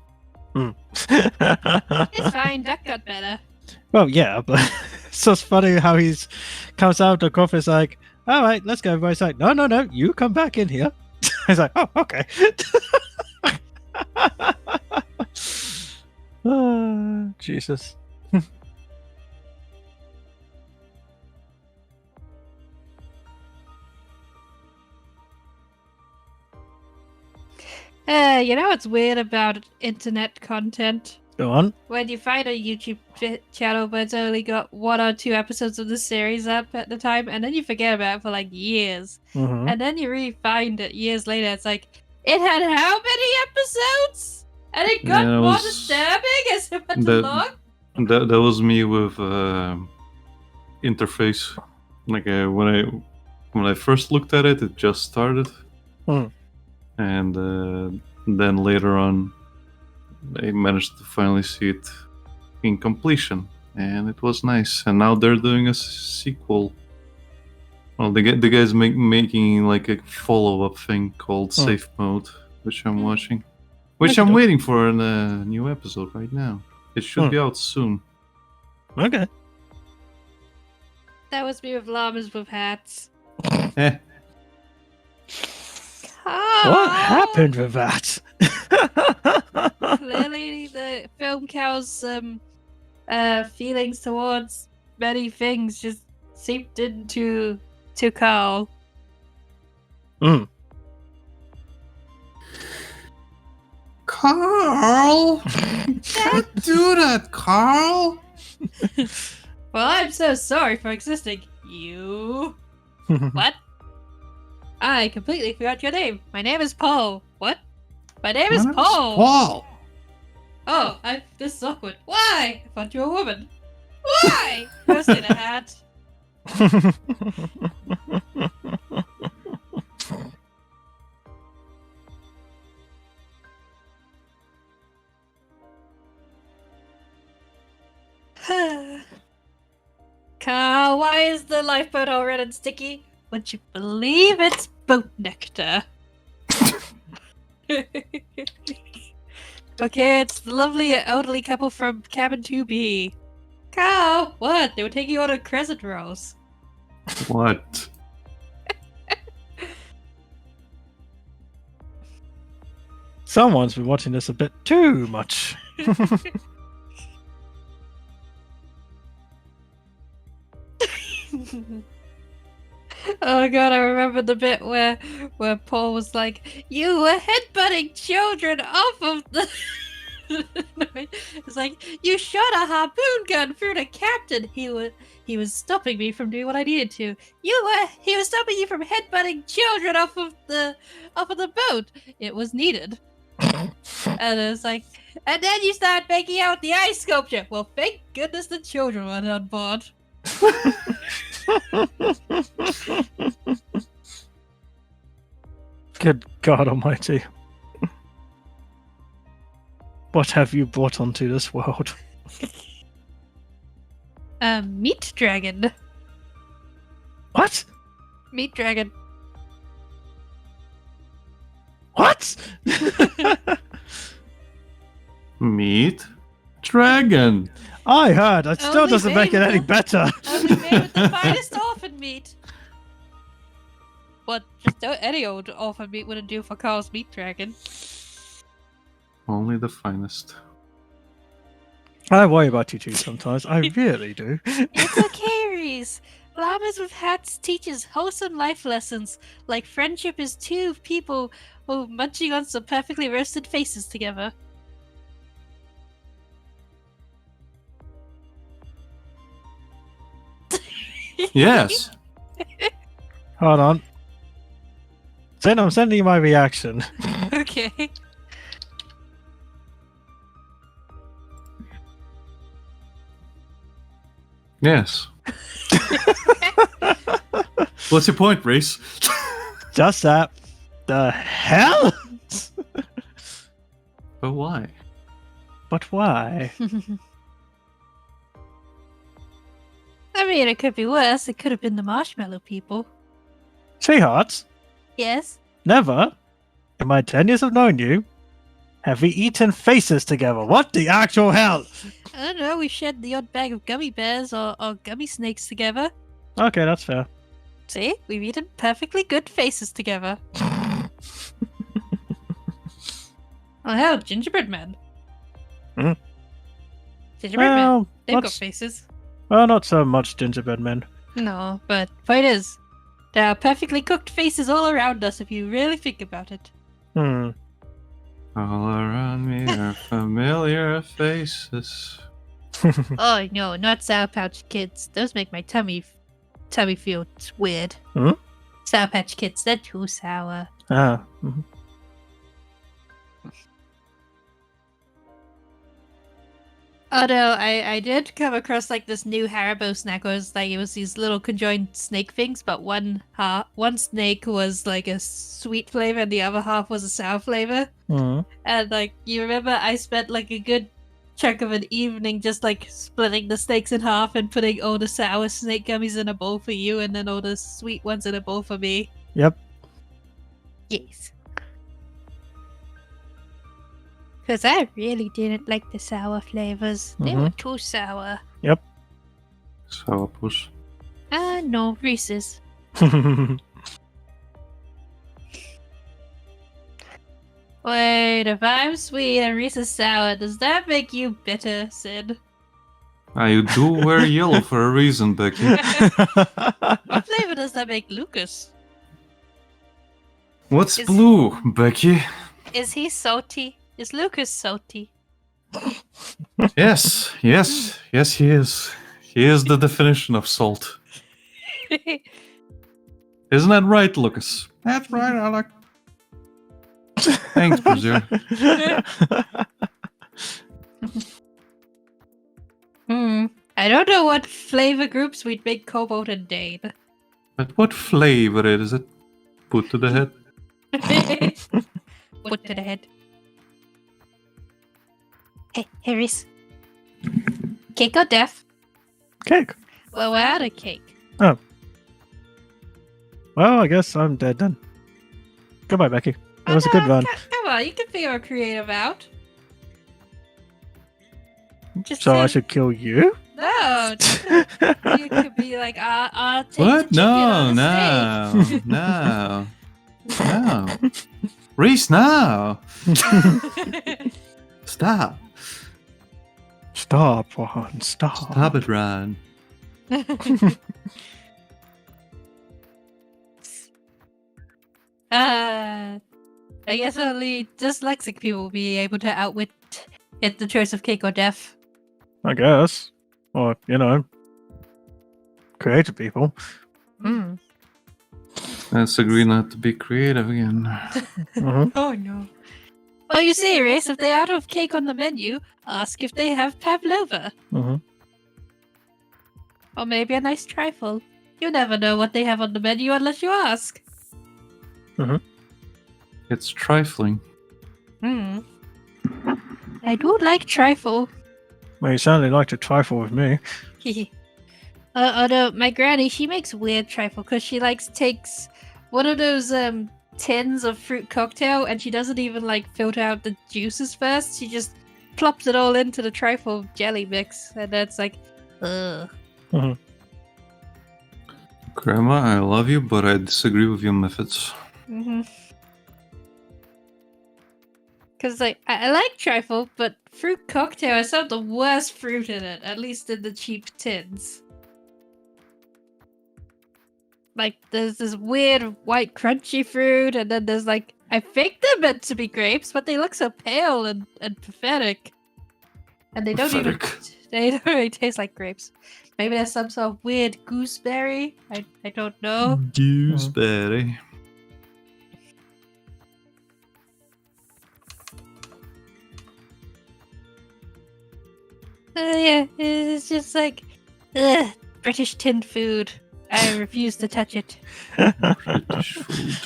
It's fine, Duck got better. Well, yeah, but it's just funny how he's comes out of the coffee. It's like, all right, let's go. Everybody's like, no, you come back in here. He's like, oh, okay. Oh, Jesus. You know what's weird about internet content? Go on. When you find a YouTube channel but it's only got 1 or 2 episodes of the series up at the time, and then you forget about it for like years. Mhm. And then you really find it years later, it's like, It had how many episodes? And it got Yeah, it more was- disturbing as it went that- along? That was me with interface. Like when I first looked at it, it just started, and then later on, I managed to finally see it in completion, and it was nice. And now they're doing a sequel. Well, the guys making like a follow-up thing called Safe Mode, which I'm watching, which I'm waiting for in a new episode right now. It should be out soon. Okay. That was me with llamas with hats. Eh. What happened with that? Clearly, the film cow's feelings towards many things just seeped into Carl. Carl! Can't do that, Carl! Well, I'm so sorry for existing. You. What? I completely forgot your name. My name is Paul. What? My name is Paul. Paul! Oh, this is awkward. Why? I thought you were a woman. Why? Just in a hat. Carl, why is the lifeboat all red and sticky? Would you believe it's boat nectar? Okay, it's the lovely elderly couple from cabin 2B. Carl, what? They were taking on a crescent rolls. What? Someone's been watching this a bit too much. Oh god, I remember the bit where Paul was like, "You were headbutting children off of the." It's like, "You shot a harpoon gun through the captain. He was stopping me from doing what I needed to. He was stopping you from headbutting children off of the boat. It was needed." And it's like, and then you started making out the ice sculpture. Well, thank goodness the children weren't on board. Good God Almighty. What have you brought onto this world? Meat dragon. What? Meat dragon. What? Meat? Dragon! I heard. It still Only doesn't make it made any with better. Only made with the finest orphan meat. But just any old orphan meat wouldn't do for Carl's meat dragon. Only the finest. I worry about you two sometimes. I really do. It's okay, Reese. Llamas with hats teaches wholesome life lessons, like friendship is two people who munching on some perfectly roasted faces together. Yes! Hold on. Then I'm sending you my reaction. Okay. Yes. What's your point, Reese? Just that. The hell? But why? But why? I mean, it could be worse. It could have been the marshmallow people. Sweethearts, Yes? never, in my 10 years of knowing you, have we eaten faces together. What the actual hell? I don't know. We've shared the odd bag of gummy bears or gummy snakes together. Okay, that's fair. See? We've eaten perfectly good faces together. Oh, hell, gingerbread men. Hmm? Gingerbread men. Well, They've got not, faces. well, not so much gingerbread men. No, but point is, there are perfectly cooked faces all around us if you really think about it. Hmm. All around me are familiar faces. Oh no, not Sour Patch Kids. Those make my tummy feel weird. Hmm? Sour Patch Kids, they're too sour. Ah. Mhm. Oh no, I did come across like this new Haribo snack where it was these little conjoined snake things, but one snake was like a sweet flavor and the other half was a sour flavor. Mm. And like you remember I spent like a good chunk of an evening just like splitting the snakes in half and putting all the sour snake gummies in a bowl for you and then all the sweet ones in a bowl for me. Yep. Yes. Because I really didn't like the sour flavors. They were too sour. Yep. Sourpuss. No, Reese's. Wait, if I'm sweet and Reese's sour, does that make you bitter, Sid? You do wear yellow for a reason, Becky. What flavor does that make Lucas? What's Is- blue, Becky? Is he salty? Is Lucas salty? Yes, he is. He is the definition of salt. Isn't that right, Lucas? That's right, Alec. Thanks, Brazier. I don't know what flavor groups we'd make Cobalt and Dane. But what flavor is it? Put to the head. Put to the head. Hey, Harris. Cake or death? Cake. Well, we're out of cake. Oh. Well, I guess I'm dead then. Goodbye, Becky. It was a good run. Come on, you can figure a creative out. Just So I say- should kill you? No, you could be like, take the What? chicken on the steak. No. Reese, no. Stop. Stop, Ron. Stop. Stop it, Ron. I guess only dyslexic people will be able to outwit it the choice of cake or death. I guess. Or, creative people. Mm. Let's agree not to be creative again. Mhm. Oh no. Are you serious? If they're out of cake on the menu, ask if they have pavlova. Mhm. Or maybe a nice trifle. You never know what they have on the menu unless you ask. It's trifling. Hmm. I do like trifle. Well, you certainly like to trifle with me. Although my granny, she makes weird trifle because she takes one of those tins of fruit cocktail and she doesn't even filter out the juices first. She just plops it all into the trifle jelly mix, and that's ugh. Grandma, I love you, but I disagree with your methods. Because I like trifle, but fruit cocktail has some of the worst fruit in it, at least in the cheap tins. There's this weird white crunchy fruit, and then there's I think they're meant to be grapes, but they look so pale and pathetic. And they don't really taste like grapes. Maybe there's some sort of weird gooseberry. I don't know. Gooseberry. Yeah, it's just ugh, British tinned food. I refuse to touch it. British food.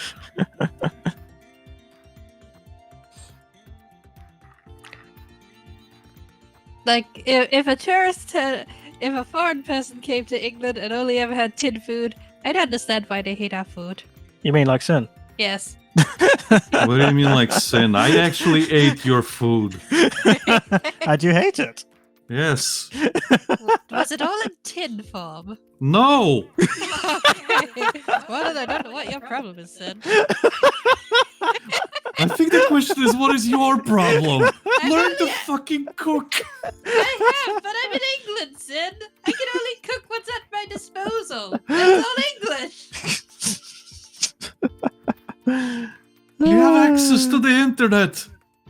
If a foreign person came to England and only ever had tinned food, I'd understand why they hate our food. You mean like sin? Yes. What do you mean sin? I actually ate your food. I do hate it. Yes. Was it all in tin form? No! Well, I don't know what your problem is, Sid. I think the question is, what is your problem? Learn to fucking cook. I have, but I'm in England, Sid. I can only cook what's at my disposal. That's all English. You have access to the internet.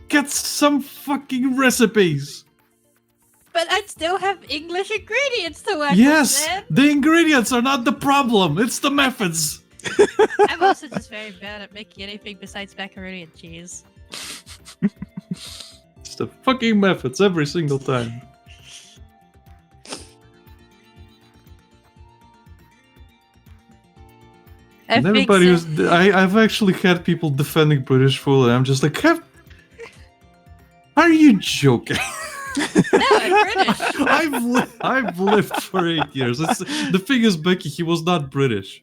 Get some fucking recipes. But I'd still have English ingredients to work Yes, with, Sid. the ingredients are not the problem. It's the methods. I'm also just very bad at making anything besides macaroni and cheese. It's the fucking methods every single time. I And think everybody so. was. I've actually had people defending British food, and I'm just like, are you joking? No, I'm British. I've lived for 8 years. The thing is, Becky, he was not British.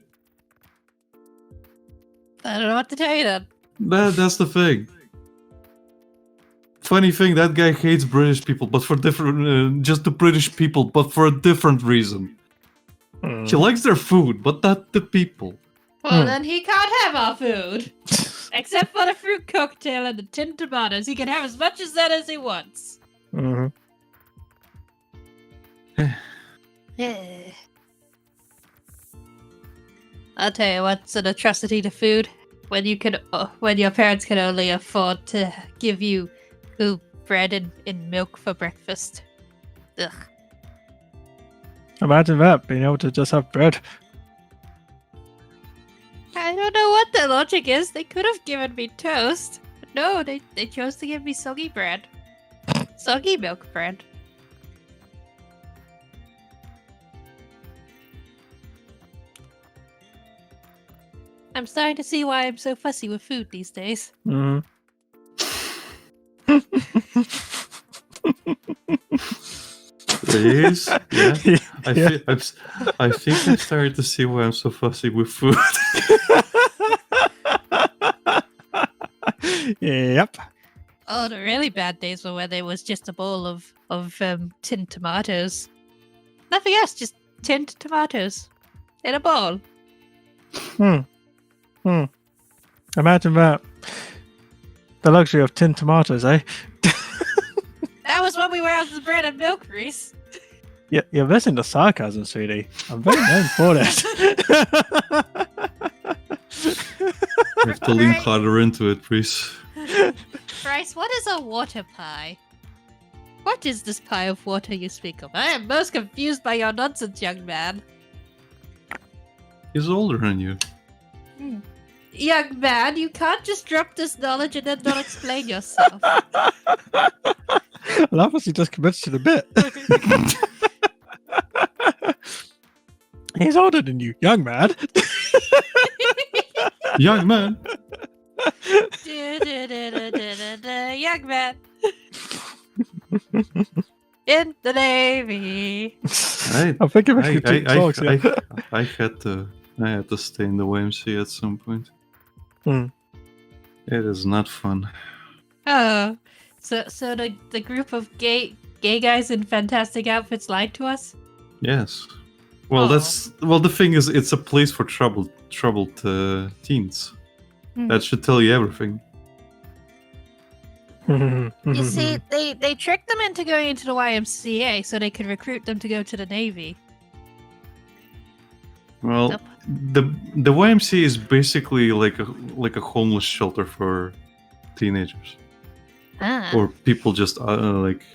I don't know what to tell you then. That's the thing. Funny thing, that guy hates British people, but for different, just the British people, but for a different reason. He likes their food, but not the people. Well, then he can't have our food. Except for the fruit cocktail and the tinned tomatoes. He can have as much of that as he wants. Mhm. I'll tell you what's an atrocity to food. When your parents can only afford to give you bread and milk for breakfast. Ugh. Imagine that, being able to just have bread. I don't know what the logic is. They could have given me toast. But no, they chose to give me soggy bread. Soggy milk bread. I'm starting to see why I'm so fussy with food these days. Mhm. Please? Yeah. Yeah. I think I started to see why I'm so fussy with food. Yep. Oh, the really bad days were when there was just a bowl of tinned tomatoes. Nothing else, just tinned tomatoes in a bowl. Imagine that. The luxury of tinned tomatoes, eh? That was when we were out of the bread and milk, Reese. Yeah, you're missing the sarcasm, sweetie. I'm very known for that. You have to lean harder into it, please. Bryce, what is a water pie? What is this pie of water you speak of? I am most confused by your nonsense, young man. He's older than you. Young man, you can't just drop this knowledge and then not explain yourself. I love as he just commits to the bit. He's older than you, young man. Young man. Young man. In the Navy. I'm thinking about two talks. Yeah. I had to stay in the YMCA at some point. Hmm. It is not fun. Oh, so the group of gay guys in fantastic outfits lied to us? Yes. Well, the thing is, it's a place for troubled teens. That should tell you everything. You see, they tricked them into going into the YMCA so they could recruit them to go to the Navy. Well, Nope. the YMCA is basically like a homeless shelter for teenagers or people just like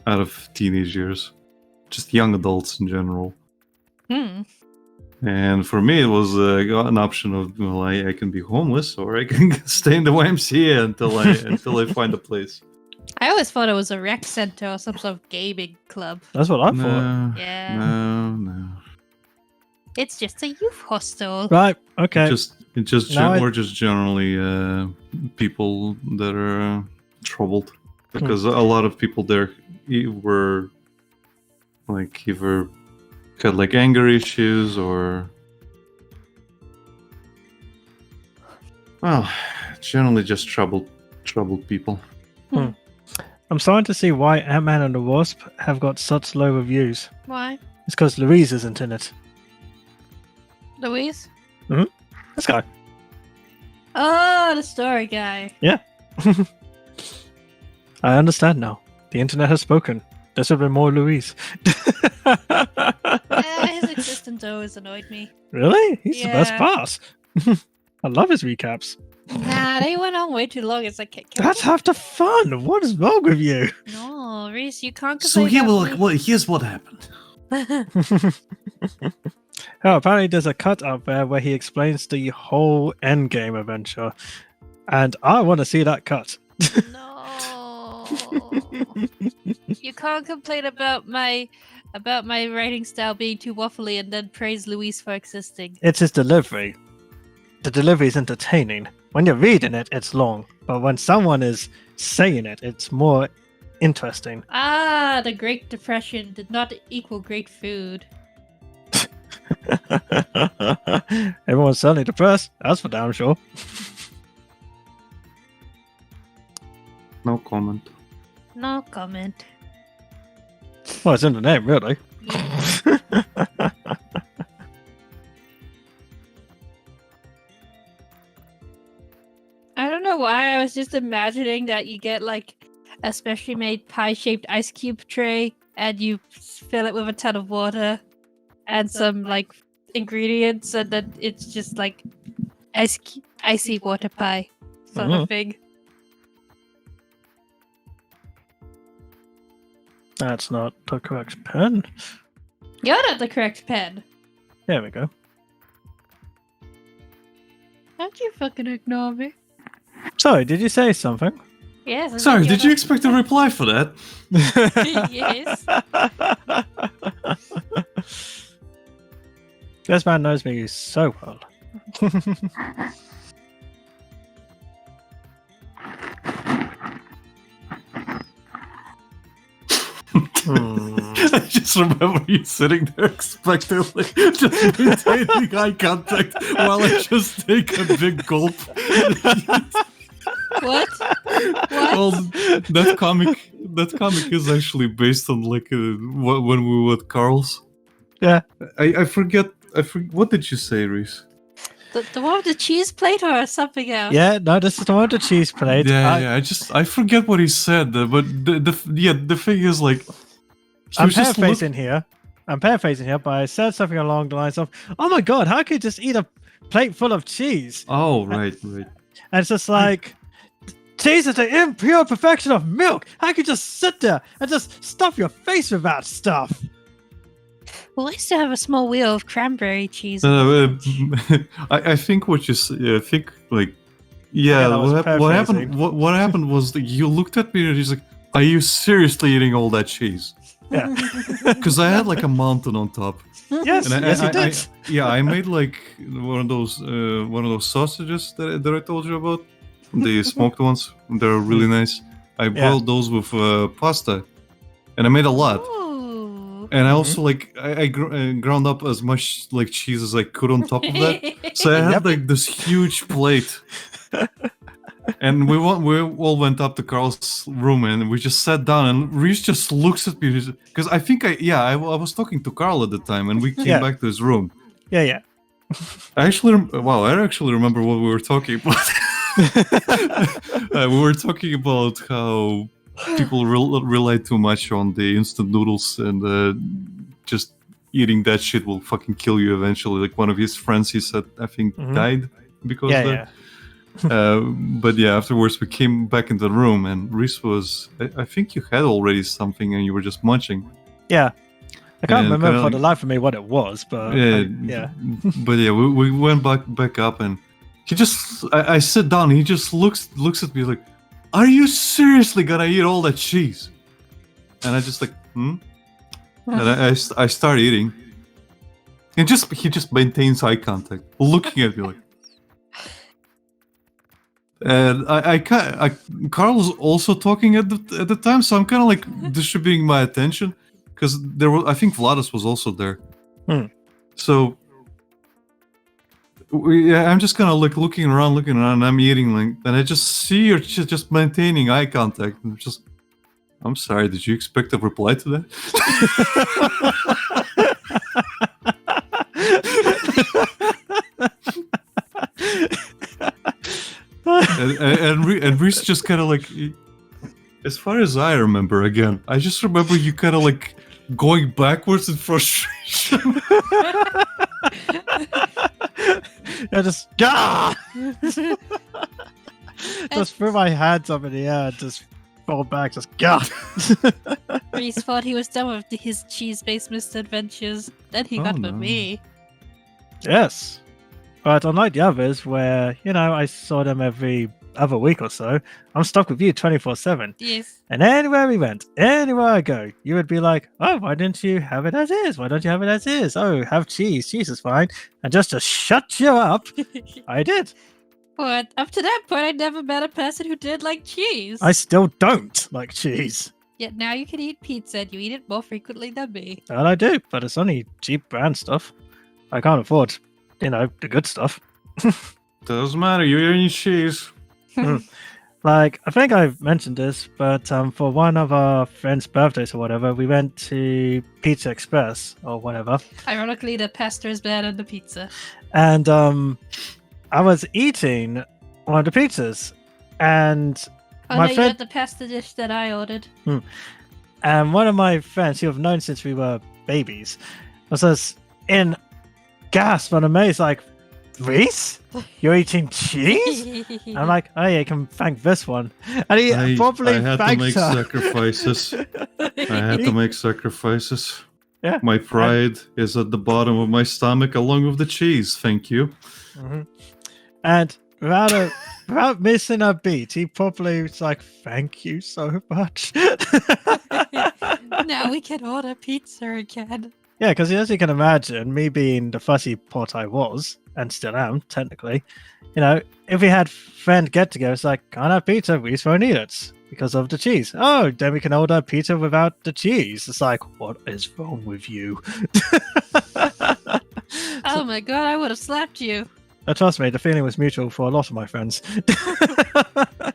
out of teenage years, just young adults in general. And for me, it was an option of, well, I can be homeless or I can stay in the YMCA until I find a place. I always thought it was a rec center or some sort of gaming club. That's what I thought. Yeah. No. It's just a youth hostel. Right. Okay. Just generally people that are troubled, because a lot of people there were like either had like anger issues or, well, generally just troubled people. I'm starting to see why Ant-Man and the Wasp have got such low reviews. Why? It's because Louise isn't in it. Louise? This guy. Oh, the story guy. Yeah. I understand now. The internet has spoken. There should have been more Louise. Yeah, his existence always annoyed me. Really? He's the best Yeah. part. I love his recaps. Nah, they went on way too long. It's like, can That's half the fun. What is wrong with you? No, Reese, you can't So complain here's what happened. Oh, apparently there's a cut out there where he explains the whole endgame adventure. And I want to see that cut. No. You can't complain about my writing style being too waffly and then praise Luis for existing. It's his delivery. the delivery is entertaining. When you're reading it, it's long, but when someone is saying it, it's more interesting. Ah, the Great Depression did not equal great food. Everyone's certainly depressed. That's for damn sure. No comment. No comment. Well, it's in the name, really. I don't know why, I was just imagining that you get like a specially made pie-shaped ice cube tray and you fill it with a ton of water and some like ingredients, and then it's just like icy water pie sort of thing. That's not the correct pen. You're not the correct pen. There we go. Don't you fucking ignore me. Sorry, did you say something? Yes. I said Sorry, you're did you not- expect a reply for that? Yes. This man knows me so well. I just remember you sitting there expectantly, just maintaining eye contact while I just take a big gulp. What? Well, that comic is actually based on like when we were at Carl's. Yeah. I forget. What did you say, Reese? The one with the cheese plate or something else? Yeah, no, this is the one with the cheese plate. Yeah. I forget what he said, but the thing is like. I'm paraphrasing here. But I said something along the lines of, "Oh my god, how could you just eat a plate full of cheese?" Oh, right. And it's just like, cheese is the impure perfection of milk. How could you just sit there and just stuff your face with that stuff? Well, I still have a small wheel of cranberry cheese. I think what you I think like yeah. Again, I was What happened? paraphrasing. What happened was that you looked at me and he's like, "Are you seriously eating all that cheese?" Yeah. Because I had like a mountain on top. Yes, And yes, you did. I made like one of those sausages that I told you about, the smoked ones. They're really nice. I boiled those with pasta, and I made a lot. Ooh. And I also like I ground up as much like cheese as I could on top of that. So I had like this huge plate. And we all went up to Carl's room and we just sat down and Reese just looks at me because I think I was talking to Carl at the time and we came back to his room. Yeah. I actually remember what we were talking about. We were talking about how people rely too much on the instant noodles and just eating that shit will fucking kill you eventually. Like one of his friends, he said, I think died because of that. But yeah, afterwards we came back into the room and Reese was, I think you had already something and you were just munching. Yeah. I can't And remember for the life of me what it was, but But yeah, we went back up and he just, I sit down and he just looks at me like, "Are you seriously gonna eat all that cheese?" And I just like, And I start eating. And he just maintains eye contact, looking at me like. And Carl was also talking at the time, so I'm kind of like distributing my attention because I think Vladis was also there. So I'm just kind of like looking around, and I'm eating, like, and I just see you're just maintaining eye contact. And I'm sorry, did you expect a reply to that? and Reese just kind of like, as far as I remember, again, I just remember you kind of like going backwards in frustration. I just just threw my hands up in the air and just fall back, just Reese thought he was done with his cheese-based misadventures. Then he got with me. Yes. But unlike the others, where, I saw them every other week or so, I'm stuck with you 24/7. Yes. And anywhere we went, anywhere I go, you would be like, "Oh, why didn't you have it as is? Why don't you have it as is? Oh, have cheese. Cheese is fine." And just to shut you up, I did. But up to that point, I never met a person who did like cheese. I still don't like cheese. Yet now you can eat pizza and you eat it more frequently than me. And I do, but it's only cheap brand stuff. I can't afford, the good stuff. Doesn't matter. You're eating cheese. Like, I think I've mentioned this, but for one of our friends' birthdays or whatever, we went to Pizza Express or whatever. Ironically, the pasta is better than the pizza. And I was eating one of the pizzas, and Oh my no, you friend, had the pasta dish that I ordered. and one of my friends who I've known since we were babies, was just in gasp and amazed, like, "Reese, you're eating cheese?" I'm like, "Oh yeah, you can thank this one." And he probably I had to thanked make her. sacrifices. I had to make sacrifices. Yeah. My pride is at the bottom of my stomach along with the cheese. Thank you. Mhm. And without missing a beat, he probably was like, "Thank you so much." Now we can order pizza again. Yeah, because as you can imagine, me being the fussy pot I was, and still am, technically, if we had friend get-together, it's like, "Can't have pizza, we just won't eat it because of the cheese." "Oh, then we can order pizza without the cheese." It's like, what is wrong with you? Oh my god, I would have slapped you. Trust me, the feeling was mutual for a lot of my friends.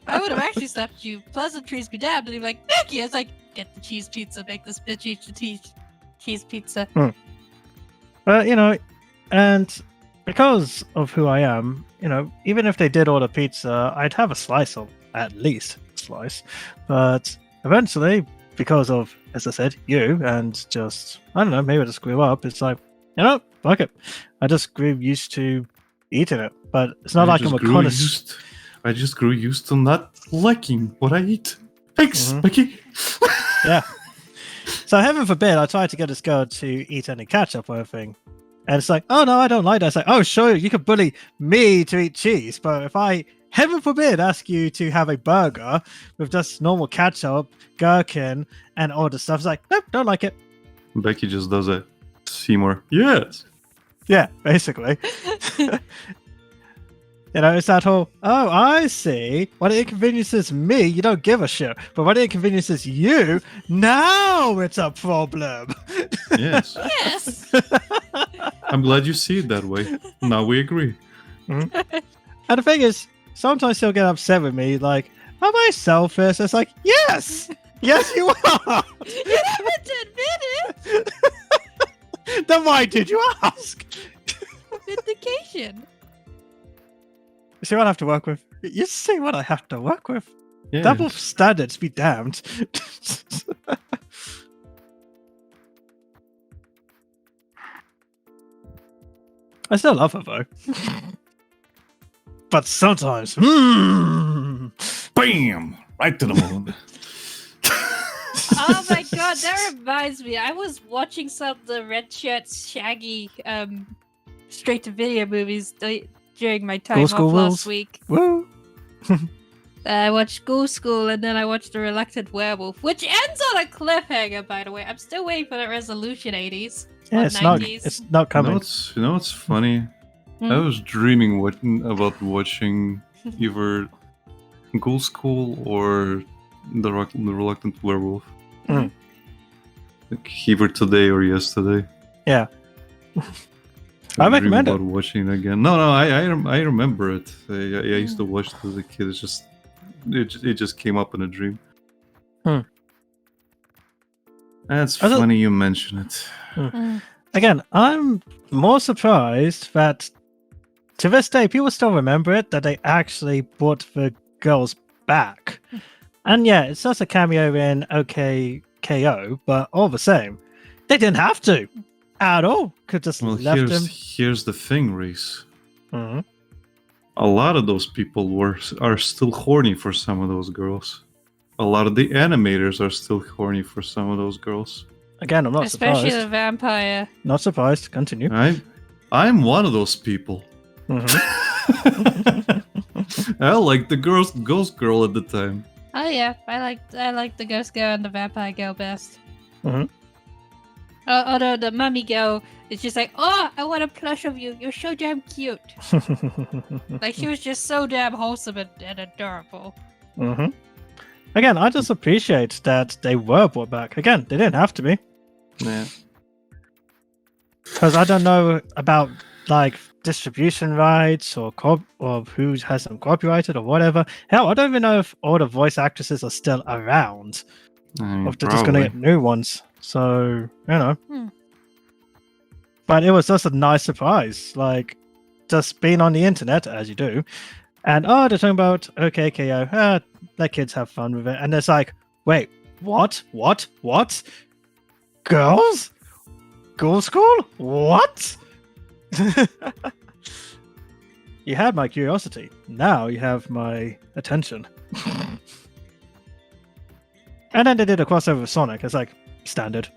I would have actually slapped you. Pleasantries be damned. And he'd be like, "Thank you." It's like, get the cheese pizza, make this bitch eat the cheese pizza. But, and because of who I am, even if they did order pizza, I'd have a slice of, at least a slice. But eventually, because of, as I said, you, and just, I don't know, maybe I just grew up, it's like, fuck it. I just grew used to eating it. But it's not like I'm a connoisseur. I just grew used to not liking what I eat. Thanks, Mickey. Yeah. So heaven forbid I tried to get this girl to eat any ketchup or anything. And it's like, "Oh no, I don't like that." It's like, "Oh sure, you can bully me to eat cheese, but if I, heaven forbid, ask you to have a burger with just normal ketchup, gherkin, and all the stuff," it's like, "Nope, don't like it." Becky just does it. Seymour. Yes. Yeah, basically. It's that whole, "Oh, I see. When it inconveniences me, you don't give a shit. But when it inconveniences you, now it's a problem." Yes. Yes. I'm glad you see it that way. Now we agree. And the thing is, sometimes he'll get upset with me, like, "Am I selfish?" It's like, yes! Yes, you are! You never to admit it. Then why did you ask? Vindication. You see what I have to work with? You see what I have to work with? Yes. Double standards be damned. I still love her though. But sometimes, Bam! Right to the moon. Oh my god, that reminds me. I was watching some of the Red Shirts Shaggy straight to video movies during my time off School last Rules. week. woo. I watched School and then I watched The Reluctant Werewolf, which ends on a cliffhanger, by the way. I'm still waiting for that resolution 80s. Yeah, or it's not. 90s. It's not coming. You know what's funny? I was dreaming about watching either Ghoul School or the Reluctant Werewolf. Like either today or yesterday. Yeah. I recommend it. about watching it again. No, I remember it. I used to watch it as a kid. It's just it just came up in a dream. That's funny you mention it. Again, I'm more surprised that to this day people still remember it, that they actually brought the girls back. And yeah, it's just a cameo in OKKO, but all the same, they didn't have to at all. Could just left them. Here's the thing, Reese. Mhm. A lot of those people are still horny for some of those girls. A lot of the animators are still horny for some of those girls. Again, I'm not Especially surprised. the vampire. Not surprised. Continue. I'm one of those people. I like the ghost girl at the time. Oh yeah, I like the ghost girl and the vampire girl best. Mhm. Although the mummy girl is just like, oh, I want a plush of you. You're so damn cute. Like she was just so damn wholesome and adorable. Mhm. Again, I just appreciate that they were brought back. Again, they didn't have to be. Yeah. Because I don't know about like distribution rights or who has them copyrighted or whatever. Hell, I don't even know if all the voice actresses are still around. I mean, Or if they're just gonna probably. get new ones. So, you know. Hmm. But it was just a nice surprise. Like just being on the internet, as you do, and they're talking about okay, KO, let kids have fun with it. And it's like, wait, what? Girls? Girls school? What? You had my curiosity. Now you have my attention. And then they did a crossover with Sonic. It's like standard.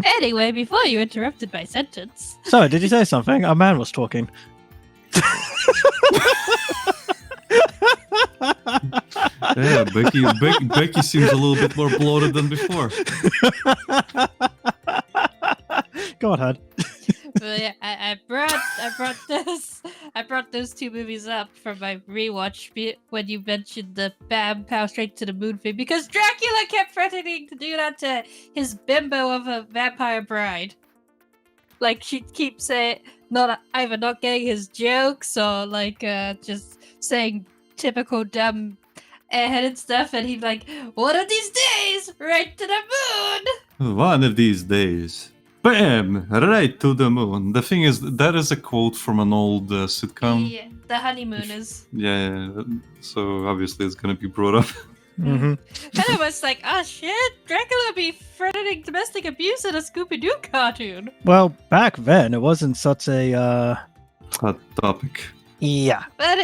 Anyway, before you interrupted my sentence. So, did you say something? A man was talking. Yeah, Becky seems a little bit more bloated than before. Go on, Hud. But yeah, I brought those two movies up for my rewatch when you mentioned the Bam Pow Straight to the Moon thing because Dracula kept threatening to do that to his bimbo of a vampire bride. Like she'd keep saying either not getting his jokes or like just saying typical dumb airheaded stuff, and he'd like, one of these days, right to the moon. One of these days. Bam! Right to the moon. The thing is, that is a quote from an old sitcom. Yeah, the honeymooners. Yeah, so obviously it's gonna be brought up. Mm-hmm. And I was like, oh shit, Dracula be threatening domestic abuse in a Scooby-Doo cartoon. Well, back then it wasn't such a Hot topic. yeah. But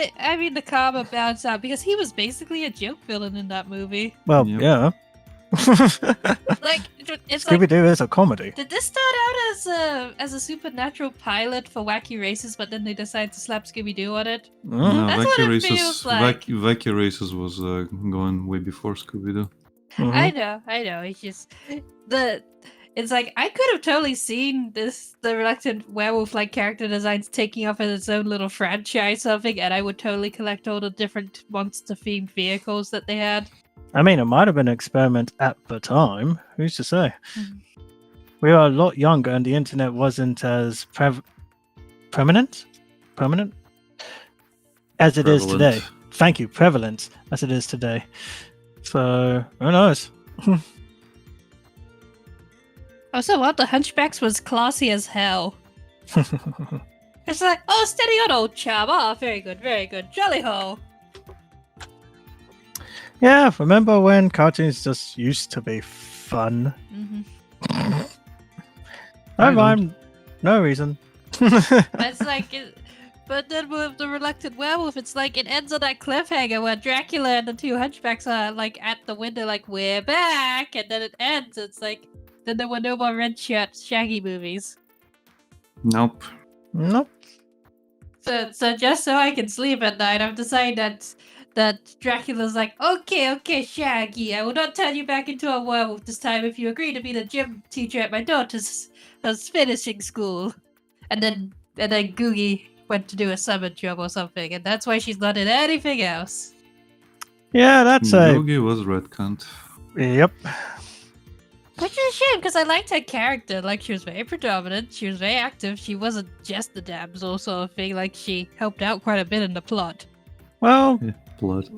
the karma bounced out because he was basically a joke villain in that movie. Well, Yep. yeah. Like, it's Scooby like, Doo is a comedy. did this start out as a supernatural pilot for Wacky Races, but then they decided to slap Scooby-Doo on it? Mhm. That's what it feels like. Wacky Races was going way before Scooby Doo. Mhm. I know. It's just it's like I could have totally seen the reluctant werewolf like character designs taking off as its own little franchise something, and I would totally collect all the different monster themed vehicles that they had. I mean, it might have been an experiment at the time. Who's to say? Mhm. We were a lot younger, and the internet wasn't as permanent as it is today. Thank you, prevalent as it is today. So who knows? Also, what the Hunchbacks was classy as hell. It's like, oh, steady on, old chum. Oh, very good, jolly ho. Yeah, remember when cartoons just used to be fun? Mm-hmm. No I rhyme, no reason. It's like, but then with the reluctant werewolf, it's like it ends on that cliffhanger where Dracula and the two hunchbacks are like at the window, like we're back, and then it ends. It's like then there were no more red shirt Shaggy movies. Nope. Nope. So just so I can sleep at night, I've decided that Dracula's like, okay, Shaggy, I will not turn you back into a werewolf this time if you agree to be the gym teacher at my daughter's finishing school. And then Googie went to do a summon job or something, and that's why she's not in anything else. Yeah, that's a Yogi was red cunt. yep. Which is a shame, because I liked her character. Like, she was very predominant, she was very active, she wasn't just the damsel sort of thing, like, she helped out quite a bit in the plot. Well, Yeah, blood.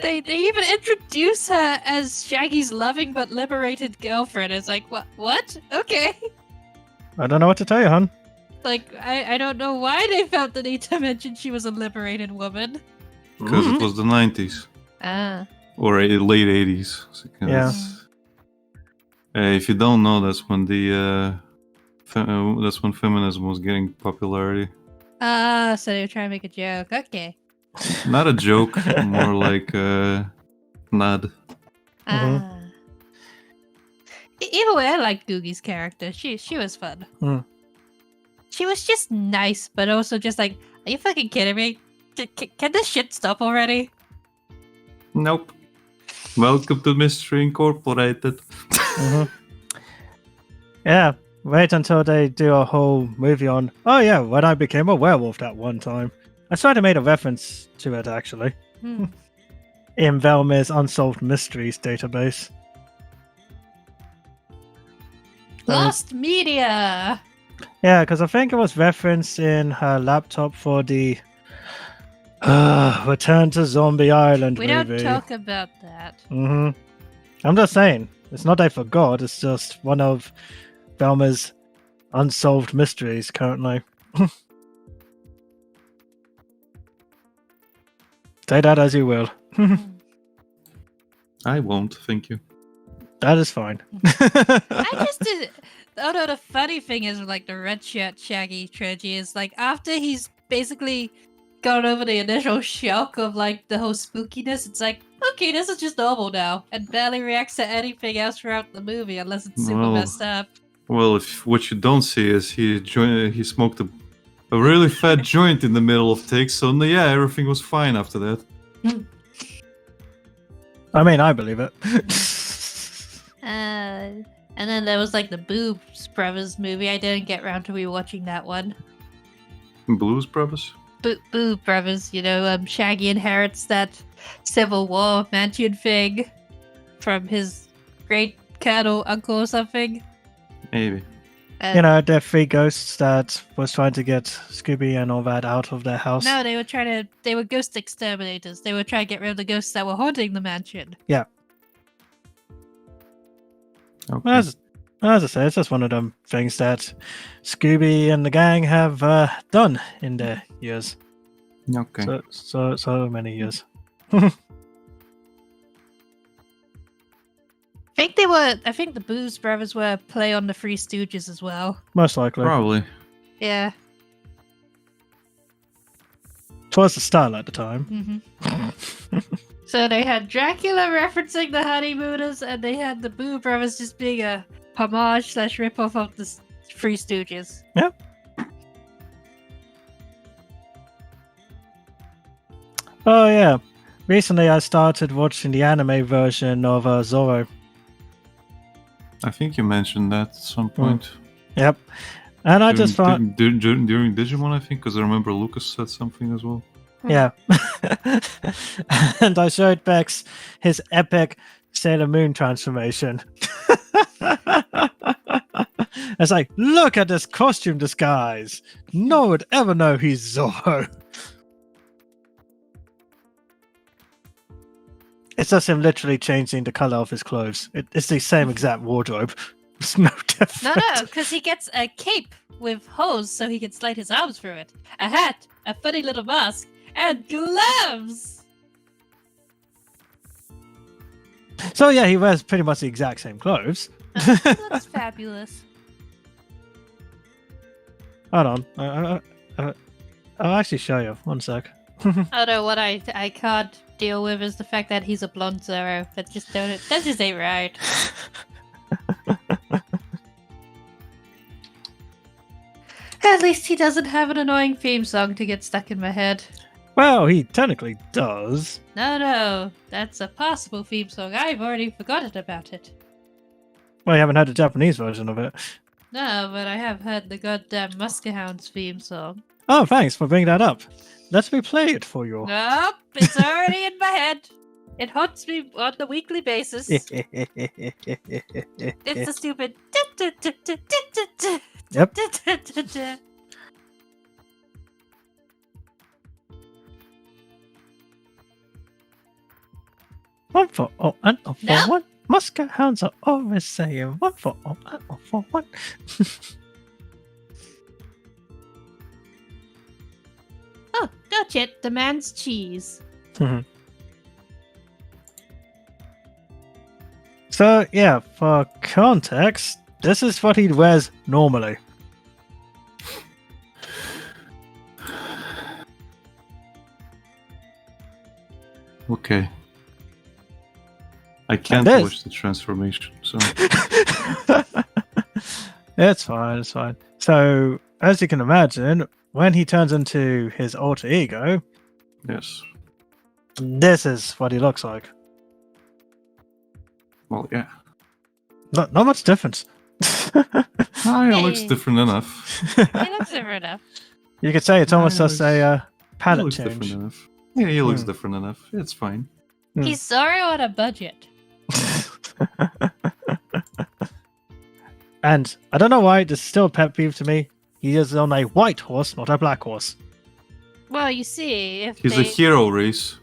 They even introduce her as Shaggy's loving but liberated girlfriend. It's like, what? Okay. I don't know what to tell you, hon. Like, I don't know why they felt the need to mention she was a liberated woman. Because it was the 90s. Ah. Or late 80s. So Yeah. If you don't know, that's when that's when feminism was getting popularity. Ah, so they were trying to make a joke. Okay. Not a joke, more like nod. Ah. Either way, I liked Googie's character. She was fun. she was just nice, but also just like, are you fucking kidding me? Can this shit stop already? Nope. Welcome to Mystery Incorporated. Yeah, wait until they do a whole movie on. Oh yeah, when I became a werewolf that one time. I sort of made a reference to it actually in Velma's Unsolved Mysteries database. Lost media. Yeah, because I think it was referenced in her laptop for the Return to Zombie Island We movie. don't talk about that. I'm just saying, it's not they forgot, it's just one of Velma's unsolved mysteries currently. Say that as you will. I won't, thank you. That is fine. I just did. Oh no, the funny thing is, like, the Red Shirt Shaggy trilogy is like, after he's basically got over the initial shock of like the whole spookiness, it's like, okay, this is just normal now, and barely reacts to anything else throughout the movie unless it's super messed up. Well, if what you don't see is he smoked a really fat joint in the middle of takes, so yeah, everything was fine after that. I mean, I believe it. And then there was like the Boobs Brothers movie. I didn't get around to rewatching that one. Blues Brothers? Boob Brothers, Shaggy inherits that Civil War mansion thing from his great colonel uncle or something. Maybe. The three ghosts that was trying to get Scooby and all that out of their house. No, they were ghost exterminators. They were trying to get rid of the ghosts that were haunting the mansion. Yeah. Okay. Well, as I say, it's just one of them things that Scooby and the gang have done in their years. Okay. So many years. I think the Booze Brothers were a play on the Three Stooges as well. Most likely. Probably. Yeah. It was the style at the time. So they had Dracula referencing the Honeymooners, and they had the Boo Brothers just being a homage / ripoff of the Three Stooges. Yep. Oh yeah. Recently I started watching the anime version of Zorro. I think you mentioned that at some point. Yep. And I just found... During Digimon, I think, because I remember Lucas said something as well. Yeah. And I showed Bex his epic Sailor Moon transformation. It's like, look at this costume disguise. No one would ever know he's Zorro. It's just him literally changing the color of his clothes. It's the same exact wardrobe. There's no difference. No, because he gets a cape with hose so he can slide his arms through it. A hat, a funny little mask, and gloves! So yeah, he wears pretty much the exact same clothes. That's fabulous. Hold on. I'll actually show you. One sec. Oh no, what I can't deal with is the fact that he's a blonde Zorro. That just ain't right. At least he doesn't have an annoying theme song to get stuck in my head. Well, he technically does. No, that's a possible theme song. I've already forgotten about it. Well, you haven't heard the Japanese version of it. No, but I have heard the goddamn Muskehounds theme song. Oh, thanks for bringing that up. Let me play it for you. Nope, it's already in my head. It haunts me on a weekly basis. It's a stupid. Yep. One for all and all for one. Muskehounds are always saying one for all and all for one. Oh, gotcha. Demands cheese. So, yeah, for context, this is what he wears normally. Okay. I can't watch the transformation, so... It's fine. It's fine. So, as you can imagine, when he turns into his alter ego, Yes. this is what he looks like. Well, yeah. Not much difference. Ah, it looks Hey. different enough. He looks different enough. You could say it's almost Nah, it just a He palette looks change. different enough. Yeah, he looks Hmm. different enough. It's fine. Hmm. He's sorry on a budget. And I don't know why, this is still a pet peeve to me. He is on a white horse, not a black horse. Well, you see, if He's they... a hero race.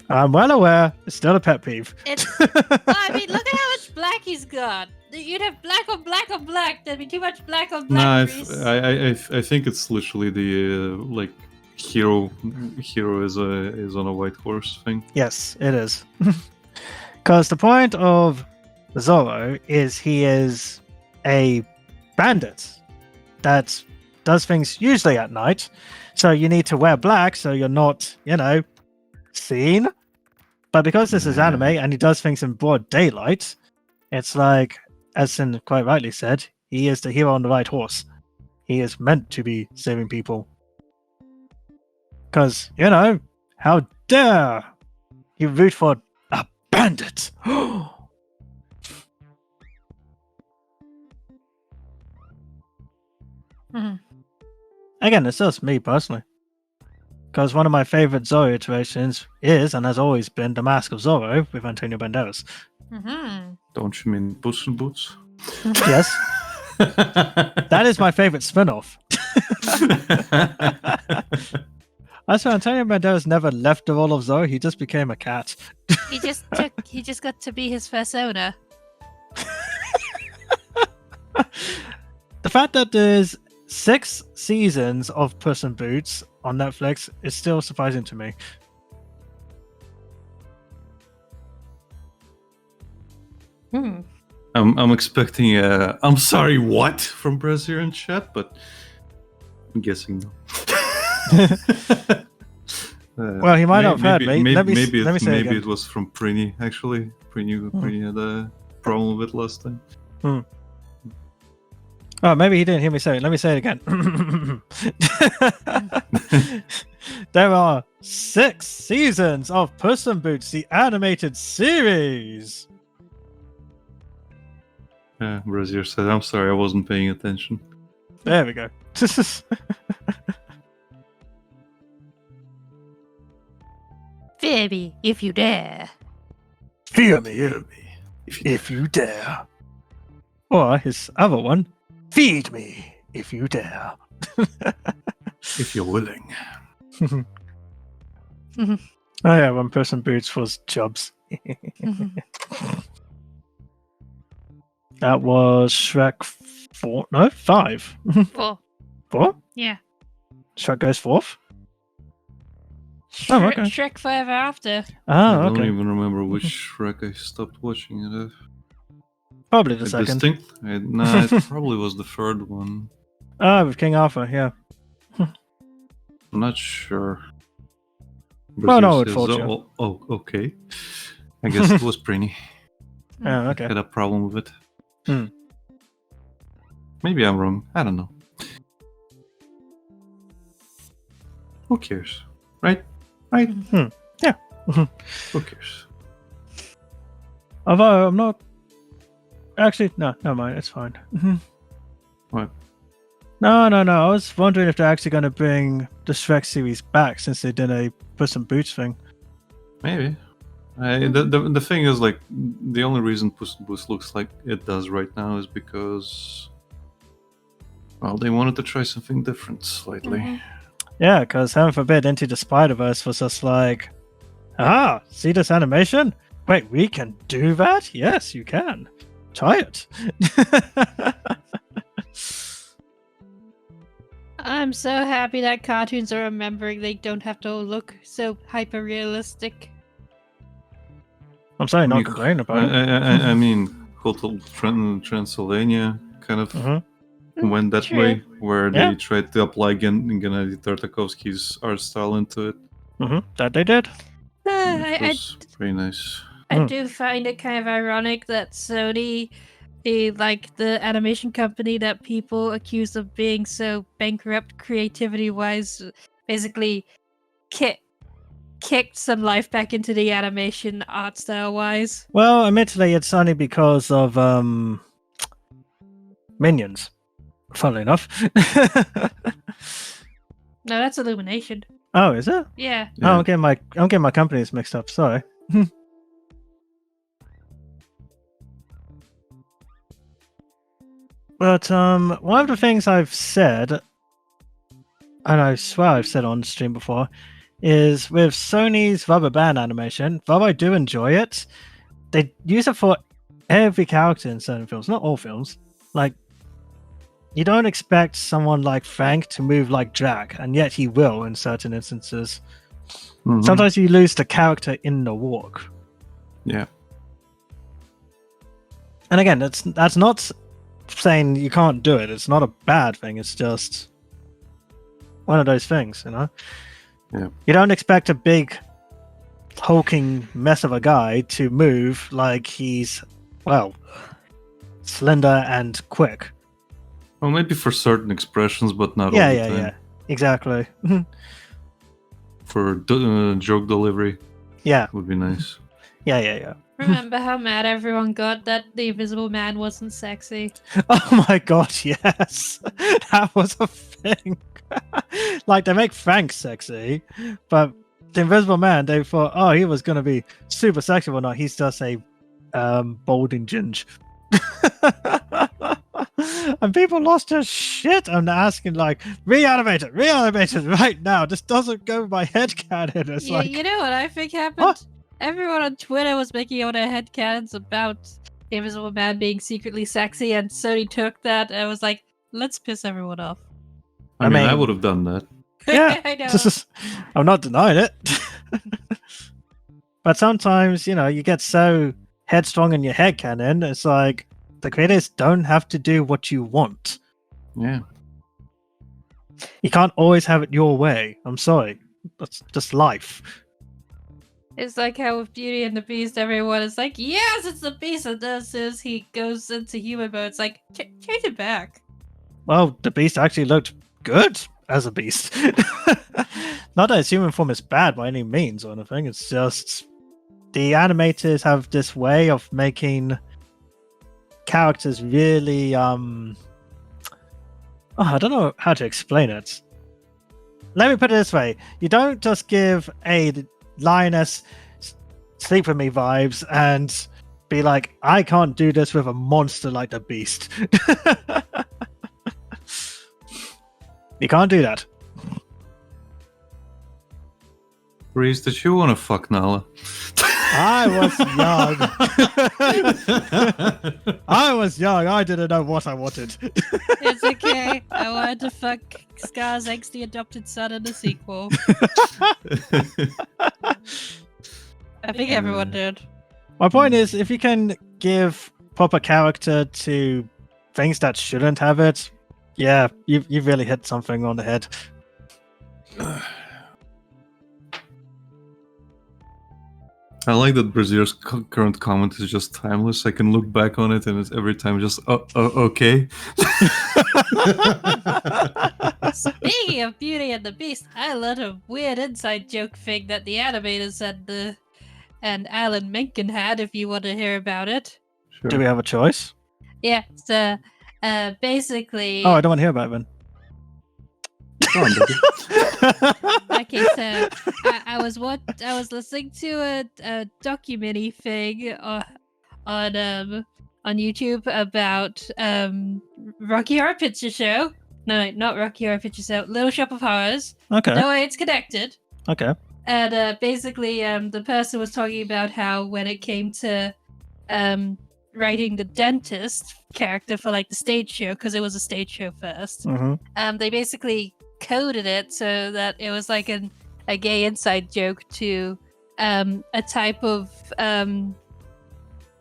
I'm well aware, it's still a pet peeve. It's... Well, I mean, look at how much black he's got. You'd have black on black on black. There'd be too much black on black. Nah, Reese. I think it's literally the like hero is on a white horse thing. Yes, it is. Because the point of Zorro is he is a bandit that does things usually at night. So you need to wear black so you're not, seen. But because this is anime and he does things in broad daylight, it's like, as Sin quite rightly said, he is the hero on the right horse. He is meant to be saving people. Because, how dare you root for a bandit? Mhm. Again, it's just me personally. Because one of my favorite Zorro iterations is, and has always been, The Mask of Zorro with Antonio Banderas. Mhm. Don't you mean Puss in Boots? Yes, that is my favorite spin-off. I swear Antonio Banderas never left the role of Zorro, he just became a cat. He just got to be his persona. The fact that there's 6 seasons of Puss in Boots on Netflix is still surprising to me. Hmm. I'm expecting a I'm sorry what from Brazilian chat, but I'm guessing no. Well, he might not have heard me. Let me say it Maybe again. it was from Prini actually. Prini had a problem with it last time. Oh, maybe he didn't hear me say it. Let me say it again. There are 6 seasons of Puss in Boots, the animated series. Brazier said, "I'm sorry, I wasn't paying attention." There we go. Fear me if you dare. Fear me if you dare. Or his other one, feed me if you dare. If you're willing. Oh yeah, when Puss in Boots was Chubbs. Mhm. That was Shrek 4. No, 5. Well, 4? yeah. Shrek goes 4th? Oh, okay. Shrek Forever After. I Oh, don't okay. even remember which Shrek I stopped watching it. Probably the second. Nah, it probably was the third one. Ah, with King Arthur, yeah. I'm not sure. Well, no, Brazier it says, fought you. oh, okay. I guess it was Prini. Oh, okay. Had a problem with it. Hmm. Maybe I'm wrong. I don't know. Who cares? Right? Right? Yeah. Who cares? Although I'm not. Actually, no, never mind. It's fine. What? No. I was wondering if they're actually going to bring the Shrek series back since they did a Puss in Boots thing. Maybe. The thing is, like, the only reason Puss in Boots looks like it does right now is because, well, they wanted to try something different slightly. Mhm. Yeah, because heaven forbid, Into the Spider-Verse was just like, see this animation? Wait, we can do that? Yes, you can. Try it. I'm so happy that cartoons are remembering they don't have to look so hyper realistic. I'm sorry, I not mean, complaining about it. I mean, Hotel Transylvania kind of went that True. way, where Yeah. they tried to apply Gennady Tartakovsky's art style into it. That they did. It was pretty nice. I do find it kind of ironic that Sony the animation company that people accuse of being so bankrupt creativity wise basically kicked some life back into the animation art style wise. Well, admittedly, it's only because of Minions. Funnily enough. No, that's Illumination. Oh, is it? Yeah. Oh, I'm getting my companies mixed up. Sorry. But one of the things I've said, and I swear I've said on stream before, is with Sony's rubber band animation, though I do enjoy it, they use it for every character in certain films, not all films. Like, you don't expect someone like Frank to move like Jack, and yet he will in certain instances. Mhm. Sometimes you lose the character in the walk. Yeah. And again, that's not saying you can't do it. It's not a bad thing. It's just one of those things, you know? Yeah. You don't expect a big hulking mess of a guy to move like he's, well, slender and quick. Well, maybe for certain expressions, but not Yeah, all the yeah, time. yeah. Exactly. For joke delivery Yeah, would be nice. yeah. Remember how mad everyone got that the Invisible Man wasn't sexy? Oh my god, yes. That was a thing. Like, they make Frank sexy, but the Invisible Man, they thought, oh, he was going to be super sexy or not. He's just a balding ginge. And people lost their shit and asking, like, reanimate it right now. This doesn't go with my headcanon. It's Yeah, like, you know what I think happened? What? Everyone on Twitter was making all their headcanons about the Invisible Man being secretly sexy, and Sony took that and was like, let's piss everyone off. I mean, I mean- would have done that. yeah, I know. I'm not denying it. But sometimes, you know, you get so headstrong in your headcanon, it's like the creators don't have to do what you want. Yeah. You can't always have it your way. I'm sorry. That's just life. It's like how with Beauty and the Beast, everyone is like, yes, it's the Beast, and as soon as he goes into human mode, it's like, change it back. Well, the beast actually looked good as a beast. Not that its human form is bad by any means or anything. It's just the animators have this way of making characters really I don't know how to explain it. Let me put it this way. You don't just give a lioness sleep with me vibes and be like, I can't do this with a monster like the beast. You can't do that. Reese, did you want to fuck Nala? I was young. I was young. I didn't know what I wanted. It's okay. I wanted to fuck Scar's angsty adopted son in the sequel. I think everyone did. My point is, if you can give proper character to things that shouldn't have it, yeah, you've really hit something on the head. I like that Brazier's current comment is just timeless. I can look back on it and it's every time just, okay. Speaking of Beauty and the Beast, I learned a weird inside joke thing that the animators and Alan Menken had, if you want to hear about it. Sure. Do we have a choice? Yeah, so basically... Oh, I don't want to hear about it then. Go on, baby. Okay, so I was listening to a documentary thing on YouTube about Rocky Horror Picture Show. No, not Rocky Horror Picture Show. Little Shop of Horrors. Okay. No way, it's connected. Okay. And basically, the person was talking about how when it came to writing the dentist character for like the stage show, because it was a stage show first, they basically coded it so that it was like a gay inside joke to a type of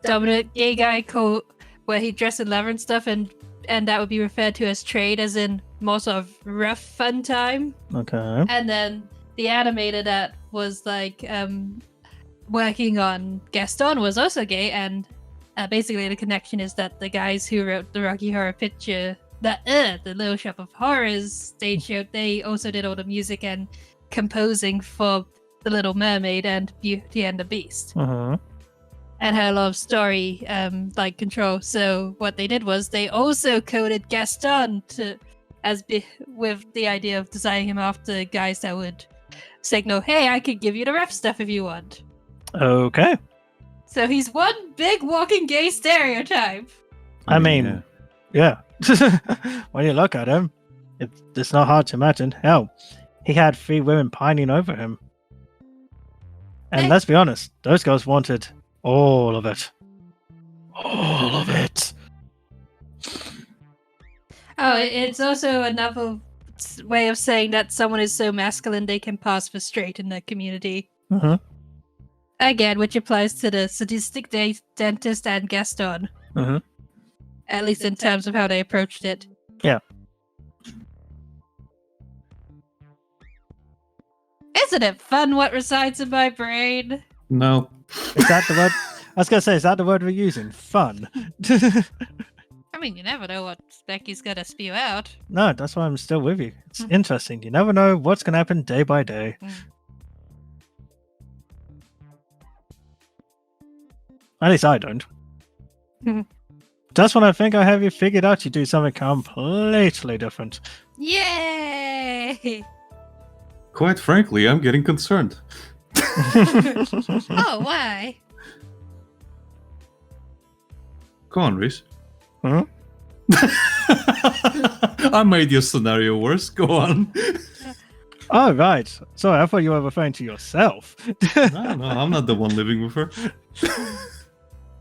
dominant gay guy called where he dressed in leather and stuff, and that would be referred to as trade, as in more sort of rough fun time. Okay. And then the animator that was like working on Gaston was also gay, and Basically, the connection is that the guys who wrote the Rocky Horror Picture, the Little Shop of Horrors stage show, they also did all the music and composing for The Little Mermaid and Beauty and the Beast. Mhm. And had a lot of story control. So what they did was they also coded Gaston with the idea of designing him after guys that would signal, "Hey, I could give you the ref stuff if you want." Okay. So he's one big walking gay stereotype. I mean, yeah. When you look at him, it's not hard to imagine. Hell, he had 3 women pining over him. And let's be honest, those girls wanted all of it. All of it. Oh, it's also another way of saying that someone is so masculine they can pass for straight in the community. Mm-hmm. Again, which applies to the sadistic dentist and Gaston. Mm-hmm. At least in terms of how they approached it. Yeah. Isn't it fun what resides in my brain? No. Is that the word? I was going to say, is that the word we're using? Fun. I mean, you never know what Becky's gonna spew out. No, that's why I'm still with you. It's interesting. You never know what's going to happen day by day. At least I don't. Just when I think I have you figured out, you do something completely different. Yay! Quite frankly, I'm getting concerned. Oh, why? Go on, Reese. Hmm? I made your scenario worse. Go on. Oh, right. Sorry, I thought you were referring to yourself. No, I'm not the one living with her.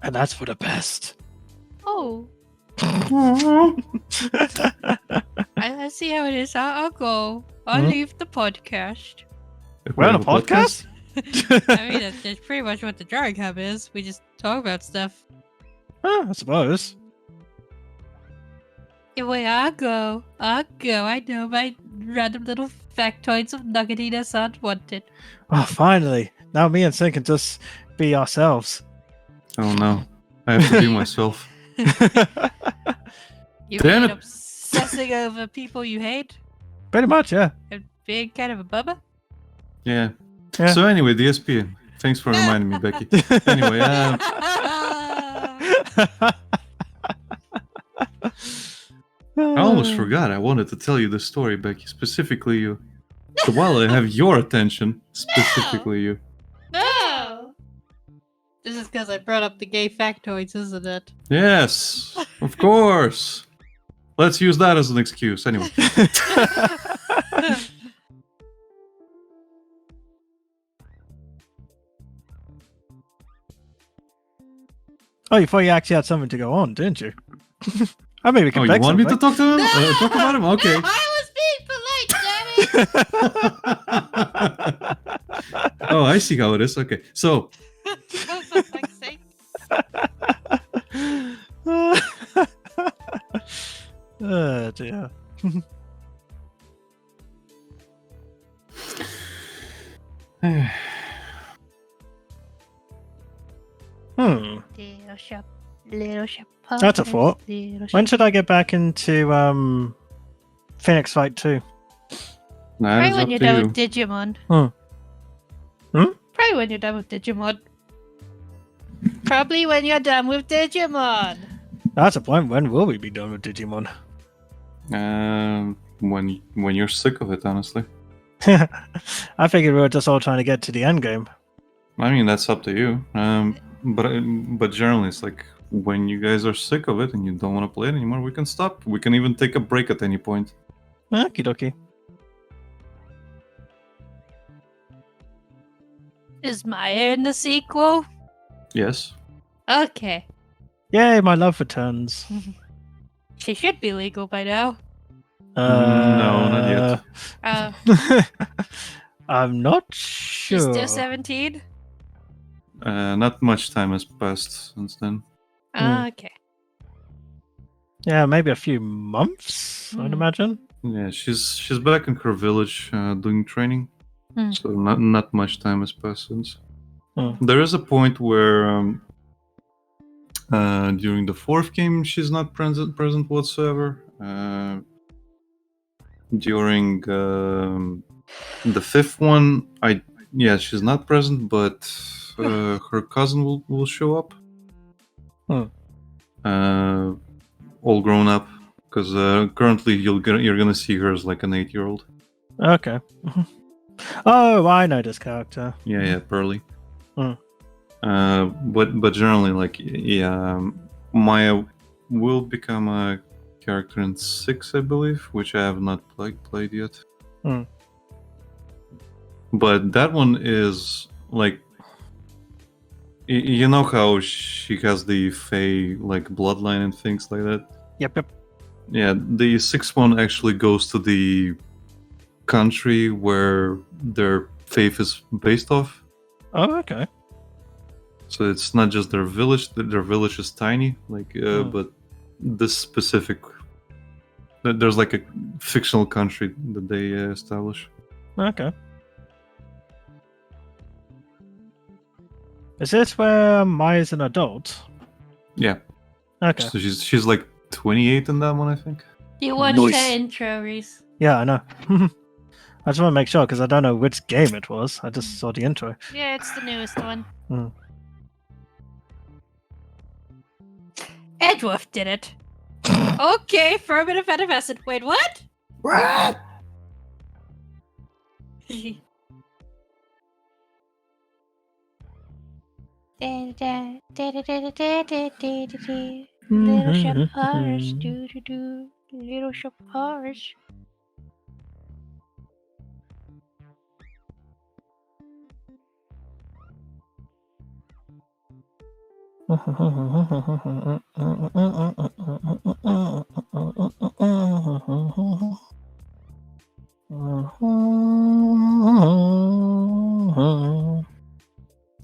And that's for the best. Oh. I see how it is. I'll go. I'll leave the podcast. We're on a podcast? I mean, that's pretty much what the Drawing Hub is. We just talk about stuff. I suppose. Anyway, I'll go. I know my random little factoids of nuggetiness aren't wanted. Oh, finally. Now me and Sin can just be ourselves. Oh no. I have to be myself. You Damn mean it. obsessing over people you hate? Pretty much, yeah. And being kind of a bubba? Yeah. Yeah. So anyway, the SPN. Thanks for reminding me, Becky. Anyway, I almost forgot. I wanted to tell you the story, Becky. Specifically you. So while I have your attention, specifically you. No! This is because I brought up the gay factoids, isn't it? Yes, of course. Let's use that as an excuse. Anyway. Oh, you thought you actually had something to go on, didn't you? I mean, we can Oh, you beg want me to something. talk to him? Talk about him? Okay. I was being polite, damn it! Oh, I see how it is. Okay. So, Oh, for fuck's sake. Oh, dear. Little shop. That's a thought. When should I get back into Phoenix Fight 2? that Probably is when up you're to done you. with Digimon. Hmm? Probably when you're done with Digimon. Probably when you're done with Digimon. That's a point. When will we be done with Digimon? When you're sick of it, honestly. I figured we were just all trying to get to the end game. I mean, that's up to you. But generally, it's like when you guys are sick of it and you don't want to play it anymore, we can stop. We can even take a break at any point. Okie dokie. Is Maya in the sequel? Yes. Okay. Yay, my love returns. She should be legal by now. No, not yet. I'm not She's sure. still 17? Not much time has passed since then. Okay. Yeah, maybe a few months, I'd imagine. Yeah, she's back in her village doing training. So not much time has passed since. There is a point where During the fourth game, she's not present whatsoever. During the fifth one, she's not present, but her cousin will show up. All grown up, because currently you're gonna see her as like an 8-year-old. Okay. Oh, I know this character. Yeah, Pearly. Hmm. But generally, like, Maya will become a character in 6, I believe, which I have not played yet. Hmm. But that one is like, you know how she has the Fae like bloodline and things like that. Yep. Yeah, the 6th one actually goes to the country where their faith is based off. Oh, okay. So it's not just their village. Their village is tiny, like, but this specific, there's like a fictional country that they establish. Okay. Is this where Maya's an adult? Yeah. Okay. So she's like 28 in that one, I think. You watched Nice. her intro, Reese. Yeah, I know. I just want to make sure because I don't know which game it was. I just saw the intro. Yeah, it's the newest one. Hmm. Edgeworth did it. Okay, affirmative and investment. Wait, what? What? Little shop horse, do do do. Little shop horse.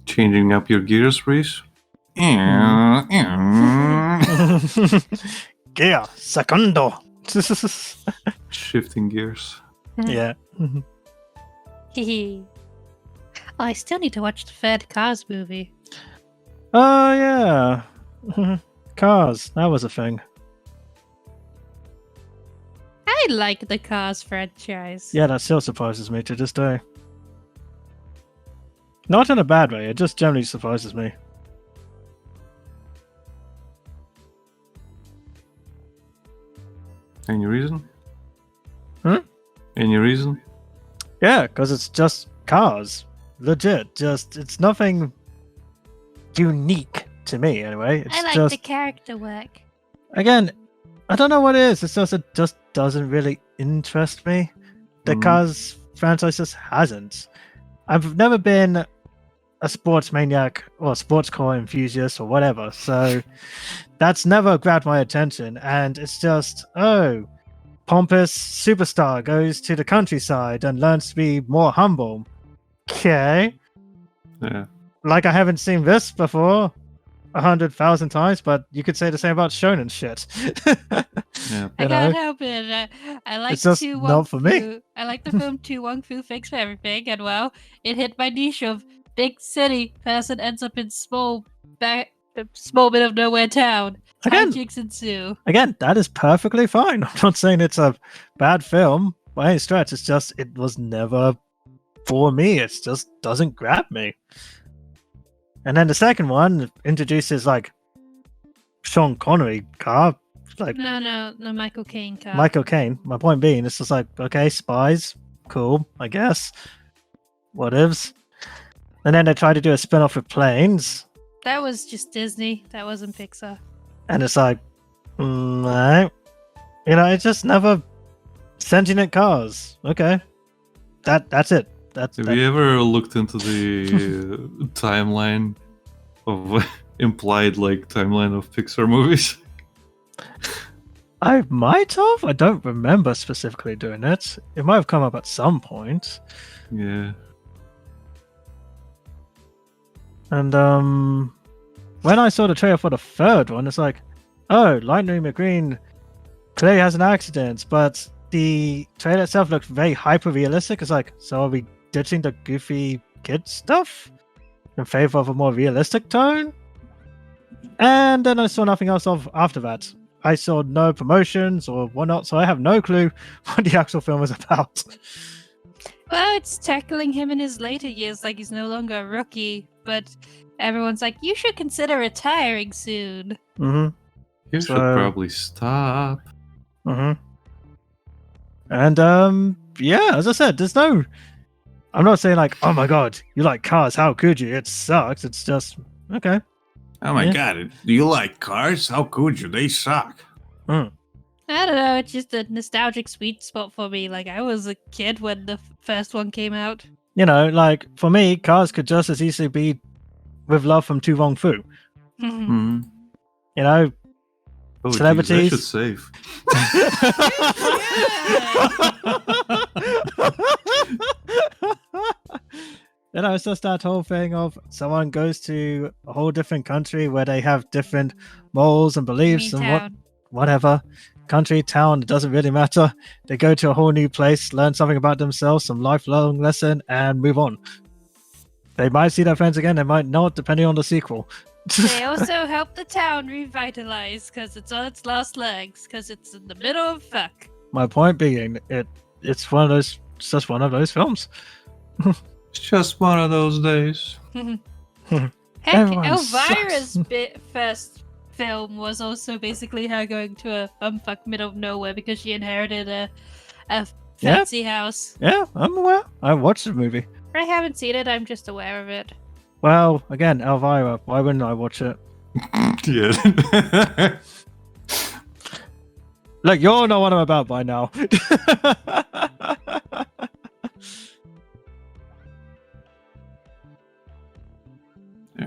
Changing up your gears, Reese. Gear secondo. Shifting gears. Yeah. Hehe. Oh, I still need to watch the third Cars movie. Oh yeah. Cars. That was a thing. I like the Cars franchise. Yeah, that still surprises me to this day. Not in a bad way. It just generally surprises me. Any reason? Hmm? Any reason? Yeah, because it's just cars. Legit. Just, it's nothing unique to me, anyway. It's I like just, the character work. again, I don't know what it is. It's just, it just doesn't really interest me. The Mhm. Cars franchise just hasn't. I've never been a sports maniac or sports car enthusiast or whatever, so that's never grabbed my attention. And it's just, oh, pompous superstar goes to the countryside and learns to be more humble. Okay. Yeah. Like, I haven't seen this before 100,000 times, but you could say the same about shonen shit. Yeah. I You can't know? help it. I like It's just Tu not Wong for me. Fu. I like the film Tu Wong Fu Fix for Everything, and well, it hit my niche of big city person ends up in small bit of nowhere town. Again, Hijinks ensue. again, that is perfectly fine. I'm not saying it's a bad film by any stretch. It's just, it was never for me. It just doesn't grab me. And then the second one introduces like Sean Connery car, like No, Michael Caine car. Michael Caine. My point being, it's just like, okay, spies, cool, I guess. Whatevs. And then they try to do a spin-off with planes, That was just Disney. That wasn't Pixar. and it's like, no. You know, it's just never sentient cars. Okay. That's it. That's Have that. you ever looked into the timeline of implied like timeline of Pixar movies? I might have. I don't remember specifically doing it. It might have come up at some point. Yeah. And when I saw the trailer for the third one, it's like, oh, Lightning McQueen clearly has an accident, but the trailer itself looked very hyper realistic. It's like, so are we ditching the goofy kid stuff in favor of a more realistic tone? And then I saw nothing else of after that. I saw no promotions or whatnot, so I have no clue what the actual film is about. Well, it's tackling him in his later years, like he's no longer a rookie, but everyone's like, you should consider retiring soon. Mm-hmm. You So- should probably stop. Mm-hmm. And yeah, as I said, there's no. I'm not saying like, oh my god, you like Cars? How could you? It sucks. It's just okay. Oh my Yeah. god, do you like cars? How could you? They suck. I don't know, it's just a nostalgic sweet spot for me. Like, I was a kid when the first one came out. You know, like for me, Cars could just as easily be with love from Tu Wong Fu. Hmm. You know, Oh, geez, I Celebrities. should save. You know, it's just that whole thing of someone goes to a whole different country where they have different morals and You beliefs mean and town. whatever. Country, town, it doesn't really matter. They go to a whole new place, learn something about themselves, some lifelong lesson, and move on. They might see their friends again, they might not, depending on the sequel. They also help the town revitalize because it's on its last legs, because it's in the middle of fuck. My point being, it's one of those, it's just one of those films. It's just one of those days. Heck, Everyone Elvira's sucks. first film was also basically her going to a bumfuck middle of nowhere because she inherited a Yeah. fancy house. Yeah, I'm aware. I watched the movie. I haven't seen it, I'm just aware of it. Well, again, Elvira, why wouldn't I watch it? Yeah. Look, you all know what I'm about by now.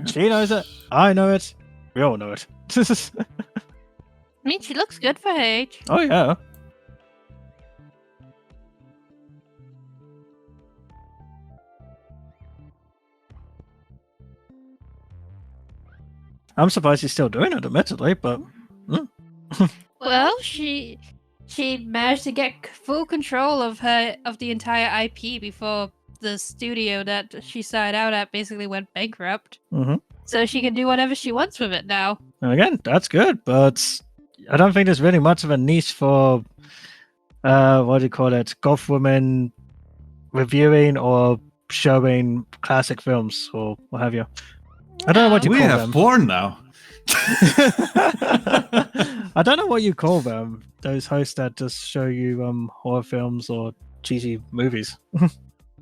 She knows it. I know it. We all know it. I mean, she looks good for her age. Oh, yeah. I'm surprised he's still doing it, admittedly, but Well, she managed to get full control of the entire IP before the studio that she started out at basically went bankrupt. Mhm. So she can do whatever she wants with it now. and again, that's good. But I don't think there's really much of a niche for, what do you call it, goth women reviewing or showing classic films or what have you. I don't know what you We call have them. porn now. I don't know what you call them. Those hosts that just show you horror films or cheesy movies.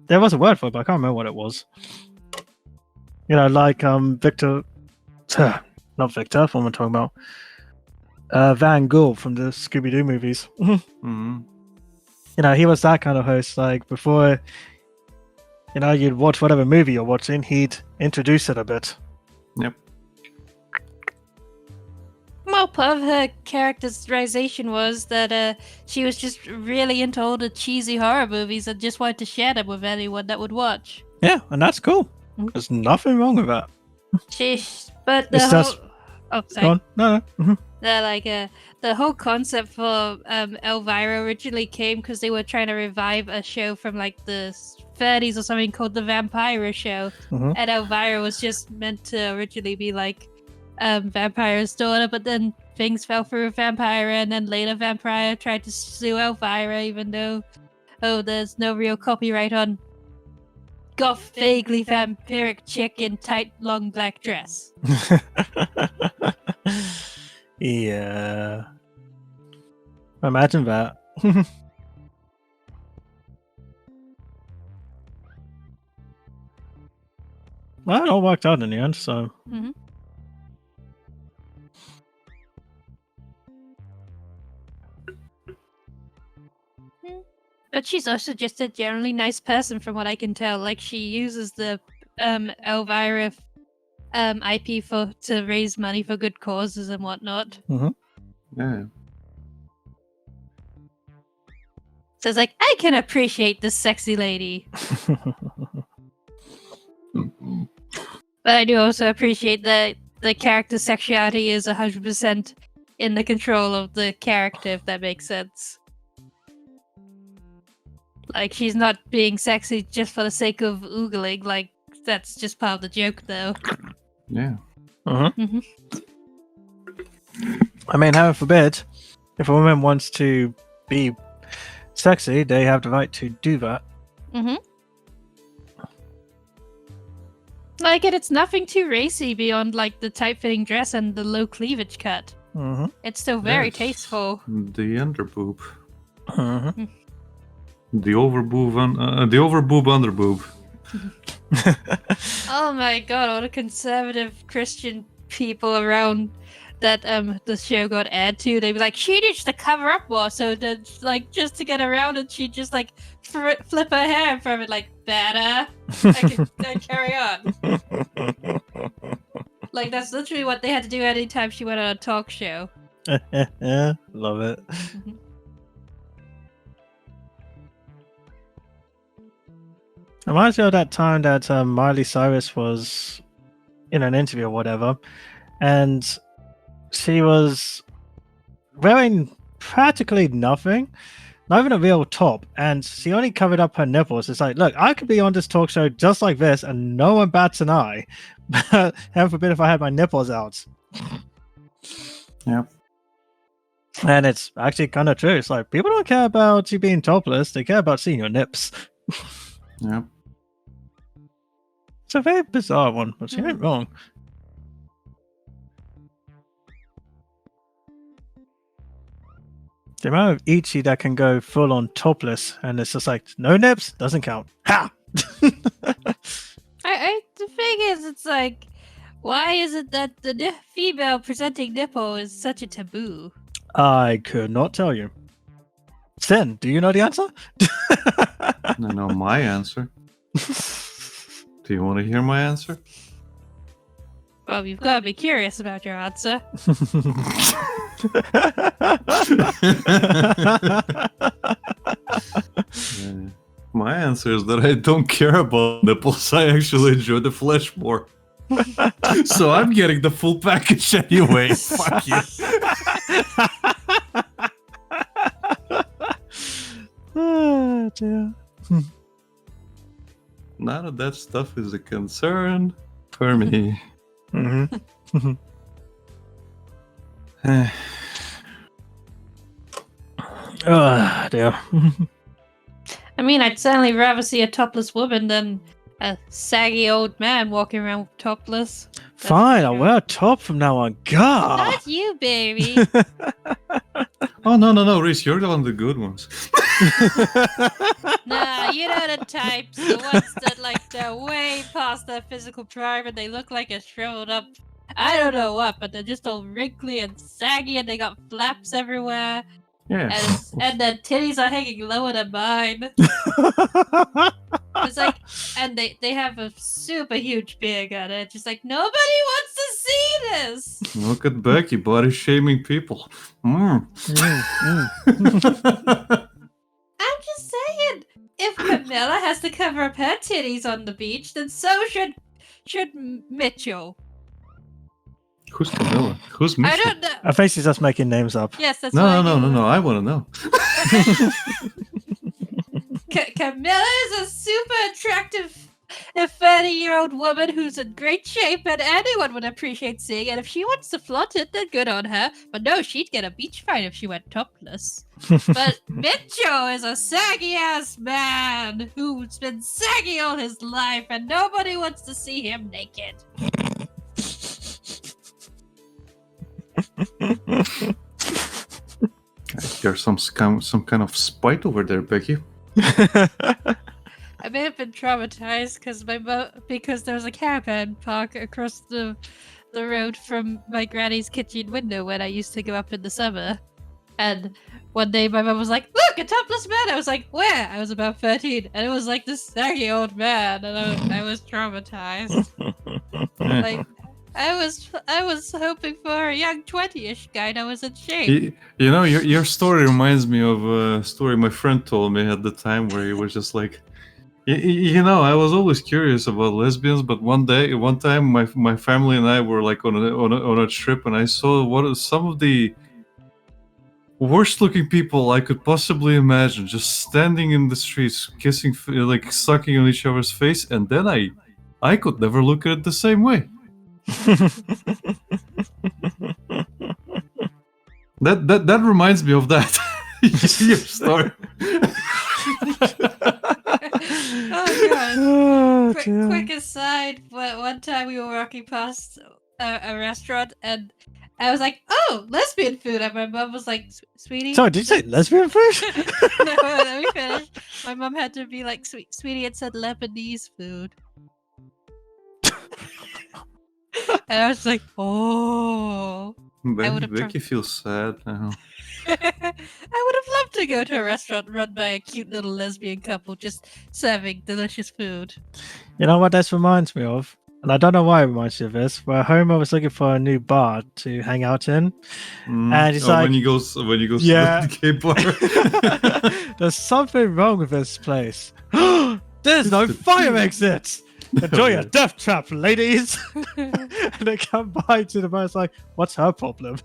There was a word for it, but I can't remember what it was. You know, like Victor, not Victor. What am I talking about? Van Gogh from the Scooby Doo movies. Mhm. You know, he was that kind of host. Like before, you know, you'd watch whatever movie you're watching, he'd introduce it a bit. Well, part of her characterization was that she was just really into all the cheesy horror movies and just wanted to share them with anyone that would watch. Yeah, and that's cool. There's nothing wrong with that. But the It's whole just- oh, Go sorry. on. No. Mhm. The whole concept for Elvira originally came because they were trying to revive a show from like the 30s or something called the Vampire Show, Mhm. and Elvira was just meant to originally be like Vampire's daughter, but then things fell through with Vampire, and then later Vampire tried to sue Elvira, even though there's no real copyright on goth vaguely vampiric chick in tight long black dress. Yeah. Imagine that. Well, it all worked out in the end, so. Mhm. But she's also just a generally nice person, from what I can tell. Like, she uses the Elvira IP to raise money for good causes and whatnot. Yeah. So it's like, I can appreciate this sexy lady. Mhm. But I do also appreciate that the character's sexuality is 100% in the control of the character, if that makes sense. Like, she's not being sexy just for the sake of oogling. Like, that's just part of the joke, though. Yeah. Mhm. Mhm. I mean, heaven forbid, if a woman wants to be sexy, they have the right to do that. Mm-hmm. Like, and it's nothing too racy beyond like the tight-fitting dress and the low cleavage cut. Mm-hmm. It's still very Yes. tasteful. The underboob. Mm-hmm. The overboob, the overboob underboob. Oh my god, all the conservative Christian people around that the show got aired to, they'd be like, she needs to cover up more, so that like just to get around it, she'd just like flip her hair from it like better. I carry on. Like that's literally what they had to do anytime she went on a talk show. Love it. Reminds me of that time that Miley Cyrus was in an interview or whatever, and she was wearing practically nothing, not even a real top, and she only covered up her nipples. It's like, look, I could be on this talk show just like this, and no one bats an eye. But heaven forbid if I had my nipples out. Yep. And it's actually kind of true. It's like people don't care about you being topless; they care about seeing your nips. Yep. It's a very bizarre one, but she ain't wrong. The amount of Ichi that can go full on topless, and it's just like, no nips, doesn't count. Ha! The thing is, it's like, why is it that the female presenting nipple is such a taboo? I could not tell you. Sin, do you know the answer? I know my answer. Do you want to hear my answer? Well, you've got to be curious about your answer. Yeah. My answer is that I don't care about nipples. I actually enjoy the flesh more. So I'm getting the full package anyway. Fuck you. Oh, dear. None of that stuff is a concern for me. Mm-hmm. Oh, dear. I mean, I'd certainly rather see a topless woman than a saggy old man walking around topless. That's Fine, for I'll sure. wear a top from now on. God! Not you, baby. Oh, no, Reese, you're the one of the good ones. Nah, you know the types. The ones that, like, they're way past their physical prime and they look like a shriveled up, I don't know what, but they're just all wrinkly and saggy and they got flaps everywhere. Yeah. And their titties are hanging lower than mine. It's like, and they have a super huge beard on it. Just like, nobody wants to see this. Look at Becky, body shaming people. Mm. I'm just saying, if Camilla has to cover up her titties on the beach, then so should Mitchell. Who's Camilla? Who's I Mitchell? don't know. I think she's just making names up. Yes, that's what I do. No. I want to know. Camilla is a super attractive 30-year-old woman who's in great shape and anyone would appreciate seeing, and if she wants to flaunt it, then good on her. But no, she'd get a beach fight if she went topless. But Mitchell is a saggy-ass man who's been saggy all his life, and nobody wants to see him naked. There's some kind of spite over there, Becky. I may have been traumatized because there was a caravan park across the road from my granny's kitchen window when I used to go up in the summer. And one day my mom was like, "Look, a topless man!" I was like, "Where?" I was about 13, and it was like this saggy old man, and I was traumatized. Like, I was hoping for a young 20-ish guy, and I was in shape. You know, your story reminds me of a story my friend told me at the time where he was just like, you know, I was always curious about lesbians, but one time, my family and I were like on a trip, and I saw some of the worst looking people I could possibly imagine, just standing in the streets, kissing, like sucking on each other's face, and then I could never look at it the same way. That reminds me of that. Your story. Oh god. Oh, Quick, dear. quick aside, one time we were walking past a restaurant and I was like, oh, lesbian food. And my mom was like, sweetie. Sorry, did you say lesbian food? No, let me finish. My mom had to be like, sweetie, it said Lebanese food. And I was like, oh. would've Becky feels sad now. I would have loved to go to a restaurant run by a cute little lesbian couple just serving delicious food. You know what this reminds me of? And I don't know why it reminds you of this, where Homer was looking for a new bar to hang out in. And he's like, when you go Yeah. to the gay bar. there's something wrong with this place. There's no fire exit! Enjoy your death trap, ladies! And they come by to the bar, it's like, what's her problem?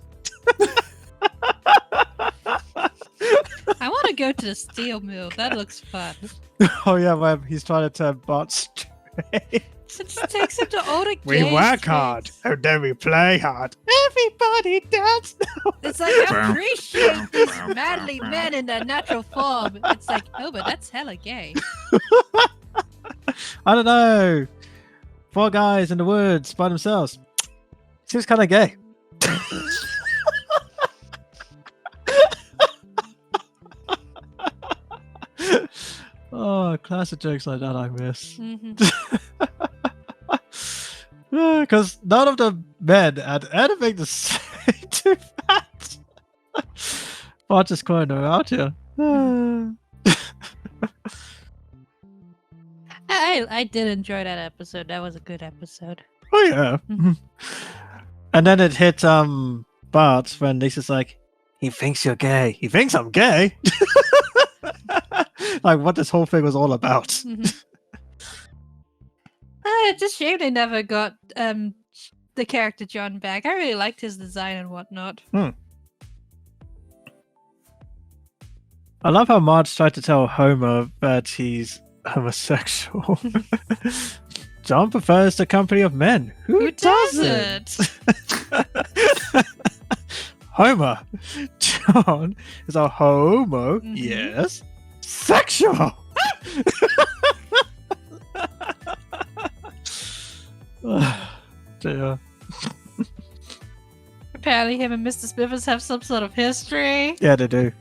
I want to go to the steel mill. That looks fun. Oh yeah, well, he's trying to turn Bart straight. It just takes him to all the We gay work streets. hard, and then we play hard. Everybody dance now. It's like, I appreciate these manly men in their natural form. It's like, oh, but that's hella gay. I don't know. 4 guys in the woods by themselves. Seems kind of gay. Oh, classic jokes like that I miss. Because none of the men had anything to say to that. Bart just crying them out here. I did enjoy that episode. That was a good episode. Oh yeah. And then it hit Bart when Lisa's like, he thinks you're gay. He thinks I'm gay. Like what this whole thing was all about. It's a shame they never got the character John back. I really liked his design and whatnot. I love how Marge tried to tell Homer that he's homosexual. John prefers the company of men. Who doesn't? Homer. John is a homo. Yes. Sexual. Dear. Apparently him and Mr. Smithers have some sort of history. Yeah, they do.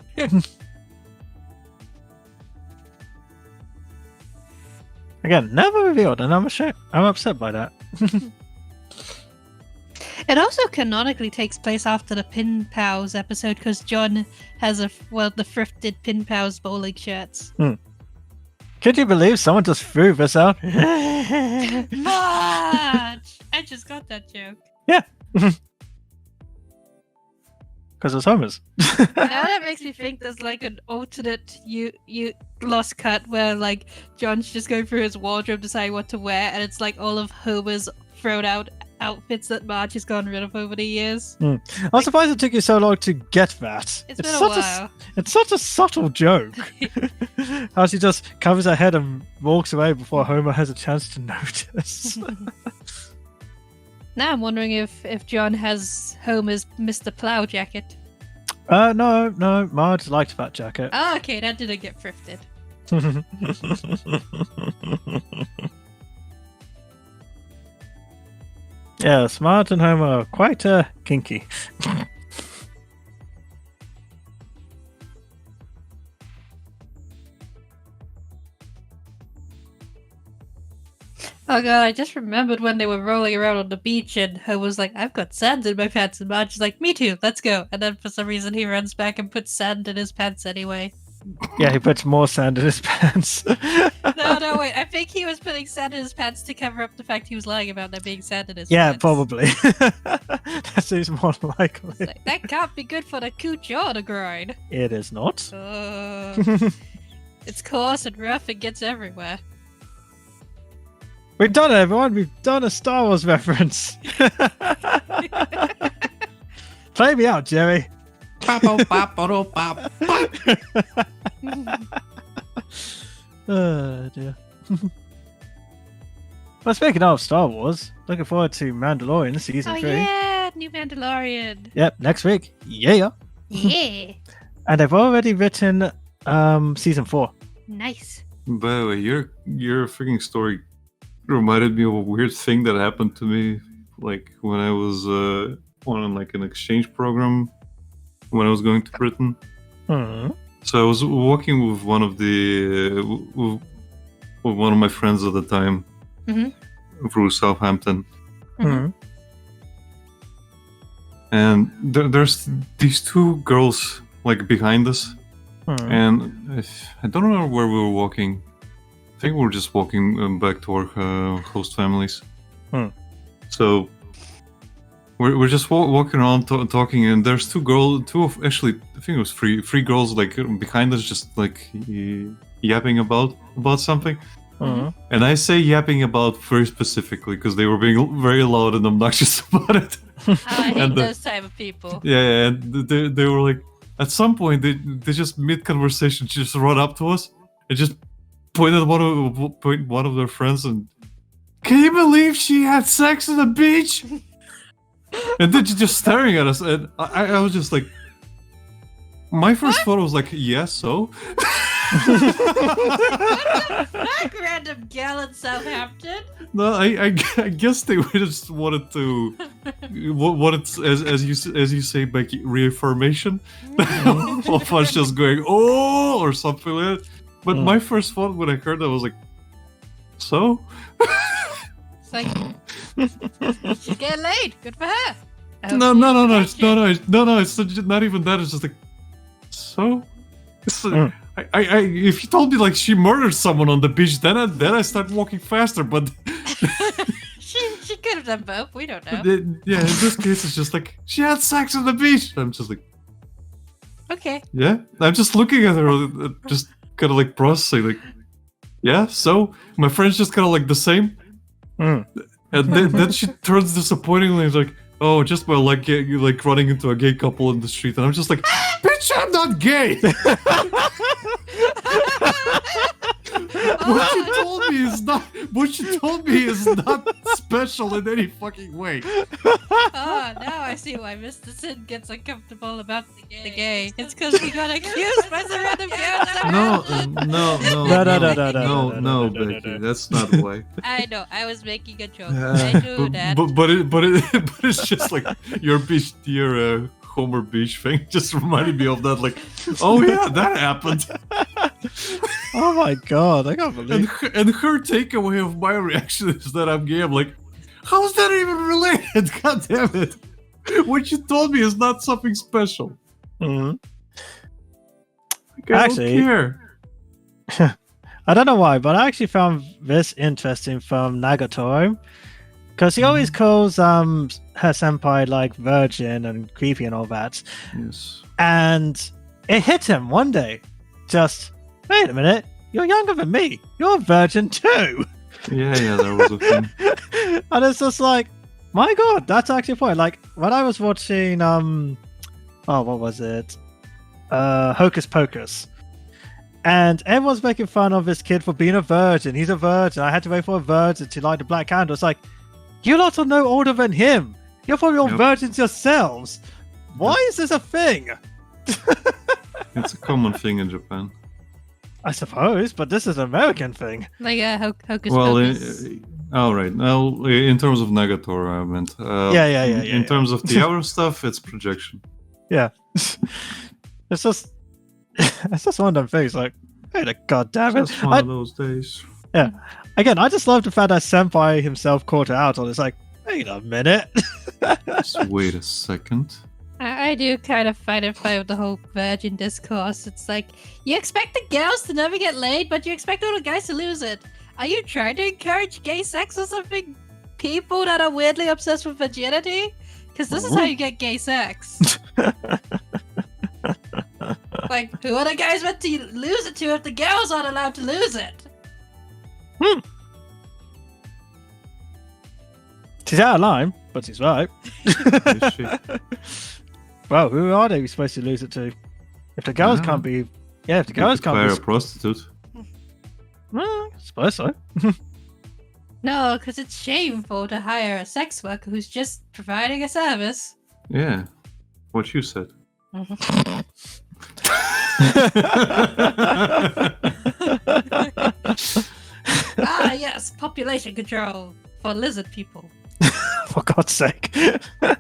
Again, never revealed, and I'm upset by that. It also canonically takes place after the Pin Pals episode because John has the thrifted Pin Pals bowling shirts. Could you believe someone just threw this out? Marge! I just got that joke. Yeah. Because it's Homer's. Now that makes me think there's like an alternate you lost cut where like John's just going through his wardrobe deciding what to wear, and it's like all of Homer's thrown out outfits that Marge has gotten rid of over the years. I'm surprised it took you so long to get that. It's been a while. It's such a subtle joke. How she just covers her head and walks away before Homer has a chance to notice. Now I'm wondering if John has Homer's Mr. Plow jacket. No, Marge liked that jacket. Oh, okay, that didn't get thrifted. Yeah, Marge and Homer are quite kinky. Oh god, I just remembered when they were rolling around on the beach and Homer was like, I've got sand in my pants, and Marge is like, me too, let's go. And then for some reason he runs back and puts sand in his pants anyway. Yeah, he puts more sand in his pants. No, wait, I think he was putting sand in his pants to cover up the fact he was lying about there being sand in his Yeah, pants. probably. That seems more likely. It's like, that can't be good for the cooch or the groin. It is not. It's coarse and rough and gets everywhere. We've done it, everyone. We've done a Star Wars reference. Play me out, Jerry. Oh dear. Well, speaking of Star Wars, looking forward to Mandalorian season 3. Yeah, new Mandalorian. Yep, next week. Yeah. Yeah. And they've already written season 4. Nice. By the way, your freaking story reminded me of a weird thing that happened to me, like when I was on like an exchange program when I was going to Britain. Hmm. So I was walking with one of with one of my friends at the time through Southampton, Hmm. and there's these two girls like behind us, and I don't know where we were walking. I think we were just walking back to our host families. So we're just walking around talking, and there's actually I think it was three girls like behind us, just like yapping about something. And I say yapping about very specifically because they were being very loud and obnoxious about it. Oh, I hate And those type of people. Yeah, and they were like, at some point they just mid conversation just run up to us and just pointed one of their friends and, can you believe she had sex on the beach? And then just staring at us, and I was just like, my first thought was like, yeah, so. Not random gal in Southampton. No, I guess they just wanted to, as you say, Becky, reaffirmation of us just going oh or something like that. But my first thought when I heard that was like, so. It's like she's getting laid. Good for her. No, it's not even that. It's just like, so. If you told me like she murdered someone on the beach, then I start walking faster. But she could have done both. We don't know. Yeah, in this case, it's just like she had sex on the beach. I'm just like, Okay. yeah. I'm just looking at her, just kind of like processing, like, yeah. So my friend's just kind of like the same, and then she turns disappointingly and is like, oh, just by like running into a gay couple in the street, and I'm just like, bitch, I'm not gay. What you told me is not special in any fucking way. Oh, now I see why Mr. Sin gets uncomfortable about the gay. It's because he got accused by some random girl. No, Becky, that's not why. I know, I was making a joke. I knew that. But it's just like your Homer Beach thing just reminded me of that. Like, oh yeah, that happened. Oh my god, I can't believe. And her takeaway of my reaction is that I'm gay. I'm like, how is that even related? God damn it! What you told me is not something special. Mhm. Like, I don't care. I don't know why, but I actually found this interesting from Nagatoro. Because he always calls her senpai like virgin and creepy and all that. Yes. And it hit him one day. Just, wait a minute, you're younger than me. You're a virgin too. Yeah, that was a thing. And it's just like, my god, that's actually a point. Like, when I was watching, what was it? Hocus Pocus. And everyone's making fun of this kid for being a virgin. He's a virgin. I had to wait for a virgin to light the black candle. It's like, you lot are no older than him. You're probably all virgins yourselves. Why is this a thing? It's a common thing in Japan. I suppose, but this is an American thing. Like Hocus Well, Pocus. all right. Now, in terms of Nagatoro, I meant. In terms of the other stuff, it's projection. Yeah. It's just one of them things. Like, hey, the goddamn it! Just one of those days. Yeah. Again, I just love the fact that Senpai himself caught it out on. It's like, wait a minute. Just wait a second. I do kind of find it funny with the whole virgin discourse. It's like, you expect the girls to never get laid, but you expect all the guys to lose it. Are you trying to encourage gay sex or something? People that are weirdly obsessed with virginity? Because this is how you get gay sex. Like, who are the guys meant to lose it to if the girls aren't allowed to lose it? She's out of line, but she's right. Is she? Well, who are they supposed to lose it to? If the girls can't be... Yeah, if the girls can't Hire be... a prostitute. Well, I suppose so. No, because it's shameful to hire a sex worker who's just providing a service. Yeah, what you said. Ah, yes, population control for lizard people. For God's sake. I'm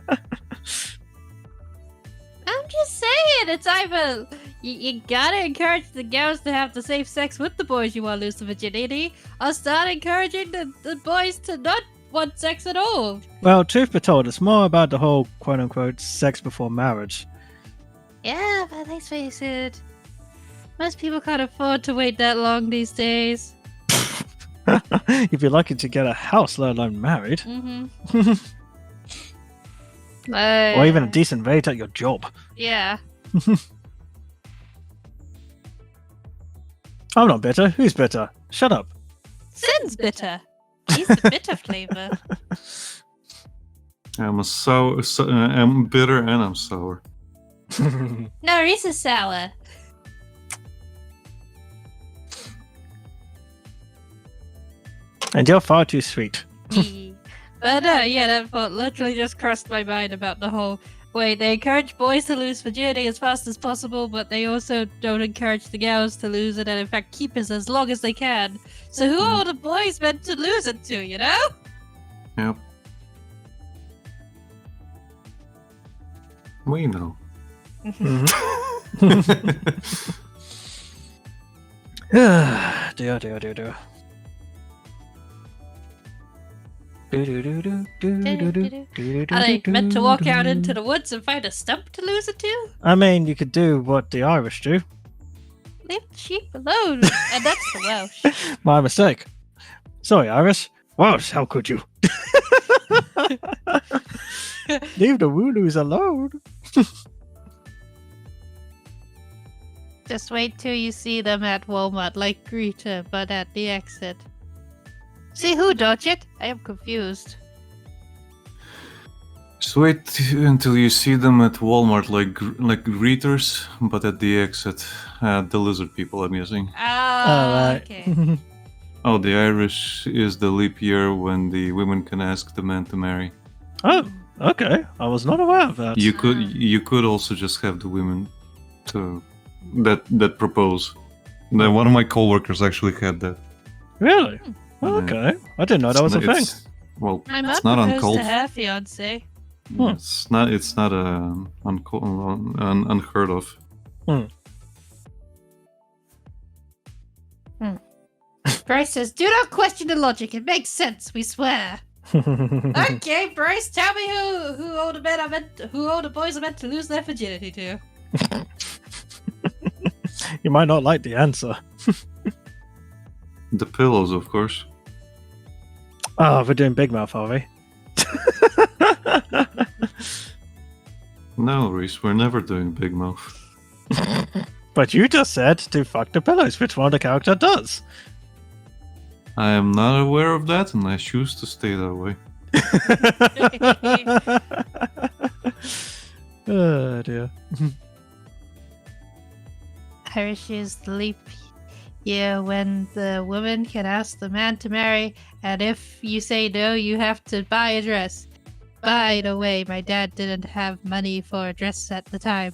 just saying, it's either you gotta encourage the girls to have the safe sex with the boys you want to lose the virginity, or start encouraging the boys to not want sex at all. Well, truth be told, it's more about the whole quote-unquote sex before marriage. Yeah, but let's face it, most people can't afford to wait that long these days. If you're lucky to get a house, let alone married. Mm-hmm. Or even a decent rate at your job. Yeah. I'm not bitter. Who's bitter? Shut up. Sin's bitter. He's the bitter flavor. I'm bitter and I'm sour. No, he's a sour. And you're far too sweet. But yeah, that thought literally just crossed my mind about the whole way they encourage boys to lose virginity as fast as possible, but they also don't encourage the girls to lose it and in fact keep it as long as they can. So who are the boys meant to lose it to, you know? Yep. We know. Dear. Are they meant to walk out into the woods and find a stump to lose it to? I mean, you could do what the Irish do. Leave the sheep alone. And that's the Welsh. My mistake. Sorry, Irish. Welsh, how could you? Leave the Wooloos alone. Just wait till you see them at Walmart like Greta, but at the exit. See who, don't you? I am confused. Just wait until you see them at Walmart like greeters, but at the exit, the lizard people, I'm guessing. Ah, Alright. okay. Oh, the Irish is the leap year when the women can ask the man to marry. Oh, okay. I was not aware of that. You could also just have the women to that propose. One of my coworkers actually had that. Really? Oh, okay. I didn't know that was a thing. Well, My it's mom not proposed uncalled. to her fiance. It's not unheard of. Bryce says, "Do not question the logic. It makes sense. We swear." Okay, Bryce, tell me who all the boys are meant to lose their virginity to. You might not like the answer. The pillows, of course. Oh, we're doing Big Mouth, are we? No, Reese, we're never doing Big Mouth. But you just said to fuck the pillows, which one of the character does. I am not aware of that, and I choose to stay that way. Oh dear. Irish is the leap year when the woman can ask the man to marry, and if you say no, you have to buy a dress. By the way, my dad didn't have money for a dress at the time.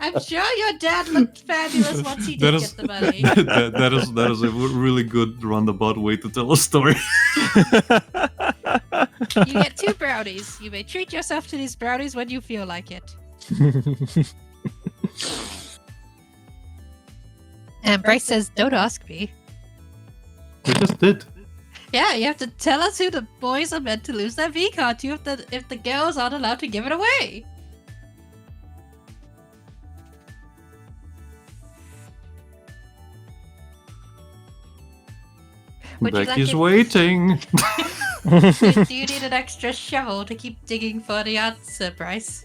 I'm sure your dad looked fabulous once he did get the money. that is a really good roundabout way to tell a story. You get 2 brownies. You may treat yourself to these brownies when you feel like it. And Bryce says, "Don't ask me." We just did. Yeah, you have to tell us who the boys are meant to lose their V-card to if the girls aren't allowed to give it away. Would you like Becky's it- waiting. Do you need an extra shovel to keep digging for the answer, Bryce?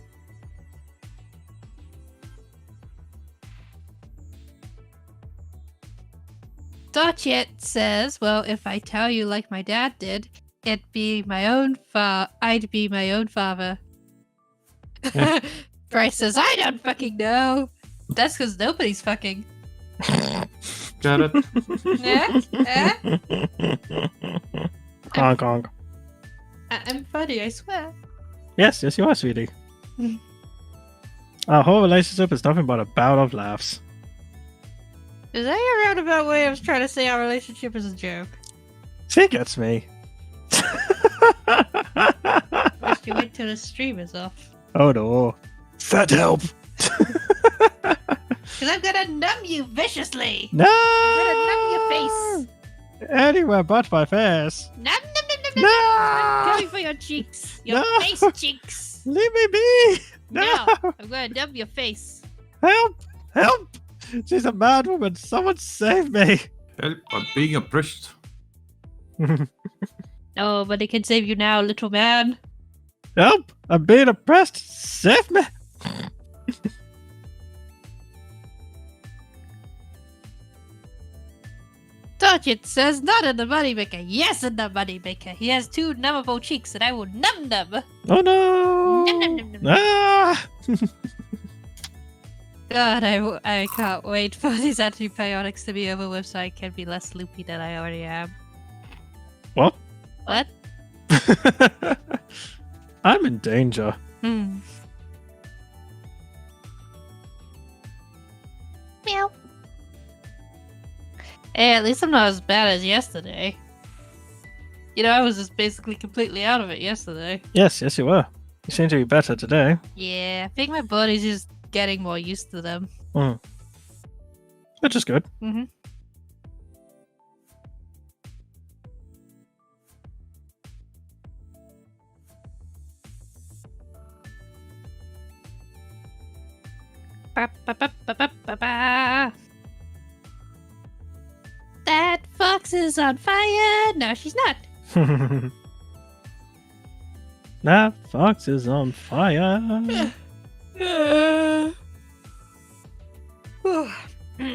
Dotchet says, "Well, if I tell you like my dad did, I'd be my own father." Bryce says, "I don't fucking know. That's because nobody's fucking." Got it. Eh? Eh? Honk honk. I'm funny, I swear. Yes, yes, you are, sweetie. Our whole relationship is nothing but a bout of laughs. Is that your roundabout way of trying to say our relationship is a joke? She gets me. Wish you wait till the stream is off. Oh no. That help. Because I'm gonna numb you viciously! No! I'm gonna numb your face! Anywhere but my face. Numb, numb, numb, numb, numb! I'm No! coming for your cheeks! Your No! face cheeks! Leave me be! No! I'm gonna numb your face. Help! Help! She's a mad woman. Someone save me. Help, I'm being oppressed. Oh, but it can save you now, little man. Help! I'm being oppressed. Save me. Touch it says not in the moneymaker, yes in the moneymaker. He has 2 numbable cheeks and I will numb them. Oh no! Nom, nom, nom, nom. Ah! God, I can't wait for these antibiotics to be over with so I can be less loopy than I already am. What? What? I'm in danger. Hmm. Meow. Hey, at least I'm not as bad as yesterday. You know, I was just basically completely out of it yesterday. Yes, yes, you were. You seem to be better today. Yeah, I think my body's just getting more used to them. Which is good. Mm-hmm. Ba, ba, ba, ba, ba, ba, ba. That fox is on fire! No, she's not. That fox is on fire.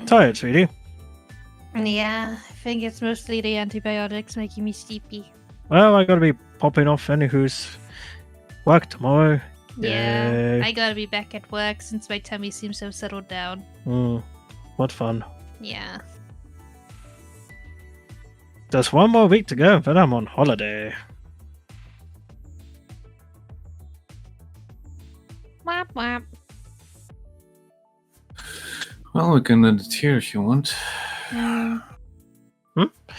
Tired, sweetie. Yeah, I think it's mostly the antibiotics making me sleepy. Well, I gotta be popping off anywho's work tomorrow. Yeah, Yay. I gotta be back at work since my tummy seems so settled down. What fun. Yeah. Just one more week to go, then I'm on holiday. Womp womp. Well, we can end it here if you want.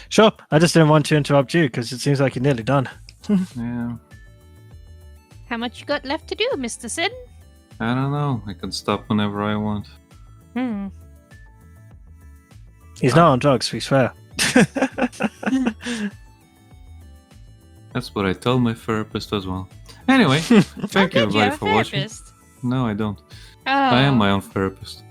Sure, I just didn't want to interrupt you because it seems like you're nearly done. Yeah. How much you got left to do, Mr. Sin? I don't know. I can stop whenever I want. He's not on drugs, we swear. That's what I tell my therapist as well. Anyway, thank you everybody for watching. No, I don't. Oh. I am my own therapist.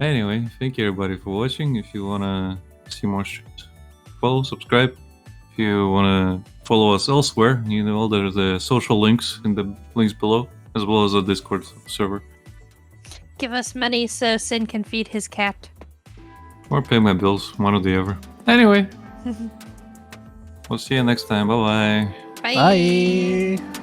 Anyway, thank you everybody for watching. If you wanna see more streams, follow, subscribe. If you wanna follow us elsewhere, you know there's the social links in the links below, as well as the Discord server. Give us money so Sin can feed his cat. Or pay my bills, one or the other. Anyway, we'll see you next time. Bye bye. Bye. Bye.